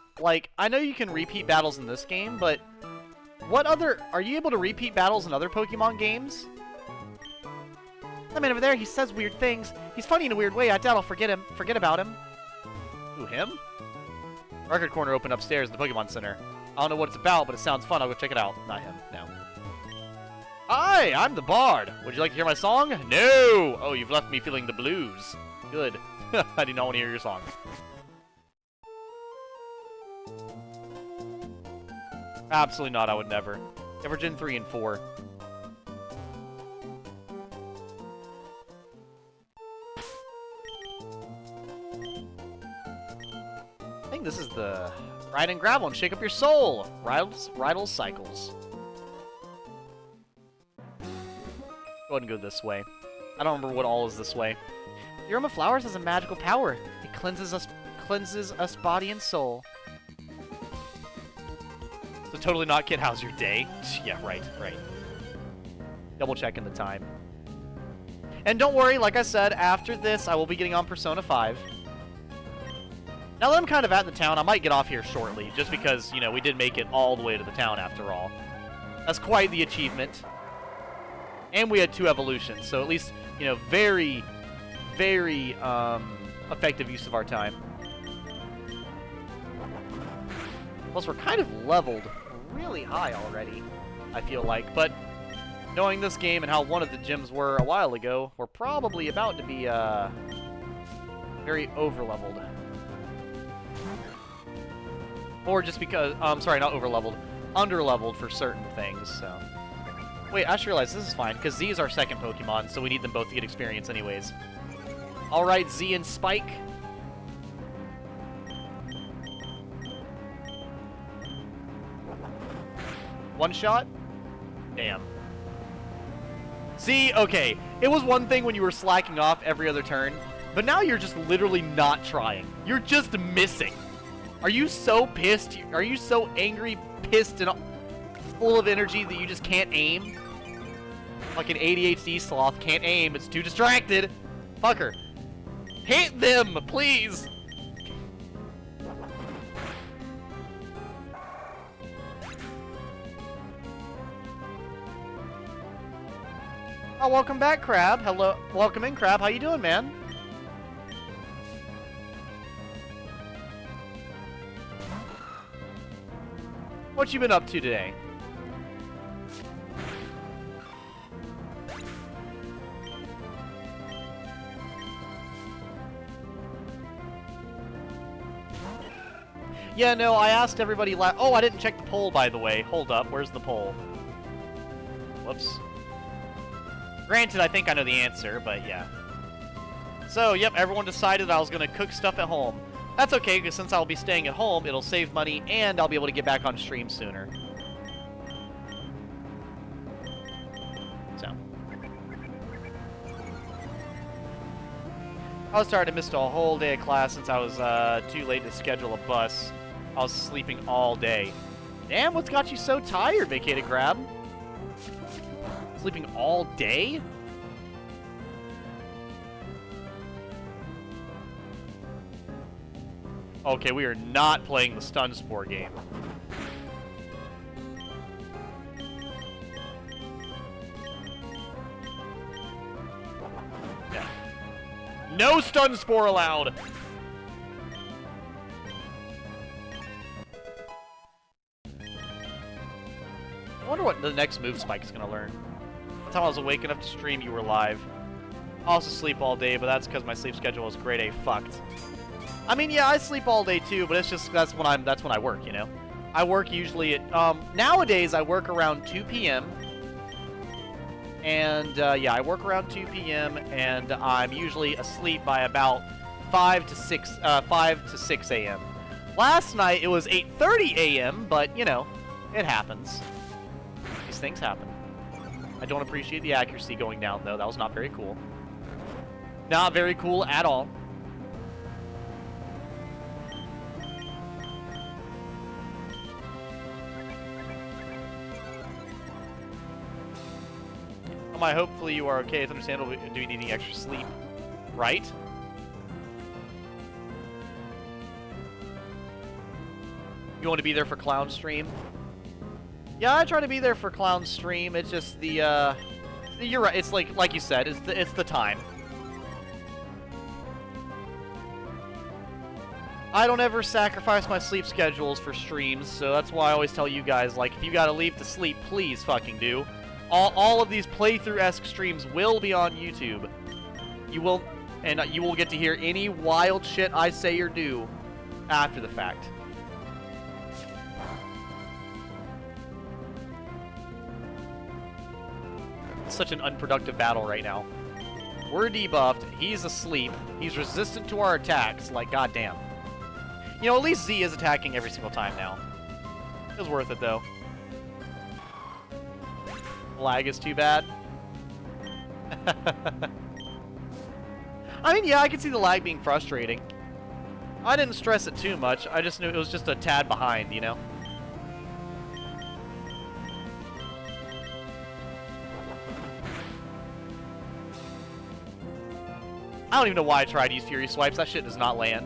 I know you can repeat battles in this game, but what other are you able to repeat battles in other Pokemon games? That man over there, he says weird things. He's funny in a weird way. I doubt I'll forget about him. Who, him? Record corner open upstairs in the Pokemon Center. I don't know what it's about, but it sounds fun. I'll go check it out. Not him. No. Hi, I'm the Bard. Would you like to hear my song? No! Oh, you've left me feeling the blues. Good. I do not want to hear your song. Absolutely not, I would never. Ever Gen 3 and 4. I think this is the ride and gravel and shake up your soul. Rydell Cycles. Go ahead and go this way. I don't remember what all is this way. The aroma of flowers has a magical power. It cleanses us body and soul. So totally not, kid. How's your day? Yeah, right. Double checking the time. And don't worry, like I said, after this, I will be getting on Persona 5. Now that I'm kind of at the town, I might get off here shortly, just because, you know, we did make it all the way to the town after all. That's quite the achievement. And we had 2 evolutions, so at least, you know, very, very effective use of our time. Plus, we're kind of leveled really high already, I feel like. But knowing this game and how one of the gyms were a while ago, we're probably about to be very over-leveled. Or just because, sorry, not over-leveled, under-leveled for certain things, so. Wait, I just realized this is fine, because Z is our second Pokemon, so we need them both to get experience anyways. Alright, Z and Spike. One shot? Damn. See, okay, it was one thing when you were slacking off every other turn, but now you're just literally not trying. You're just missing. Are you so pissed? Are you so angry, pissed, and full of energy that you just can't aim? Like an ADHD sloth can't aim, it's too distracted. Fucker. Hit them, please! Oh, welcome back, Crab. Hello. Welcome in, Crab. How you doing, man? What you been up to today? Yeah, no, I asked everybody oh, I didn't check the poll, by the way. Hold up. Where's the poll? Whoops. Granted, I think I know the answer, but yeah. So, yep, everyone decided I was going to cook stuff at home. That's okay, because since I'll be staying at home, it'll save money, and I'll be able to get back on stream sooner. So. I was tired. I missed a whole day of class since I was too late to schedule a bus. I was sleeping all day. Damn, what's got you so tired, Vacated Crab? Sleeping all day? Okay, we are not playing the Stun Spore game. Yeah. No Stun Spore allowed! I wonder what the next move Spike is going to learn. The time I was awake enough to stream, you were live. I also sleep all day, but that's because my sleep schedule is grade A fucked. I mean, yeah, I sleep all day too, but it's just that's when I work, you know. I work usually at nowadays I work around 2 p.m. And yeah, I work around 2 p.m. and I'm usually asleep by about 5 to 6 a.m. Last night it was 8:30 a.m., but you know, it happens. These things happen. I don't appreciate the accuracy going down, though. That was not very cool. Not very cool at all. Hopefully you are okay. It's understandable. Do you need any extra sleep? Right? You want to be there for Clown stream? Yeah, I try to be there for Clown stream. It's just the, you're right. It's like you said, it's the time. I don't ever sacrifice my sleep schedules for streams, so that's why I always tell you guys, like, if you gotta leave to sleep, please fucking do. All of these playthrough-esque streams will be on YouTube. You will get to hear any wild shit I say or do after the fact. Such an unproductive battle right now. We're debuffed, he's asleep, he's resistant to our attacks, like goddamn. You know, at least Z is attacking every single time now. It was worth it though. Lag is too bad. I mean, yeah, I can see the lag being frustrating. I didn't stress it too much, I just knew it was just a tad behind, you know? I don't even know why I tried to use Fury Swipes. That shit does not land.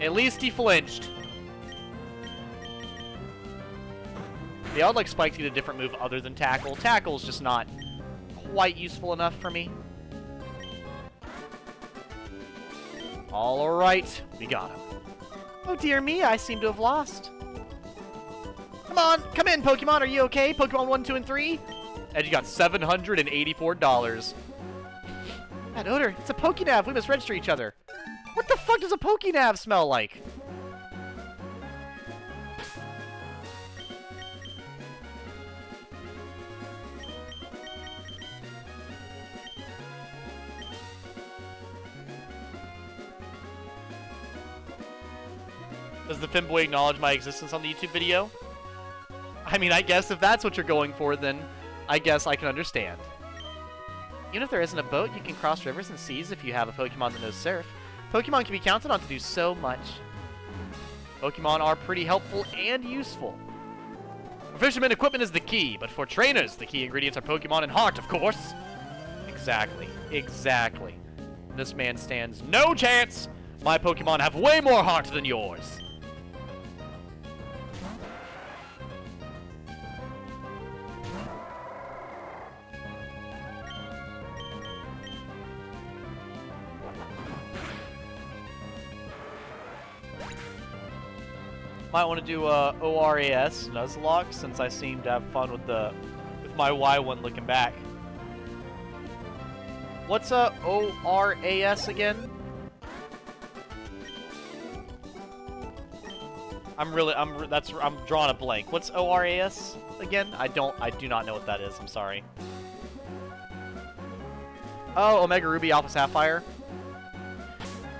At least he flinched. Yeah, I would like Spike to get a different move other than Tackle. Tackle's just not quite useful enough for me. Alright, we got him. Oh dear me, I seem to have lost. Come on, come in, Pokemon. Are you okay? Pokemon 1, 2, and 3? And you got $784. That odor, it's a Pokénav. We must register each other. What the fuck does a Pokénav smell like? Does the Finboy acknowledge my existence on the YouTube video? I mean, I guess if that's what you're going for, then I guess I can understand. Even if there isn't a boat, you can cross rivers and seas if you have a Pokemon that knows surf. Pokemon can be counted on to do so much. Pokemon are pretty helpful and useful. For fishermen, equipment is the key, but for trainers, the key ingredients are Pokemon and heart, of course. Exactly. Exactly. This man stands no chance. My Pokemon have way more heart than yours. Might want to do ORAS Nuzlocke since I seem to have fun with my Y1 looking back. What's ORAS again? I'm drawing a blank. What's ORAS again? I do not know what that is. I'm sorry. Oh, Omega Ruby Alpha Sapphire.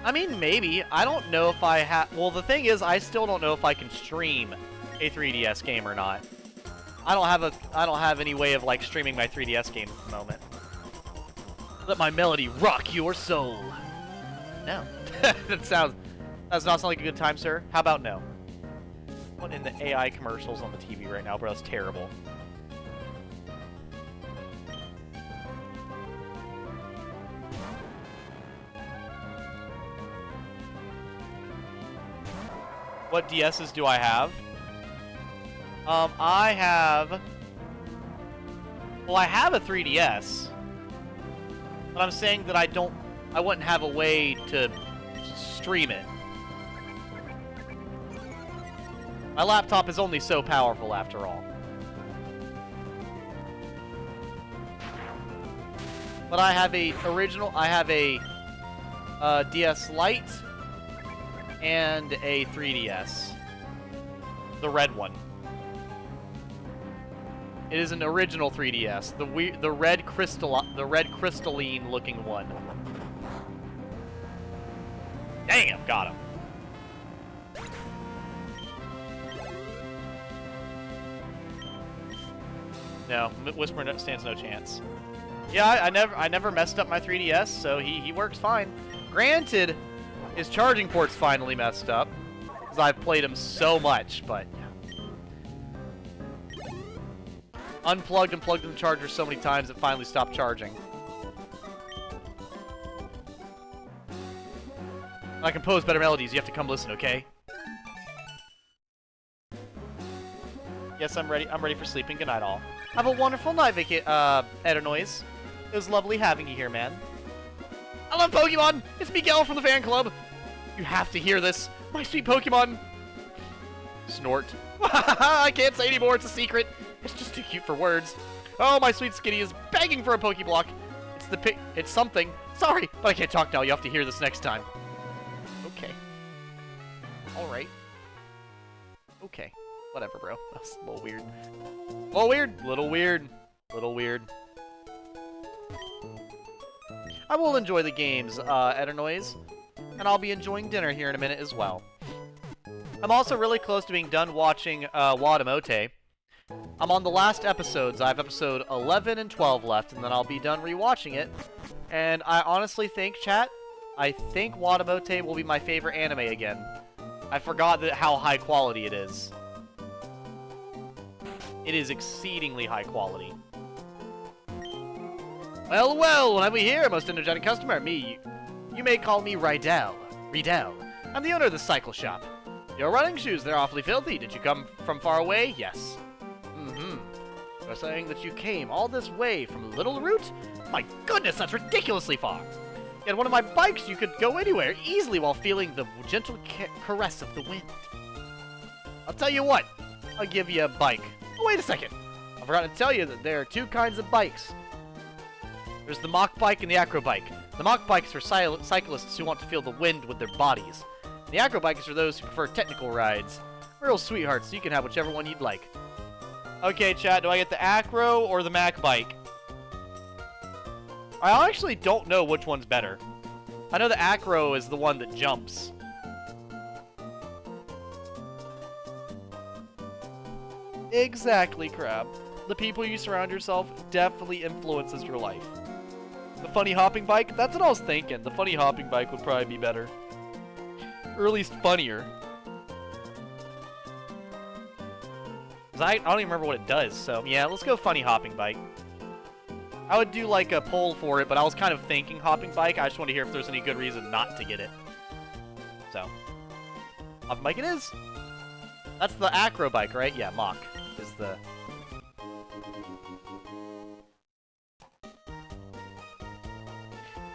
I mean, maybe. I don't know if I have... Well, the thing is, I still don't know if I can stream a 3DS game or not. I don't have any way of, like, streaming my 3DS game at the moment. Let my melody rock your soul. No. That's not sound like a good time, sir. How about no? What in the AI commercials on the TV right now, bro? That's terrible. What DSs do I have? I have... Well, I have a 3DS. But I'm saying that I wouldn't have a way to stream it. My laptop is only so powerful after all. But I have a DS Lite and a 3DS. The red one. It is an original 3DS. The red crystalline looking one. Damn, got him. No, Whisper stands no chance. Yeah, I never messed up my 3DS, so he works fine. Granted, his charging port's finally messed up, because I've played him so much, but yeah. Unplugged and plugged in the charger so many times it finally stopped charging. I compose better melodies, you have to come listen, okay? Yes, I'm ready. I'm ready for sleeping. Good night, all. Have a wonderful night, Eternoise. It was lovely having you here, man. I love Pokemon! It's Miguel from the fan club! You have to hear this! My sweet Pokemon! Snort. I can't say anymore, it's a secret! It's just too cute for words. Oh, my sweet Skitty is begging for a Pokeblock! It's something. Sorry, but I can't talk now. You have to hear this next time. Okay. Alright. Okay. Whatever, bro. That's a little weird. Little weird. Little weird. Little weird. I will enjoy the games, Eternoise. And I'll be enjoying dinner here in a minute as well. I'm also really close to being done watching Watamote. I'm on the last episodes. I have episode 11 and 12 left, and then I'll be done rewatching it. And I honestly think, chat, I think Watamote will be my favorite anime again. I forgot how high quality it is. It is exceedingly high quality. Well, well, what have we here, most energetic customer? Me. You may call me Rydell. I'm the owner of the cycle shop. Your running shoes, they're awfully filthy. Did you come from far away? Yes. You're saying that you came all this way from Little Root? My goodness, that's ridiculously far. Yet one of my bikes, you could go anywhere easily while feeling the gentle caress of the wind. I'll tell you what, I'll give you a bike. Oh, wait a second. I forgot to tell you that there are two kinds of bikes. There's the mock bike and the acro bike. The mock bike is for cyclists who want to feel the wind with their bodies. The acro bike is for those who prefer technical rides. Real sweethearts, so you can have whichever one you'd like. Okay, chat, do I get the acro or the Mac bike? I actually don't know which one's better. I know the acro is the one that jumps. Exactly, Crab. The people you surround yourself definitely influences your life. The funny hopping bike? That's what I was thinking. The funny hopping bike would probably be better. Or at least funnier. I don't even remember what it does, so yeah, let's go funny hopping bike. I would do like a poll for it, but I was kind of thinking hopping bike. I just want to hear if there's any good reason not to get it. So, hopping bike it is. That's the acro bike, right? Yeah, mock is the...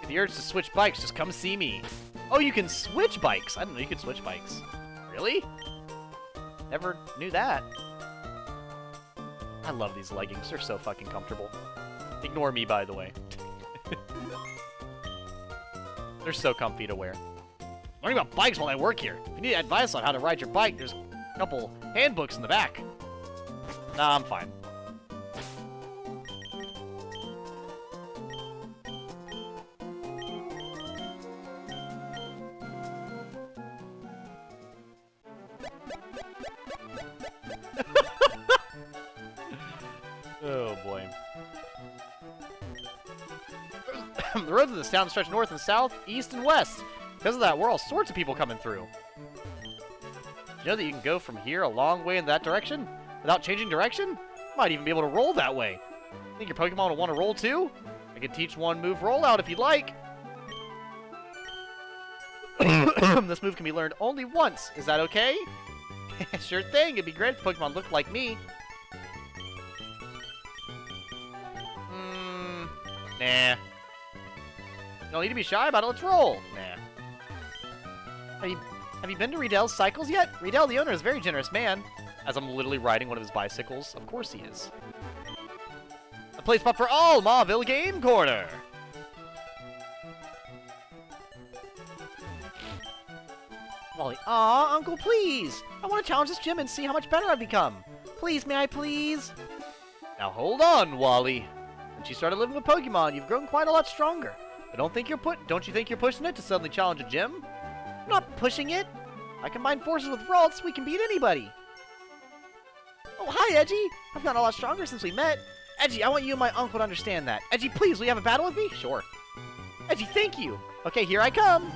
If the urge to switch bikes, just come see me. Oh, you can switch bikes. I didn't know you could switch bikes. Really? Never knew that. I love these leggings. They're so fucking comfortable. Ignore me, by the way. They're so comfy to wear. Learning about bikes while I work here. If you need advice on how to ride your bike, there's a couple handbooks in the back. Nah, I'm fine. Oh boy. The roads of this town stretch north and south, east and west. Because of that, we're all sorts of people coming through. You know that you can go from here a long way in that direction without changing direction? You might even be able to roll that way. Think your Pokemon will want to roll too? I can teach one move rollout if you'd like. This move can be learned only once. Is that okay? Sure thing. It'd be great if Pokemon looked like me. Nah. You don't need to be shy about it. Let's roll. Nah. Have you been to Rydell's Cycles yet? Rydell, the owner, is a very generous man. As I'm literally riding one of his bicycles. Of course he is. A play spot for all, Mauville Game Corner. Wally, aw, Uncle, please. I want to challenge this gym and see how much better I've become. Please, may I please? Now hold on, Wally. Since you started living with Pokemon, you've grown quite a lot stronger. But don't you think you're pushing it to suddenly challenge a gym? I'm not pushing it. I combine forces with Ralts, we can beat anybody. Oh, hi, Edgy. I've gotten a lot stronger since we met. Edgy, I want you and my uncle to understand that. Edgy, please, will you have a battle with me? Sure. Edgy, thank you. Okay, here I come.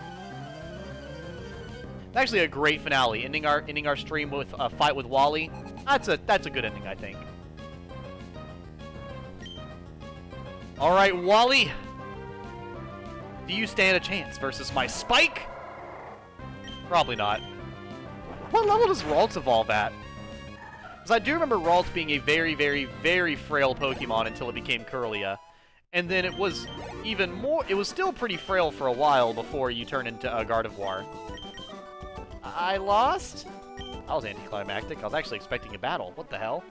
It's actually a great finale, ending our stream with a fight with Wally. That's a good ending, I think. All right, Wally. Do you stand a chance versus my Spike? Probably not. What level does Ralts evolve at? Because I do remember Ralts being a very, very, very frail Pokemon until it became Kirlia. And then it was even more... It was still pretty frail for a while before you turn into a Gardevoir. I lost? That was anticlimactic. I was actually expecting a battle. What the hell?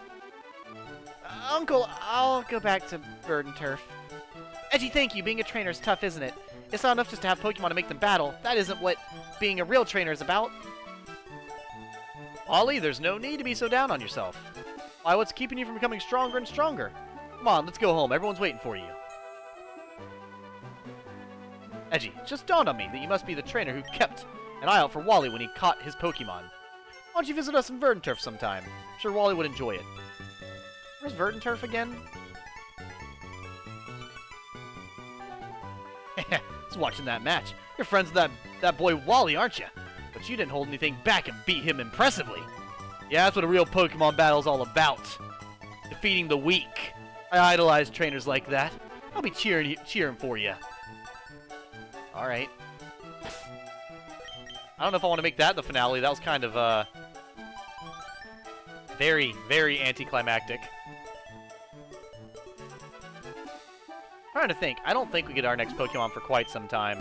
Uncle, I'll go back to Bird and Turf. Edgy, thank you. Being a trainer is tough, isn't it? It's not enough just to have Pokemon to make them battle. That isn't what being a real trainer is about. Ollie, there's no need to be so down on yourself. Why, what's keeping you from becoming stronger and stronger? Come on, let's go home. Everyone's waiting for you. Edgy, it just dawned on me that you must be the trainer who kept an eye out for Wally when he caught his Pokemon. Why don't you visit us in Verdanturf sometime? I'm sure Wally would enjoy it. Where's Verdanturf again? Just watching that match. You're friends with that boy Wally, aren't you? But you didn't hold anything back and beat him impressively. Yeah, that's what a real Pokemon battle's all about. Defeating the weak. I idolize trainers like that. I'll be cheering for you. Alright. I don't know if I want to make that the finale. That was kind of, very, very anticlimactic. Trying to think. I don't think we get our next Pokemon for quite some time.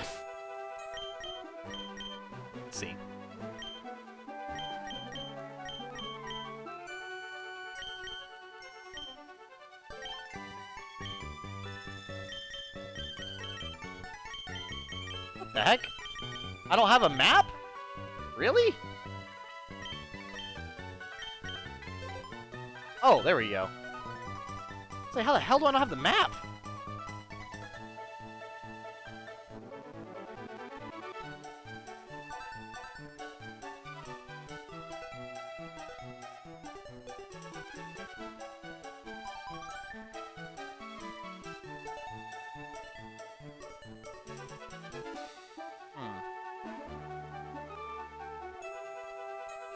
Let's see. What the heck? I don't have a map? Really? Oh, there we go. Say, how the hell do I not have the map?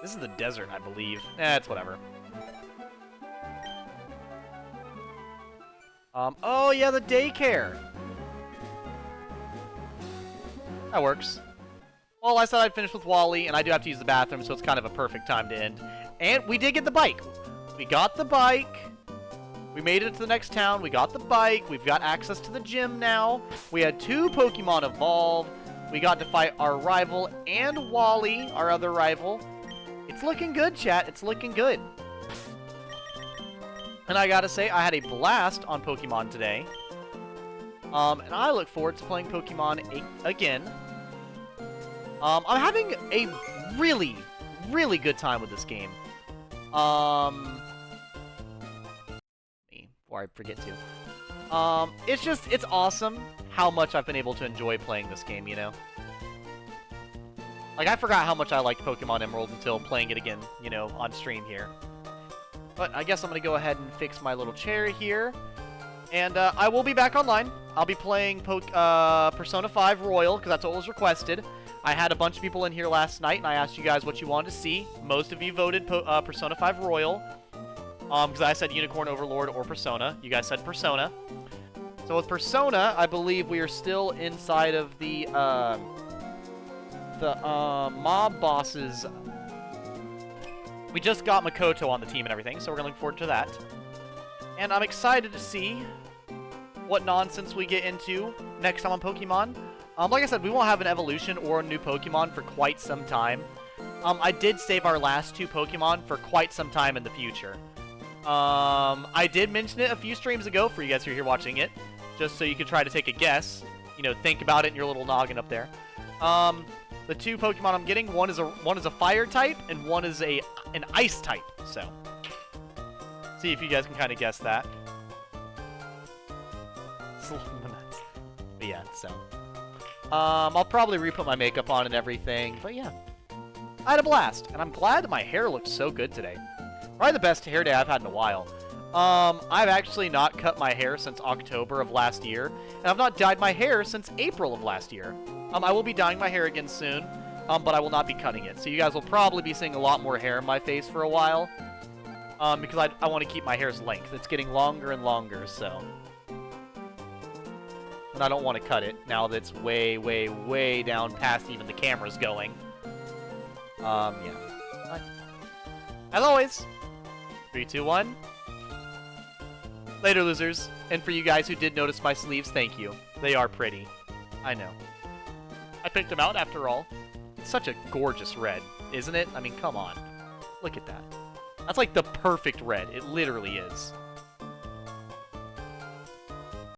This is the desert, I believe. It's whatever. Oh yeah, the daycare. That works. Well, I said I'd finish with Wally, and I do have to use the bathroom, so it's kind of a perfect time to end. And we did get the bike. We got the bike. We made it to the next town. We got the bike. We've got access to the gym now. We had 2 Pokemon evolve. We got to fight our rival and Wally, our other rival. It's looking good, chat. It's looking good. And I gotta say, I had a blast on Pokemon today. And I look forward to playing Pokemon again. I'm having a really, really good time with this game. Before I forget to. It's awesome how much I've been able to enjoy playing this game, you know? Like, I forgot how much I liked Pokemon Emerald until playing it again, you know, on stream here. But I guess I'm going to go ahead and fix my little chair here. And I will be back online. I'll be playing Persona 5 Royal, because that's what was requested. I had a bunch of people in here last night, and I asked you guys what you wanted to see. Most of you voted Persona 5 Royal. Because I said Unicorn Overlord or Persona. You guys said Persona. So with Persona, I believe we are still inside of the mob bosses. We just got Makoto on the team and everything, so we're gonna look forward to that. And I'm excited to see what nonsense we get into next time on Pokemon. Like I said, we won't have an evolution or a new Pokemon for quite some time. I did save our last 2 Pokemon for quite some time in the future. I did mention it a few streams ago for you guys who are here watching it, just so you could try to take a guess. You know, think about it in your little noggin up there. The 2 Pokemon I'm getting, one is a fire type and one is an ice type. So, see if you guys can kind of guess that. But yeah, so I'll probably re-put my makeup on and everything. But yeah, I had a blast, and I'm glad that my hair looked so good today. Probably the best hair day I've had in a while. I've actually not cut my hair since October of last year, and I've not dyed my hair since April of last year. I will be dyeing my hair again soon, but I will not be cutting it. So you guys will probably be seeing a lot more hair in my face for a while, because I want to keep my hair's length. It's getting longer and longer, so. And I don't want to cut it now that it's way, way, way down past even the camera's going. Yeah. But, as always, 3, 2, 1. Later, losers. And for you guys who did notice my sleeves, thank you. They are pretty. I know. I picked them out after all. It's such a gorgeous red, isn't it? I mean, come on. Look at that. That's like the perfect red. It literally is.